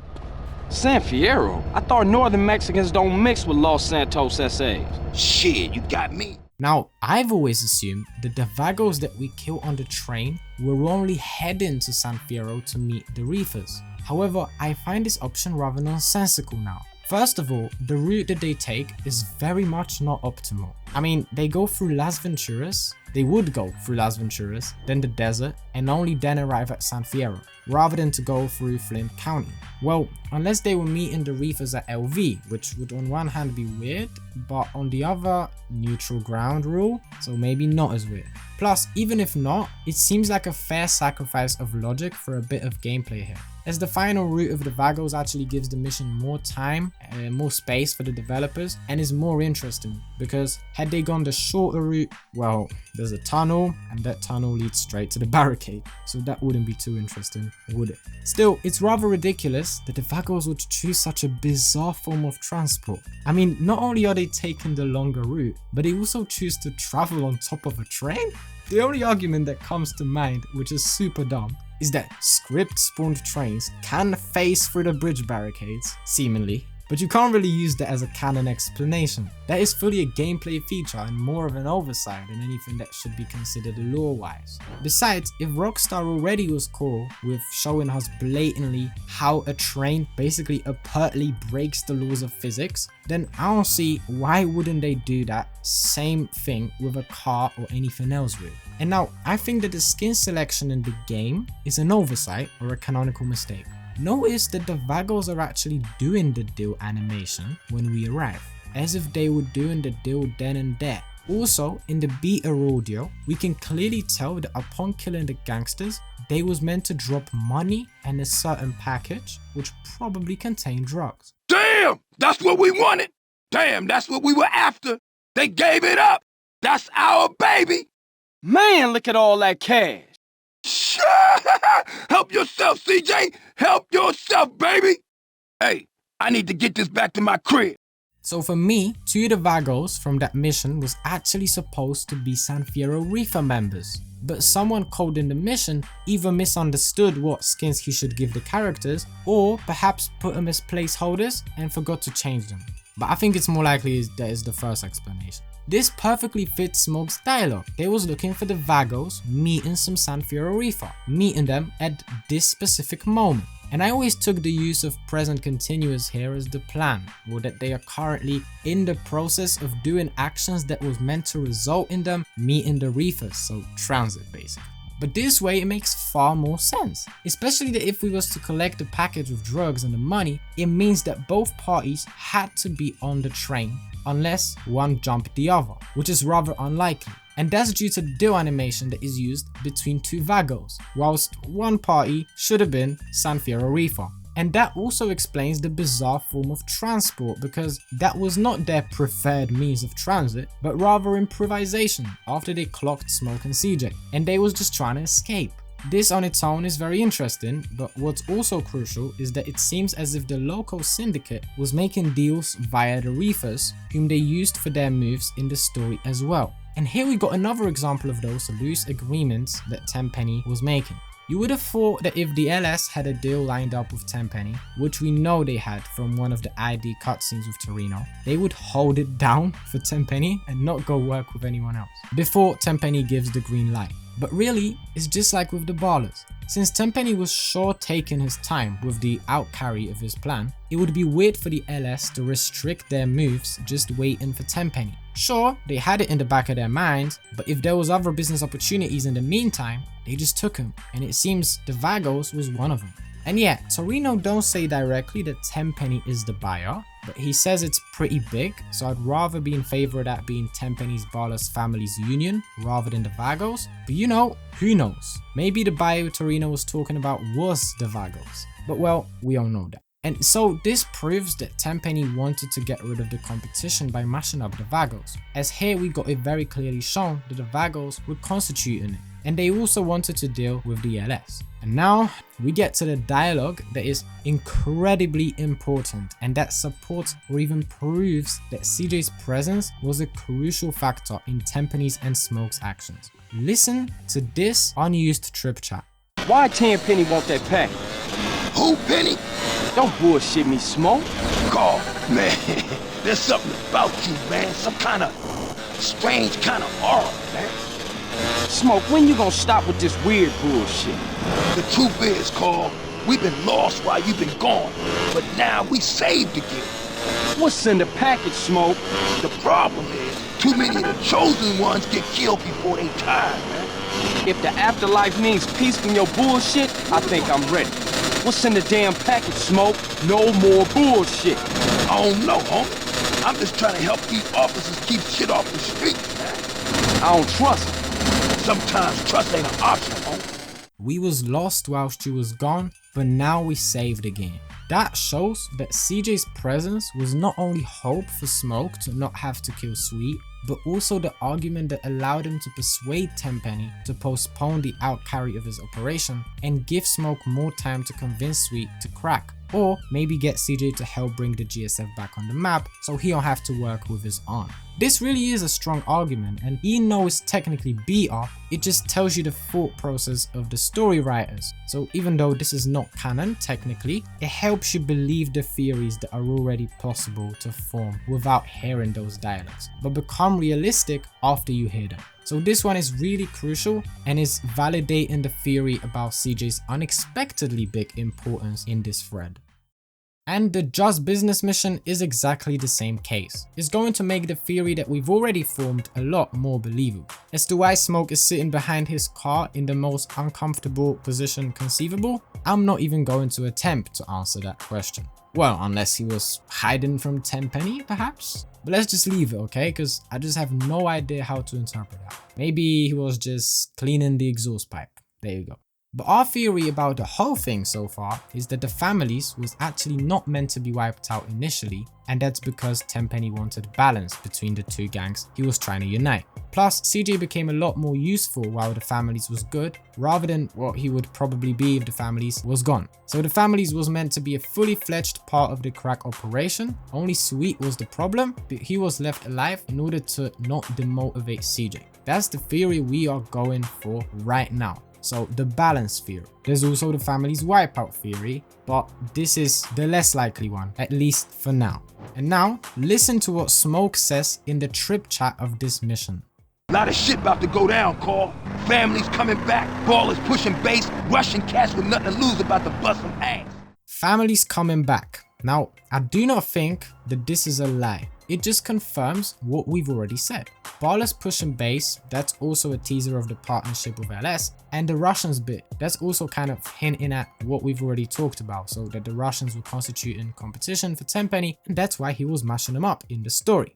San Fierro? I thought northern Mexicans don't mix with Los Santos essays. Shit, you got me. Now, I've always assumed that the vagos that we kill on the train were only heading to San Fierro to meet the Reefers. However, I find this option rather nonsensical now. First of all, the route that they take is very much not optimal. I mean, they go through Las Venturas, they would go through Las Venturas, then the desert, and only then arrive at San Fierro, rather than to go through Flint County. Well, unless they were meeting the Reefers at LV, which would on one hand be weird, but on the other, neutral ground rule, so maybe not as weird. Plus, even if not, it seems like a fair sacrifice of logic for a bit of gameplay here, as the final route of the Vagos actually gives the mission more time and more space for the developers and is more interesting, because had they gone the shorter route, well, there's a tunnel and that tunnel leads straight to the barricade, so that wouldn't be too interesting, would it? Still, it's rather ridiculous that the Vagos would choose such a bizarre form of transport. I mean, not only are they taking the longer route, but they also choose to travel on top of a train? The only argument that comes to mind, which is super dumb, is that script-spawned trains can phase through the bridge barricades, seemingly, but you can't really use that as a canon explanation. That is fully a gameplay feature and more of an oversight than anything that should be considered lore-wise. Besides, if Rockstar already was cool with showing us blatantly how a train basically apertly breaks the laws of physics, then I don't see why wouldn't they do that same thing with a car or anything else really. And now, I think that the skin selection in the game is an oversight or a canonical mistake. Notice that the Vagos are actually doing the deal animation when we arrive, as if they were doing the deal then and there. Also, in the beta audio, we can clearly tell that upon killing the gangsters, they was meant to drop money and a certain package, which probably contained drugs. Damn! That's what we wanted! Damn, that's what we were after! They gave it up! That's our baby! Man, look at all that cash! Help yourself, CJ! Help yourself, baby! Hey, I need to get this back to my crib. So for me, two of the Vagos from that mission was actually supposed to be San Fierro Reefer members, but someone coded in the mission either misunderstood what skins he should give the characters, or perhaps put them as placeholders and forgot to change them. But I think it's more likely that is the first explanation. This perfectly fits Smoke's dialogue. They was looking for the Vagos meeting some San Fierro Reefer, meeting them at this specific moment. And I always took the use of present continuous here as the plan, or that they are currently in the process of doing actions that was meant to result in them meeting the Reefers, so transit basically. But this way it makes far more sense, especially that if we was to collect the package of drugs and the money, it means that both parties had to be on the train unless one jumped the other, which is rather unlikely. And that's due to the deal animation that is used between two Vagos, whilst one party should have been San Fierro Reefer. And that also explains the bizarre form of transport, because that was not their preferred means of transit, but rather improvisation after they clocked Smoke and CJ, and they was just trying to escape. This on its own is very interesting, but what's also crucial is that it seems as if the Loco Syndicate was making deals via the Reefers, whom they used for their moves in the story as well. And here we got another example of those loose agreements that Tenpenny was making. You would have thought that if the LS had a deal lined up with Tenpenny, which we know they had from one of the ID cutscenes with Toreno, they would hold it down for Tenpenny and not go work with anyone else before Tenpenny gives the green light. But really, it's just like with the Ballas. Since Tenpenny was sure taking his time with the outcarry of his plan, it would be weird for the LS to restrict their moves just waiting for Tenpenny. Sure, they had it in the back of their minds, but if there was other business opportunities in the meantime, they just took them, and it seems the Vagos was one of them. And yeah, Toreno don't say directly that Tenpenny is the buyer, but he says it's pretty big, so I'd rather be in favor of that being Tenpenny's Ballas family's union rather than the Vagos. But you know, who knows? Maybe the buyer Toreno was talking about was the Vagos. But well, we all know that. And so this proves that Tenpenny wanted to get rid of the competition by mashing up the Vagos, as here we got it very clearly shown that the Vagos were constituting it, and they also wanted to deal with the LS. And now we get to the dialogue that is incredibly important, and that supports or even proves that CJ's presence was a crucial factor in Tenpenny's and Smoke's actions. Listen to this unused trip chat. Why Tenpenny want that pack? Who, Penny? Don't bullshit me, Smoke. God, man, there's something about you, man. Some kind of strange kind of aura, man. Smoke, when you gonna stop with this weird bullshit? The truth is, Carl, we've been lost while you've been gone, but now we saved again. What's in the package, Smoke? The problem is, too many of the chosen ones get killed before they die, man. If the afterlife means peace from your bullshit, I think I'm ready. What's in the damn package, Smoke? No more bullshit. I don't know, homie. I'm just trying to help these officers keep shit off the street, man. I don't trust them. Sometimes trust ain't an option, huh? We was lost whilst you was gone, but now we saved again. That shows that CJ's presence was not only hope for Smoke to not have to kill Sweet, but also the argument that allowed him to persuade Tenpenny to postpone the out-carry of his operation and give Smoke more time to convince Sweet to crack, or maybe get CJ to help bring the GSF back on the map so he don't have to work with his aunt. This really is a strong argument, and even though it's technically BR, it just tells you the thought process of the story writers. So even though this is not canon technically, it helps you believe the theories that are already possible to form without hearing those dialogues, but become realistic after you hear them. So this one is really crucial and is validating the theory about CJ's unexpectedly big importance in this thread. And the Just Business mission is exactly the same case. It's going to make the theory that we've already formed a lot more believable. As to why Smoke is sitting behind his car in the most uncomfortable position conceivable, I'm not even going to attempt to answer that question. Well, unless he was hiding from Tenpenny, perhaps? But let's just leave it, okay? Because I just have no idea how to interpret that. Maybe he was just cleaning the exhaust pipe. There you go. But our theory about the whole thing so far is that the families was actually not meant to be wiped out initially, and that's because Tenpenny wanted balance between the two gangs he was trying to unite. Plus, CJ became a lot more useful while the families was good, rather than what he would probably be if the families was gone. So the families was meant to be a fully fledged part of the crack operation, only Sweet was the problem, but he was left alive in order to not demotivate CJ. That's the theory we are going for right now. So the balance theory. There's also the family's wipeout theory, but this is the less likely one, at least for now. And now, listen to what Smoke says in the trip chat of this mission. Lot of shit about to go down, Carl. Families coming back, ballers pushing base, Russian cats with nothing to lose about to bust some ass. Families coming back. Now, I do not think that this is a lie. It just confirms what we've already said. Ballas pushing base, that's also a teaser of the partnership with LS, and the Russians bit, that's also kind of hinting at what we've already talked about, so that the Russians were constituting competition for Tenpenny, and that's why he was mashing them up in the story.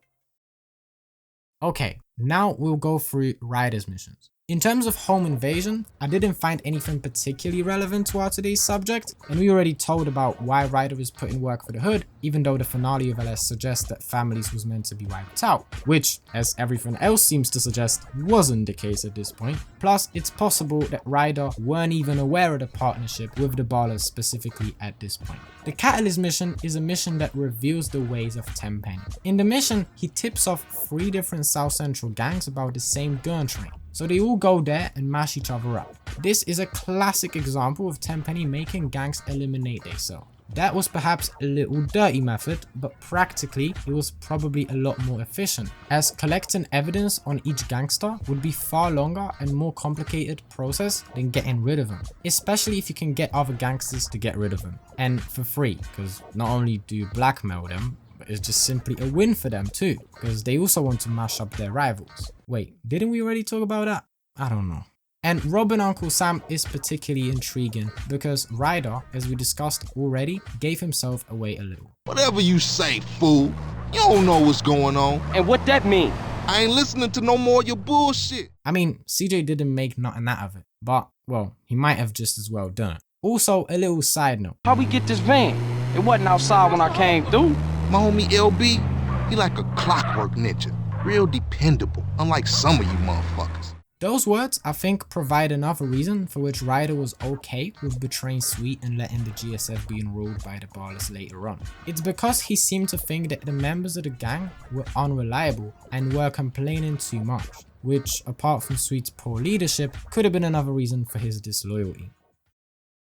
Okay, now we'll go through Ryder's missions. In terms of home invasion, I didn't find anything particularly relevant to our today's subject, and we already told about why Ryder is putting work for the hood, even though the finale of LS suggests that families was meant to be wiped out, which, as everything else seems to suggest, wasn't the case at this point. Plus, it's possible that Ryder weren't even aware of the partnership with the Ballas specifically at this point. The Catalyst mission is a mission that reveals the ways of Tenpenny. In the mission, he tips off 3 different South Central gangs about the same gun train. So they all go there and mash each other up. This is a classic example of Tenpenny making gangs eliminate themselves. That was perhaps a little dirty method, but practically it was probably a lot more efficient, as collecting evidence on each gangster would be far longer and more complicated process than getting rid of them, especially if you can get other gangsters to get rid of them, and for free, because not only do you blackmail them, but it's just simply a win for them too, because they also want to mash up their rivals. Wait, didn't we already talk about that? I don't know. And robbing Uncle Sam is particularly intriguing because Ryder, as we discussed already, gave himself away a little. Whatever you say, fool. You don't know what's going on. And what that mean? I ain't listening to no more of your bullshit. I mean, CJ didn't make nothing out of it, but, well, he might have just as well done it. Also, a little side note. How we get this van? It wasn't outside when I came through. My homie LB, he like a clockwork ninja. Real dependable, unlike some of you motherfuckers. Those words, I think, provide another reason for which Ryder was okay with betraying Sweet and letting the GSF be enrolled by the Ballas later on. It's because he seemed to think that the members of the gang were unreliable and were complaining too much, which, apart from Sweet's poor leadership, could have been another reason for his disloyalty.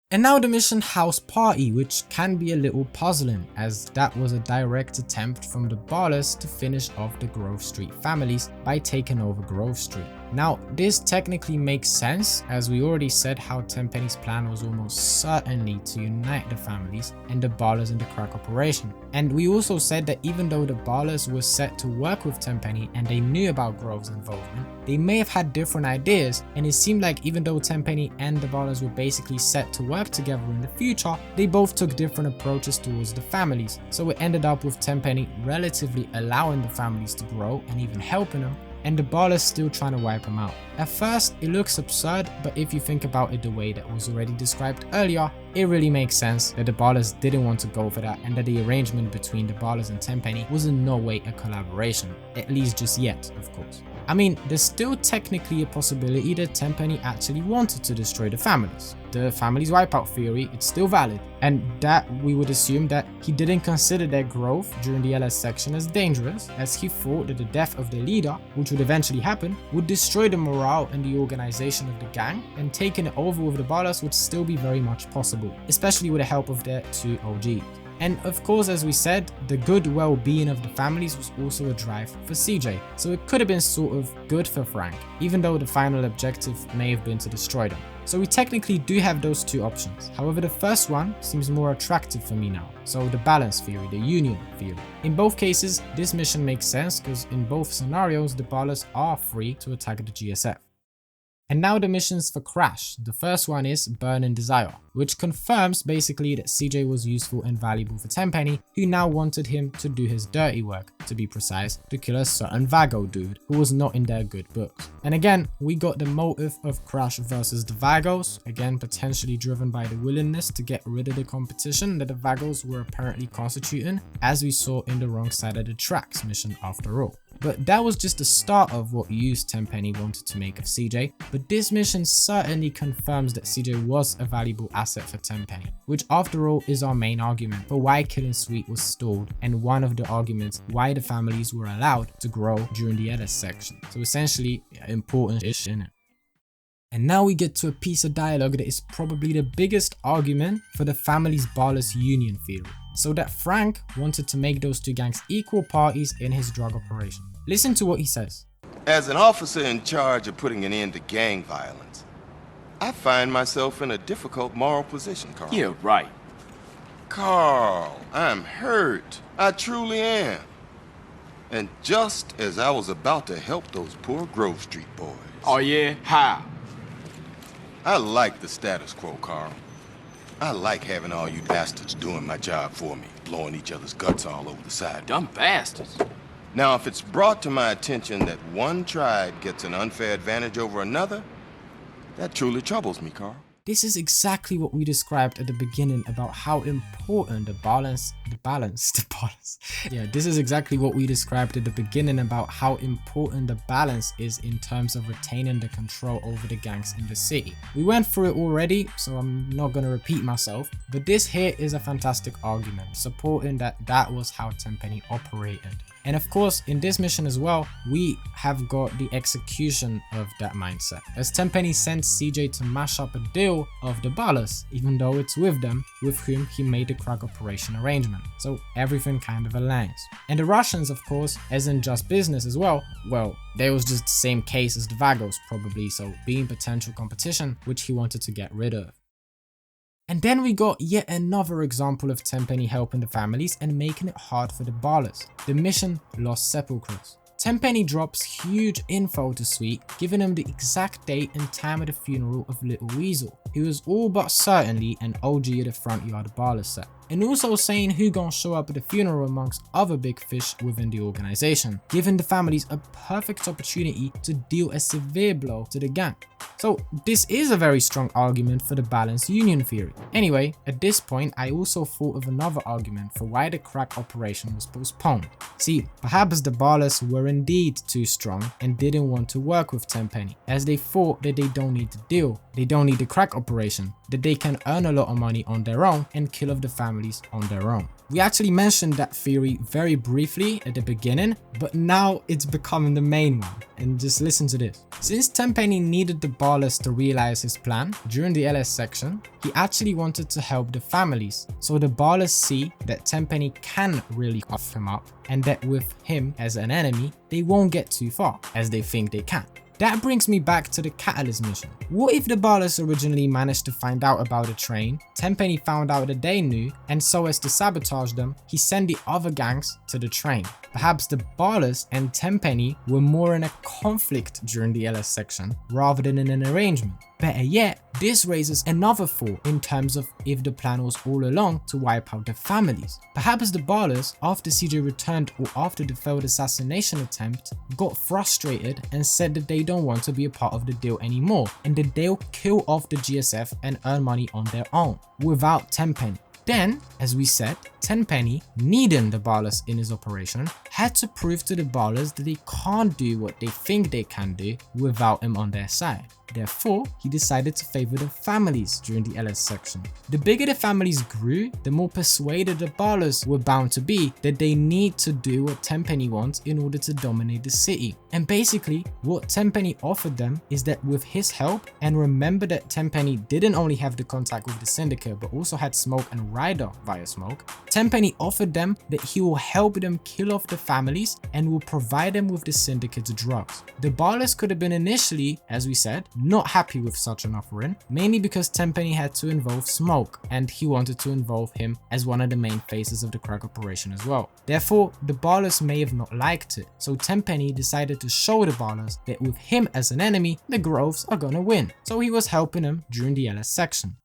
And now the mission House Party, which can be a little puzzling, as that was a direct attempt from the Ballas to finish off the Grove Street families by taking over Grove Street. Now, this technically makes sense, as we already said how Tenpenny's plan was almost certainly to unite the families and the Ballas in the crack operation. And we also said that even though the Ballas were set to work with Tenpenny and they knew about Grove's involvement, they may have had different ideas, and it seemed like even though Tenpenny and the Ballas were basically set to work together in the future, they both took different approaches towards the families. So it ended up with Tenpenny relatively allowing the families to grow and even helping them, and the Ballas still trying to wipe him out. At first, it looks absurd, but if you think about it the way that was already described earlier, it really makes sense that the Ballas didn't want to go for that and that the arrangement between the Ballas and Tenpenny was in no way a collaboration, at least just yet, of course. I mean, there's still technically a possibility that Tenpenny actually wanted to destroy the families. The families wipeout theory, it's still valid, and that we would assume that he didn't consider their growth during the LS section as dangerous, as he thought that the death of their leader, which would eventually happen, would destroy the morale and the organization of the gang, and taking it over with the Ballas would still be very much possible, especially with the help of their two OGs. And of course, as we said, the good well-being of the families was also a drive for CJ, so it could have been sort of good for Frank, even though the final objective may have been to destroy them. So we technically do have those two options. However, the first one seems more attractive for me now, so the balance theory, the union theory. In both cases, this mission makes sense because in both scenarios, the Ballas are free to attack the GSF. And now the missions for Crash. The first one is Burn in Desire, which confirms basically that CJ was useful and valuable for Tenpenny, who now wanted him to do his dirty work, to be precise, to kill a certain Vago dude who was not in their good books. And again, we got the motive of Crash versus the Vagos, again potentially driven by the willingness to get rid of the competition that the Vagos were apparently constituting, as we saw in the Wrong Side of the Tracks mission after all. But that was just the start of what use Tenpenny wanted to make of CJ, but this mission certainly confirms that CJ was a valuable asset for Tenpenny, which after all is our main argument for why Killing Sweet was stalled and one of the arguments why the families were allowed to grow during the LS section. So essentially, important-ish, innit? And now we get to a piece of dialogue that is probably the biggest argument for the family's Ballas union theory. So that Frank wanted to make those two gangs equal parties in his drug operation. Listen to what he says. As an officer in charge of putting an end to gang violence, I find myself in a difficult moral position, Carl. Yeah, right. Carl, I'm hurt. I truly am. And just as I was about to help those poor Grove Street boys. Oh yeah? How? I like the status quo, Carl. I like having all you bastards doing my job for me, blowing each other's guts all over the side. Dumb bastards. Now, if it's brought to my attention that one tribe gets an unfair advantage over another, that truly troubles me, Carl. This is exactly what we described at the beginning about how important the balance. Yeah, this is exactly what we described at the beginning about how important the balance is in terms of retaining the control over the gangs in the city. We went through it already, so I'm not going to repeat myself, but this here is a fantastic argument, supporting that that was how Tenpenny operated. And of course, in this mission as well, we have got the execution of that mindset, as Tenpenny sends CJ to mash up a deal of the Ballas, even though it's with them with whom he made the crack operation arrangement. So everything kind of aligns. And the Russians, of course, as in just business as well, they was just the same case as the Vagos probably, so being potential competition, which he wanted to get rid of. And then we got yet another example of Tenpenny helping the families and making it hard for the Ballas. The mission Los Sepulcros. Tenpenny drops huge info to Sweet, giving him the exact date and time of the funeral of Little Weasel, who is all but certainly an OG of the Front Yard Ballas set. And also saying who gon' show up at the funeral amongst other big fish within the organization, giving the families a perfect opportunity to deal a severe blow to the gang. So this is a very strong argument for the balanced union theory. Anyway, at this point I also thought of another argument for why the crack operation was postponed. See, perhaps the Ballas were indeed too strong and didn't want to work with Tenpenny, as they thought that they don't need the deal, they don't need the crack operation, that they can earn a lot of money on their own and kill off the families on their own. We actually mentioned that theory very briefly at the beginning, but now it's becoming the main one. And just listen to this. Since Tenpenny needed the Ballas to realize his plan during the LS section, he actually wanted to help the families, so the Ballas see that Tenpenny can really off him up, and that with him as an enemy, they won't get too far, as they think they can. That brings me back to the Catalyst mission. What if the Ballas originally managed to find out about the train, Tenpenny found out that they knew, and so as to sabotage them, he sent the other gangs to the train. Perhaps the Ballas and Tenpenny were more in a conflict during the LS section, rather than in an arrangement. Better yet, This raises another thought in terms of if the plan was all along to wipe out the families. Perhaps the Ballas, after CJ returned or after the failed assassination attempt, got frustrated and said that they don't want to be a part of the deal anymore and that they'll kill off the GSF and earn money on their own, without Tenpenny. Then, as we said, Tenpenny, needing the Ballas in his operation, had to prove to the Ballas that they can't do what they think they can do without him on their side. Therefore, he decided to favor the families during the LS section. The bigger the families grew, the more persuaded the Ballas were bound to be that they need to do what Tenpenny wants in order to dominate the city. And basically, what Tenpenny offered them is that with his help, and remember that Tenpenny didn't only have the contact with the Syndicate but also had Smoke and Ryder via Smoke, Tenpenny offered them that he will help them kill off the families and will provide them with the Syndicate's drugs. The Ballas could have been initially, as we said, not happy with such an offering, mainly because Tenpenny had to involve Smoke and he wanted to involve him as one of the main faces of the crack operation as well. Therefore, the Ballas may have not liked it, so Tenpenny decided to show the Ballas that with him as an enemy, the Groves are gonna win. So he was helping them during the LS section.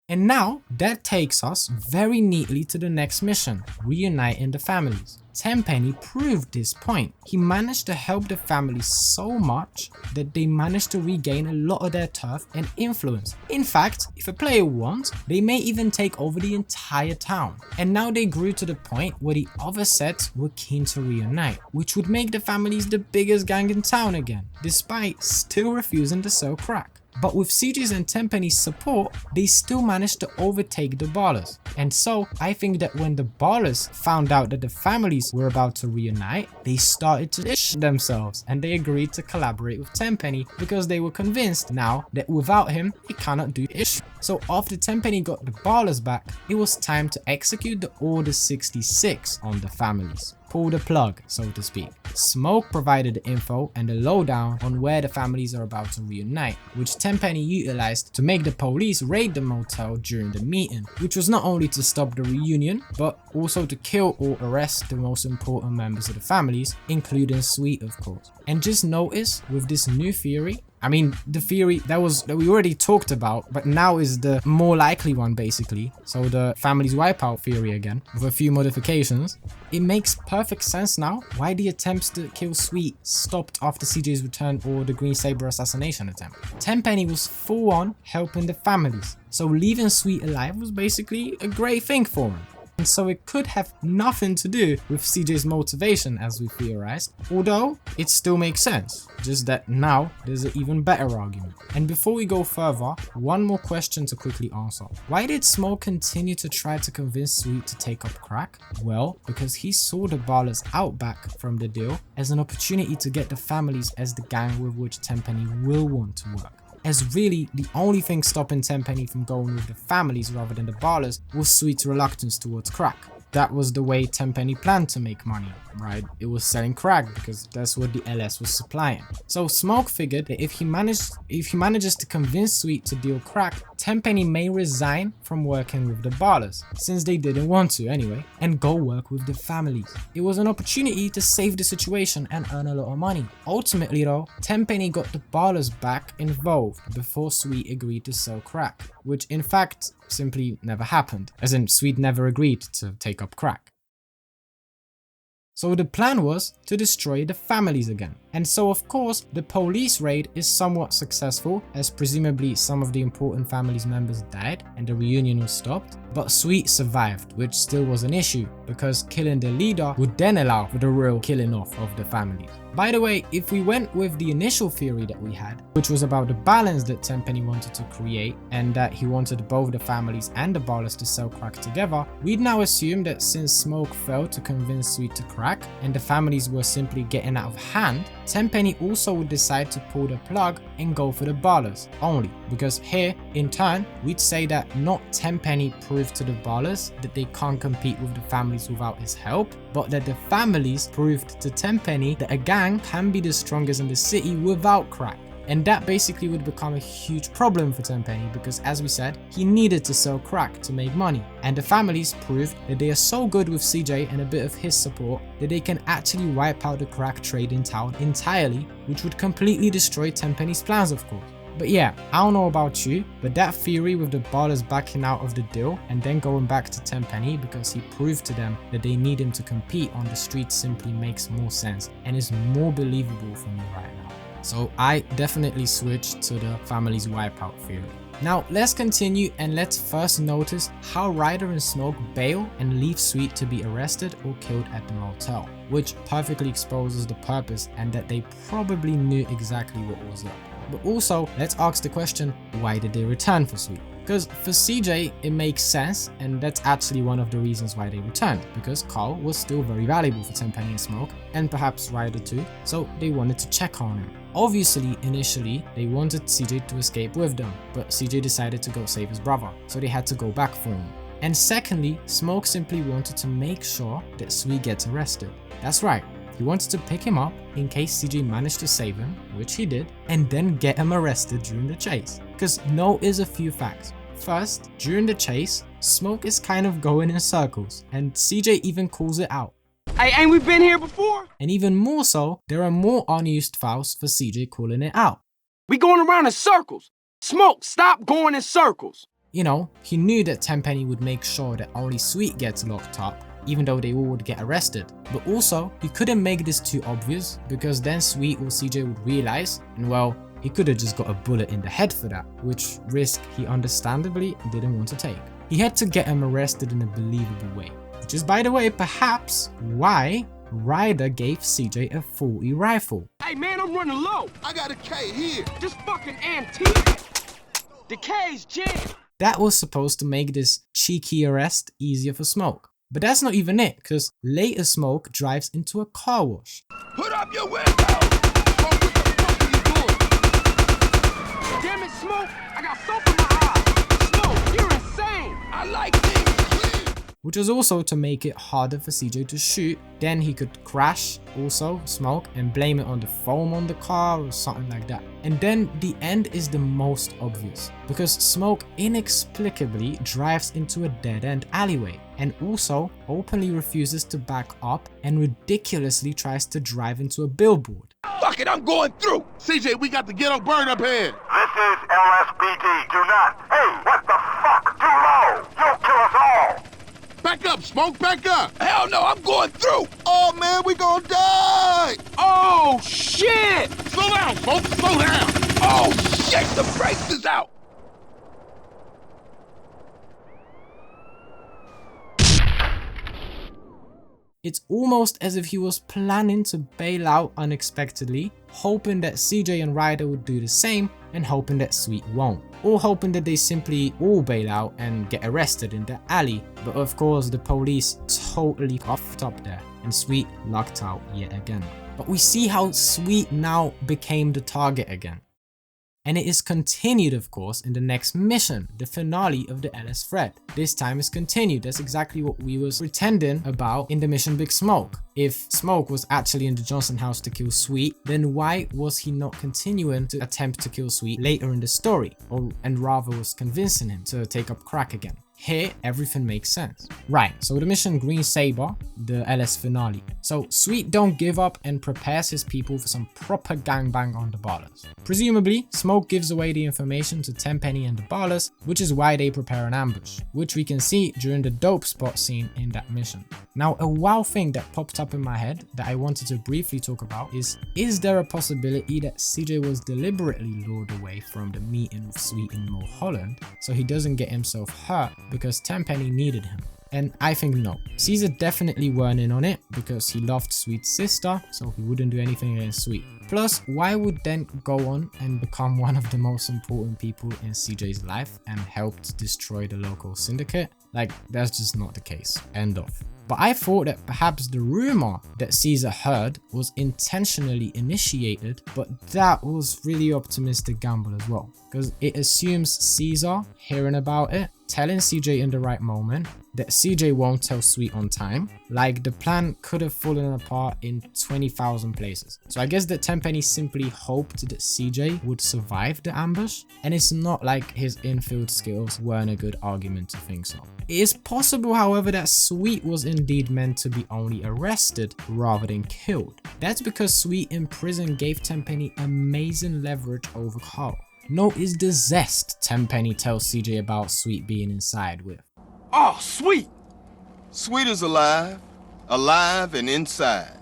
And now, that takes us very neatly to the next mission, Reuniting the Families. Tenpenny proved this point. He managed to help the families so much that they managed to regain a lot of their turf and influence. In fact, if a player wants, they may even take over the entire town. And now they grew to the point where the other sets were keen to reunite, which would make the families the biggest gang in town again, despite still refusing to sell crack. But with CJ's and Tenpenny's support, they still managed to overtake the Ballas. And so, I think that when the Ballas found out that the families were about to reunite, they started to ish themselves and they agreed to collaborate with Tenpenny because they were convinced now that without him, he cannot do ish. So after Tenpenny got the Ballas back, it was time to execute the Order 66 on the families. Pull the plug, so to speak. Smoke provided the info and the lowdown on where the families are about to reunite, which Tenpenny utilized to make the police raid the motel during the meeting, which was not only to stop the reunion, but also to kill or arrest the most important members of the families, including Sweet of course. And just notice, with this new theory, I mean, the theory that we already talked about, but now is the more likely one basically. So the families wipeout theory again, with a few modifications. It makes perfect sense now why the attempts to kill Sweet stopped after CJ's return or the Green Sabre assassination attempt. Tenpenny was full on helping the families, so leaving Sweet alive was basically a great thing for him. And so it could have nothing to do with CJ's motivation as we theorized, although it still makes sense, just that now there's an even better argument. And before we go further, one more question to quickly answer. Why did Smoke continue to try to convince Sweet to take up crack? Well, because he saw the Ballas out back from the deal as an opportunity to get the families as the gang with which Tenpenny will want to work. As really, the only thing stopping Tenpenny from going with the families rather than the Ballas was Sweet's reluctance towards crack. That was the way Tenpenny planned to make money, right? It was selling crack because that's what the LS was supplying. So Smoke figured that if he manages to convince Sweet to deal crack, Tenpenny may resign from working with the Ballas, since they didn't want to anyway, and go work with the families. It was an opportunity to save the situation and earn a lot of money. Ultimately though, Tenpenny got the Ballas back involved before Sweet agreed to sell crack, which in fact simply never happened, as in Sweet never agreed to take up crack. So the plan was to destroy the families again. And so of course the police raid is somewhat successful, as presumably some of the important families members died and the reunion was stopped, but Sweet survived, which still was an issue because killing the leader would then allow for the real killing off of the families. By the way, if we went with the initial theory that we had, which was about the balance that Tenpenny wanted to create and that he wanted both the families and the Ballas to sell crack together, we'd now assume that since Smoke failed to convince Sweet to crack and the families were simply getting out of hand, Tenpenny also would decide to pull the plug and go for the Ballas only, because here, in turn, we'd say that not Tenpenny proved to the Ballas that they can't compete with the families without his help, but that the families proved to Tenpenny that a gang can be the strongest in the city without crack. And that basically would become a huge problem for Tenpenny because, as we said, he needed to sell crack to make money. And the families proved that they are so good with CJ and a bit of his support that they can actually wipe out the crack trade in town entirely, which would completely destroy Tenpenny's plans of course. But yeah, I don't know about you, but that theory with the Ballas backing out of the deal and then going back to Tenpenny because he proved to them that they need him to compete on the street simply makes more sense and is more believable for me right now. So I definitely switched to the family's wipeout theory. Now let's continue and let's first notice how Ryder and Smoke bail and leave Sweet to be arrested or killed at the motel, which perfectly exposes the purpose and that they probably knew exactly what was up. But also, let's ask the question, why did they return for Sweet? Because for CJ, it makes sense, and that's actually one of the reasons why they returned, because Carl was still very valuable for Tenpenny and Smoke, and perhaps Ryder too, so they wanted to check on him. Obviously, initially, they wanted CJ to escape with them, but CJ decided to go save his brother, so they had to go back for him. And secondly, Smoke simply wanted to make sure that Sweet gets arrested. That's right. He wanted to pick him up in case CJ managed to save him, which he did, and then get him arrested during the chase. Because note a few facts. First, during the chase, Smoke is kind of going in circles, and CJ even calls it out. Hey, ain't we been here before? And even more so, there are more unused files for CJ calling it out. We going around in circles. Smoke, stop going in circles. You know, he knew that Tenpenny would make sure that only Sweet gets locked up, even though they all would get arrested. But also, he couldn't make this too obvious, because then Sweet or CJ would realize, and well, he could have just got a bullet in the head for that, which risk he understandably didn't want to take. He had to get him arrested in a believable way, which is, by the way, perhaps why Ryder gave CJ a .40 rifle. Hey man, I'm running low. I got a K here. This fucking antique. The K's jammed. That was supposed to make this cheeky arrest easier for Smoke. But that's not even it, because later Smoke drives into a car wash. Put up your window! Smoke, what the fuck are you doing? Damn it, Smoke! I got soap in my eyes! Smoke, you're insane! I like things clean! Which was also to make it harder for CJ to shoot. Then he could crash, also, Smoke, and blame it on the foam on the car or something like that. And then the end is the most obvious, because Smoke inexplicably drives into a dead-end alleyway, and also openly refuses to back up and ridiculously tries to drive into a billboard. Fuck it, I'm going through! CJ, we got the ghetto burn up here. This is LSPD. Do not. Hey, what the fuck? Too low. You'll kill us all. Back up, Smoke, back up! Hell no, I'm going through! Oh man, we gonna die! Oh shit! Slow down, Smoke, slow down! Oh shit, the brakes is out! It's almost as if he was planning to bail out unexpectedly, hoping that CJ and Ryder would do the same, and hoping that Sweet won't. Or hoping that they simply all bail out and get arrested in the alley. But of course the police totally coughed up there, and Sweet locked out yet again. But we see how Sweet now became the target again. And it is continued, of course, in the next mission, the finale of the LS thread. This time is continued. That's exactly what we was pretending about in the mission Big Smoke. If Smoke was actually in the Johnson house to kill Sweet, then why was he not continuing to attempt to kill Sweet later in the story, and rather was convincing him to take up crack again? Here, everything makes sense. Right, so the mission Green Sabre, the LS finale. So Sweet don't give up and prepares his people for some proper gangbang on the Ballas. Presumably, Smoke gives away the information to Tenpenny and the Ballas, which is why they prepare an ambush, which we can see during the dope spot scene in that mission. Now, a wow thing that popped up in my head that I wanted to briefly talk about is there a possibility that CJ was deliberately lured away from the meeting with Sweet in Mulholland so he doesn't get himself hurt because Tenpenny needed him? And I think no. Caesar definitely weren't in on it because he loved Sweet's sister, so he wouldn't do anything against Sweet. Plus, why would Dent go on and become one of the most important people in CJ's life and help to destroy the Loco Syndicate? Like, that's just not the case. End of. But I thought that perhaps the rumor that Caesar heard was intentionally initiated, but that was really optimistic gamble as well, because it assumes Caesar hearing about it, telling CJ in the right moment, that CJ won't tell Sweet on time. Like, the plan could have fallen apart in 20,000 places. So I guess that Tenpenny simply hoped that CJ would survive the ambush, and it's not like his infield skills weren't a good argument to think so. It is possible, however, that Sweet was indeed meant to be only arrested rather than killed. That's because Sweet in prison gave Tenpenny amazing leverage over Carl. nor is the zest Tenpenny tells CJ about Sweet being inside with. Oh, Sweet! Sweet is alive. Alive and inside.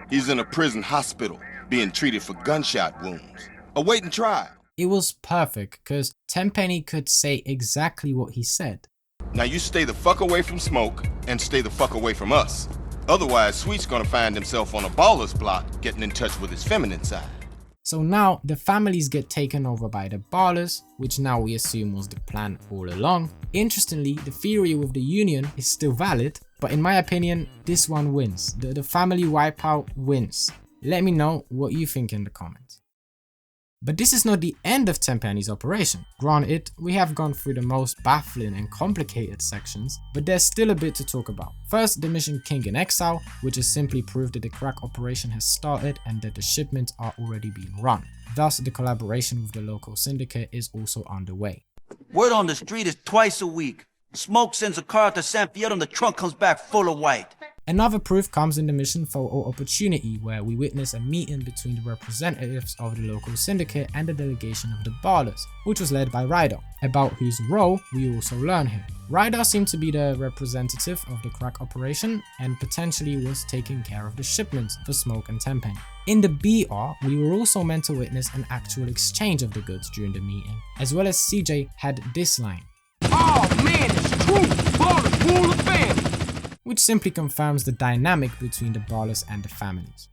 He's in a prison hospital, being treated for gunshot wounds, awaiting trial. It was perfect, cause Tenpenny could say exactly what he said. Now you stay the fuck away from Smoke, and stay the fuck away from us. Otherwise, Sweet's gonna find himself on a baller's block, getting in touch with his feminine side. So now the families get taken over by the Ballas, which now we assume was the plan all along. Interestingly, the theory with the Union is still valid, but in my opinion, this one wins. The family wipeout wins. Let me know what you think in the comments. But this is not the end of Tenpenny's operation. Granted, we have gone through the most baffling and complicated sections, but there's still a bit to talk about. First, the mission King in Exile, which is simply proof that the crack operation has started and that the shipments are already being run. Thus, the collaboration with the Loco Syndicate is also underway. Word on the street is twice a week. Smoke sends a car to San Fierro and the trunk comes back full of white. Another proof comes in the mission Photo Opportunity, where we witness a meeting between the representatives of the Loco Syndicate and the delegation of the Ballas, which was led by Ryder, about whose role we also learn here. Ryder seemed to be the representative of the crack operation and potentially was taking care of the shipments for Smoke and Tenpenny. In the BR, we were also meant to witness an actual exchange of the goods during the meeting, as well as CJ had this line. Oh man, it's true! Ballers rule the family! Which simply confirms the dynamic between the Ballas and the families.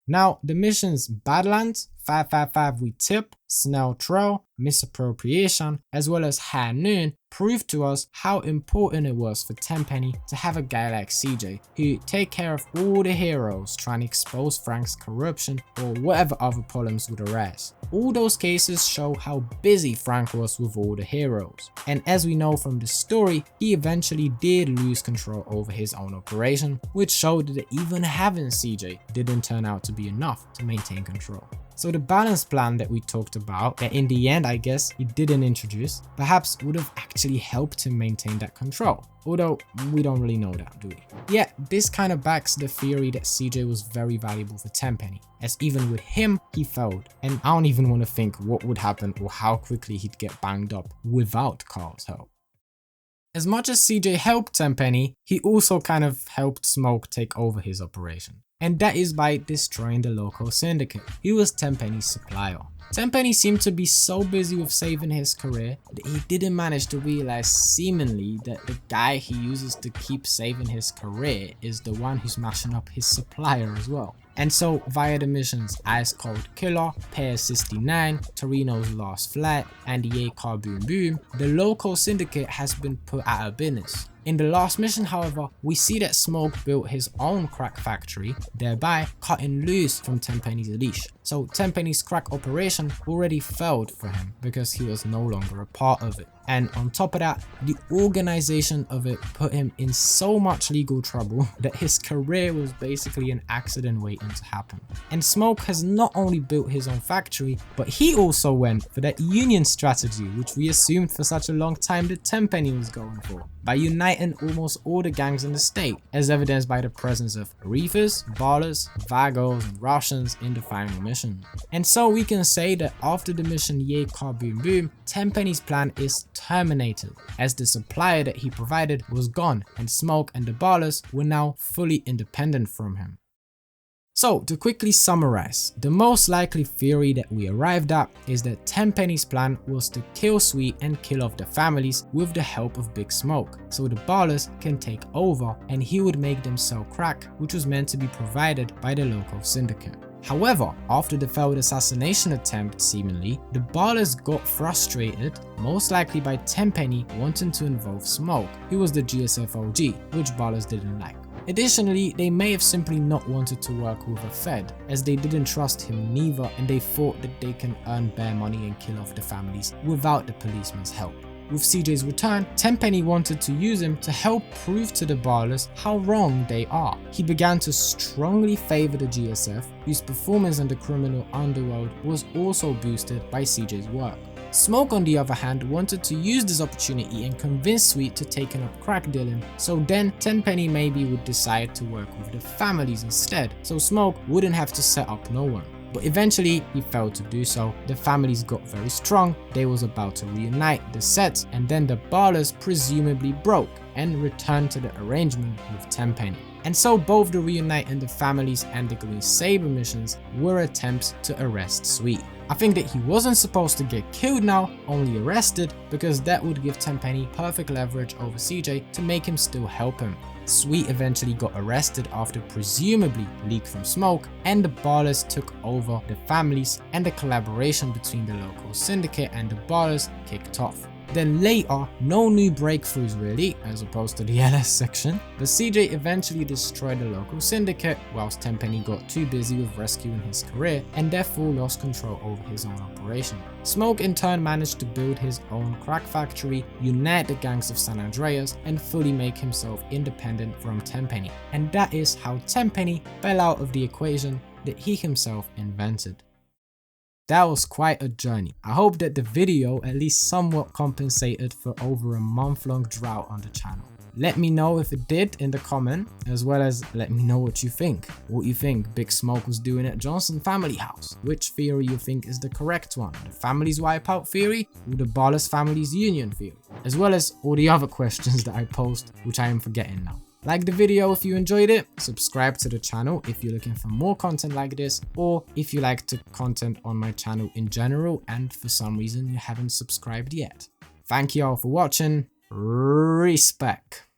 Now, the missions Badlands, 555 We Tip, Snell Trail, Misappropriation, as well as High Noon proved to us how important it was for Tenpenny to have a guy like CJ who take care of all the heroes trying to expose Frank's corruption or whatever other problems would arise. All those cases show how busy Frank was with all the heroes, and as we know from the story, he eventually did lose control over his own operation, which showed that even having CJ didn't turn out to be enough to maintain control. So the balance plan that we talked about, that in the end I guess he didn't introduce, perhaps would have actually helped him maintain that control. Although we don't really know that, do we? Yeah, this kind of backs the theory that CJ was very valuable for Tenpenny, as even with him he failed, and I don't even want to think what would happen or how quickly he'd get banged up without Carl's help. As much as CJ helped Tenpenny, he also kind of helped Smoke take over his operation. And that is by destroying the Loco Syndicate. He was Tenpenny's supplier. Tenpenny seemed to be so busy with saving his career that he didn't manage to realize seemingly that the guy he uses to keep saving his career is the one who's mashing up his supplier as well. And so via the missions Ice Cold Killer, Pair 69, Toreno's Last Flight, and the Car Boom Boom, the Loco Syndicate has been put out of business. In the last mission, however, we see that Smoke built his own crack factory, thereby cutting loose from Tenpenny's leash. So Tenpenny's crack operation already failed for him because he was no longer a part of it. And on top of that, the organization of it put him in so much legal trouble that his career was basically an accident waiting to happen. And Smoke has not only built his own factory, but he also went for that union strategy which we assumed for such a long time that Tenpenny was going for, by uniting almost all the gangs in the state, as evidenced by the presence of Reefers, Ballas, Vagos, and Russians in the final mission. And so we can say that after the mission Ye Car Boom Boom, Tenpenny's plan is terminated, as the supplier that he provided was gone and Smoke and the Ballas were now fully independent from him. So to quickly summarize, the most likely theory that we arrived at is that Tenpenny's plan was to kill Sweet and kill off the families with the help of Big Smoke, so the Ballas can take over and he would make them sell crack, which was meant to be provided by the Loco Syndicate. However, after the failed assassination attempt seemingly, the Ballas got frustrated, most likely by Tenpenny wanting to involve Smoke, who was the GSF OG, which Ballas didn't like. Additionally, they may have simply not wanted to work with a Fed, as they didn't trust him neither and they thought that they can earn bare money and kill off the families without the policeman's help. With CJ's return, Tenpenny wanted to use him to help prove to the Ballas how wrong they are. He began to strongly favor the GSF, whose performance in the criminal underworld was also boosted by CJ's work. Smoke, on the other hand, wanted to use this opportunity and convince Sweet to take up crack dealing, so then Tenpenny maybe would decide to work with the families instead, so Smoke wouldn't have to set up no one. but eventually he failed to do so. The families got very strong, they was about to reunite the sets, and then the Ballas presumably broke and returned to the arrangement with Tenpenny. And so both the Reuniting the Families and the Green Sabre missions were attempts to arrest Sweet. I think that he wasn't supposed to get killed now, only arrested, because that would give Tenpenny perfect leverage over CJ to make him still help him. Sweet eventually got arrested after presumably leak from Smoke, and the Ballas took over the families, and the collaboration between the Loco Syndicate and the Ballas kicked off. Then later, no new breakthroughs really, as opposed to the LS section, but CJ eventually destroyed the Loco Syndicate, whilst Tenpenny got too busy with rescuing his career and therefore lost control over his own operation. Smoke in turn managed to build his own crack factory, unite the gangs of San Andreas, and fully make himself independent from Tenpenny. And that is how Tenpenny fell out of the equation that he himself invented. That was quite a journey. I hope that the video at least somewhat compensated for over a month-long drought on the channel. Let me know if it did in the comment, as well as let me know what you think. What you think Big Smoke was doing at Johnson family house? Which theory you think is the correct one? The families wipeout theory or the Ballas families union theory? As well as all the other questions that I posed, which I am forgetting now. Like the video if you enjoyed it, subscribe to the channel if you're looking for more content like this, or if you like the content on my channel in general and for some reason you haven't subscribed yet. Thank you all for watching, respect.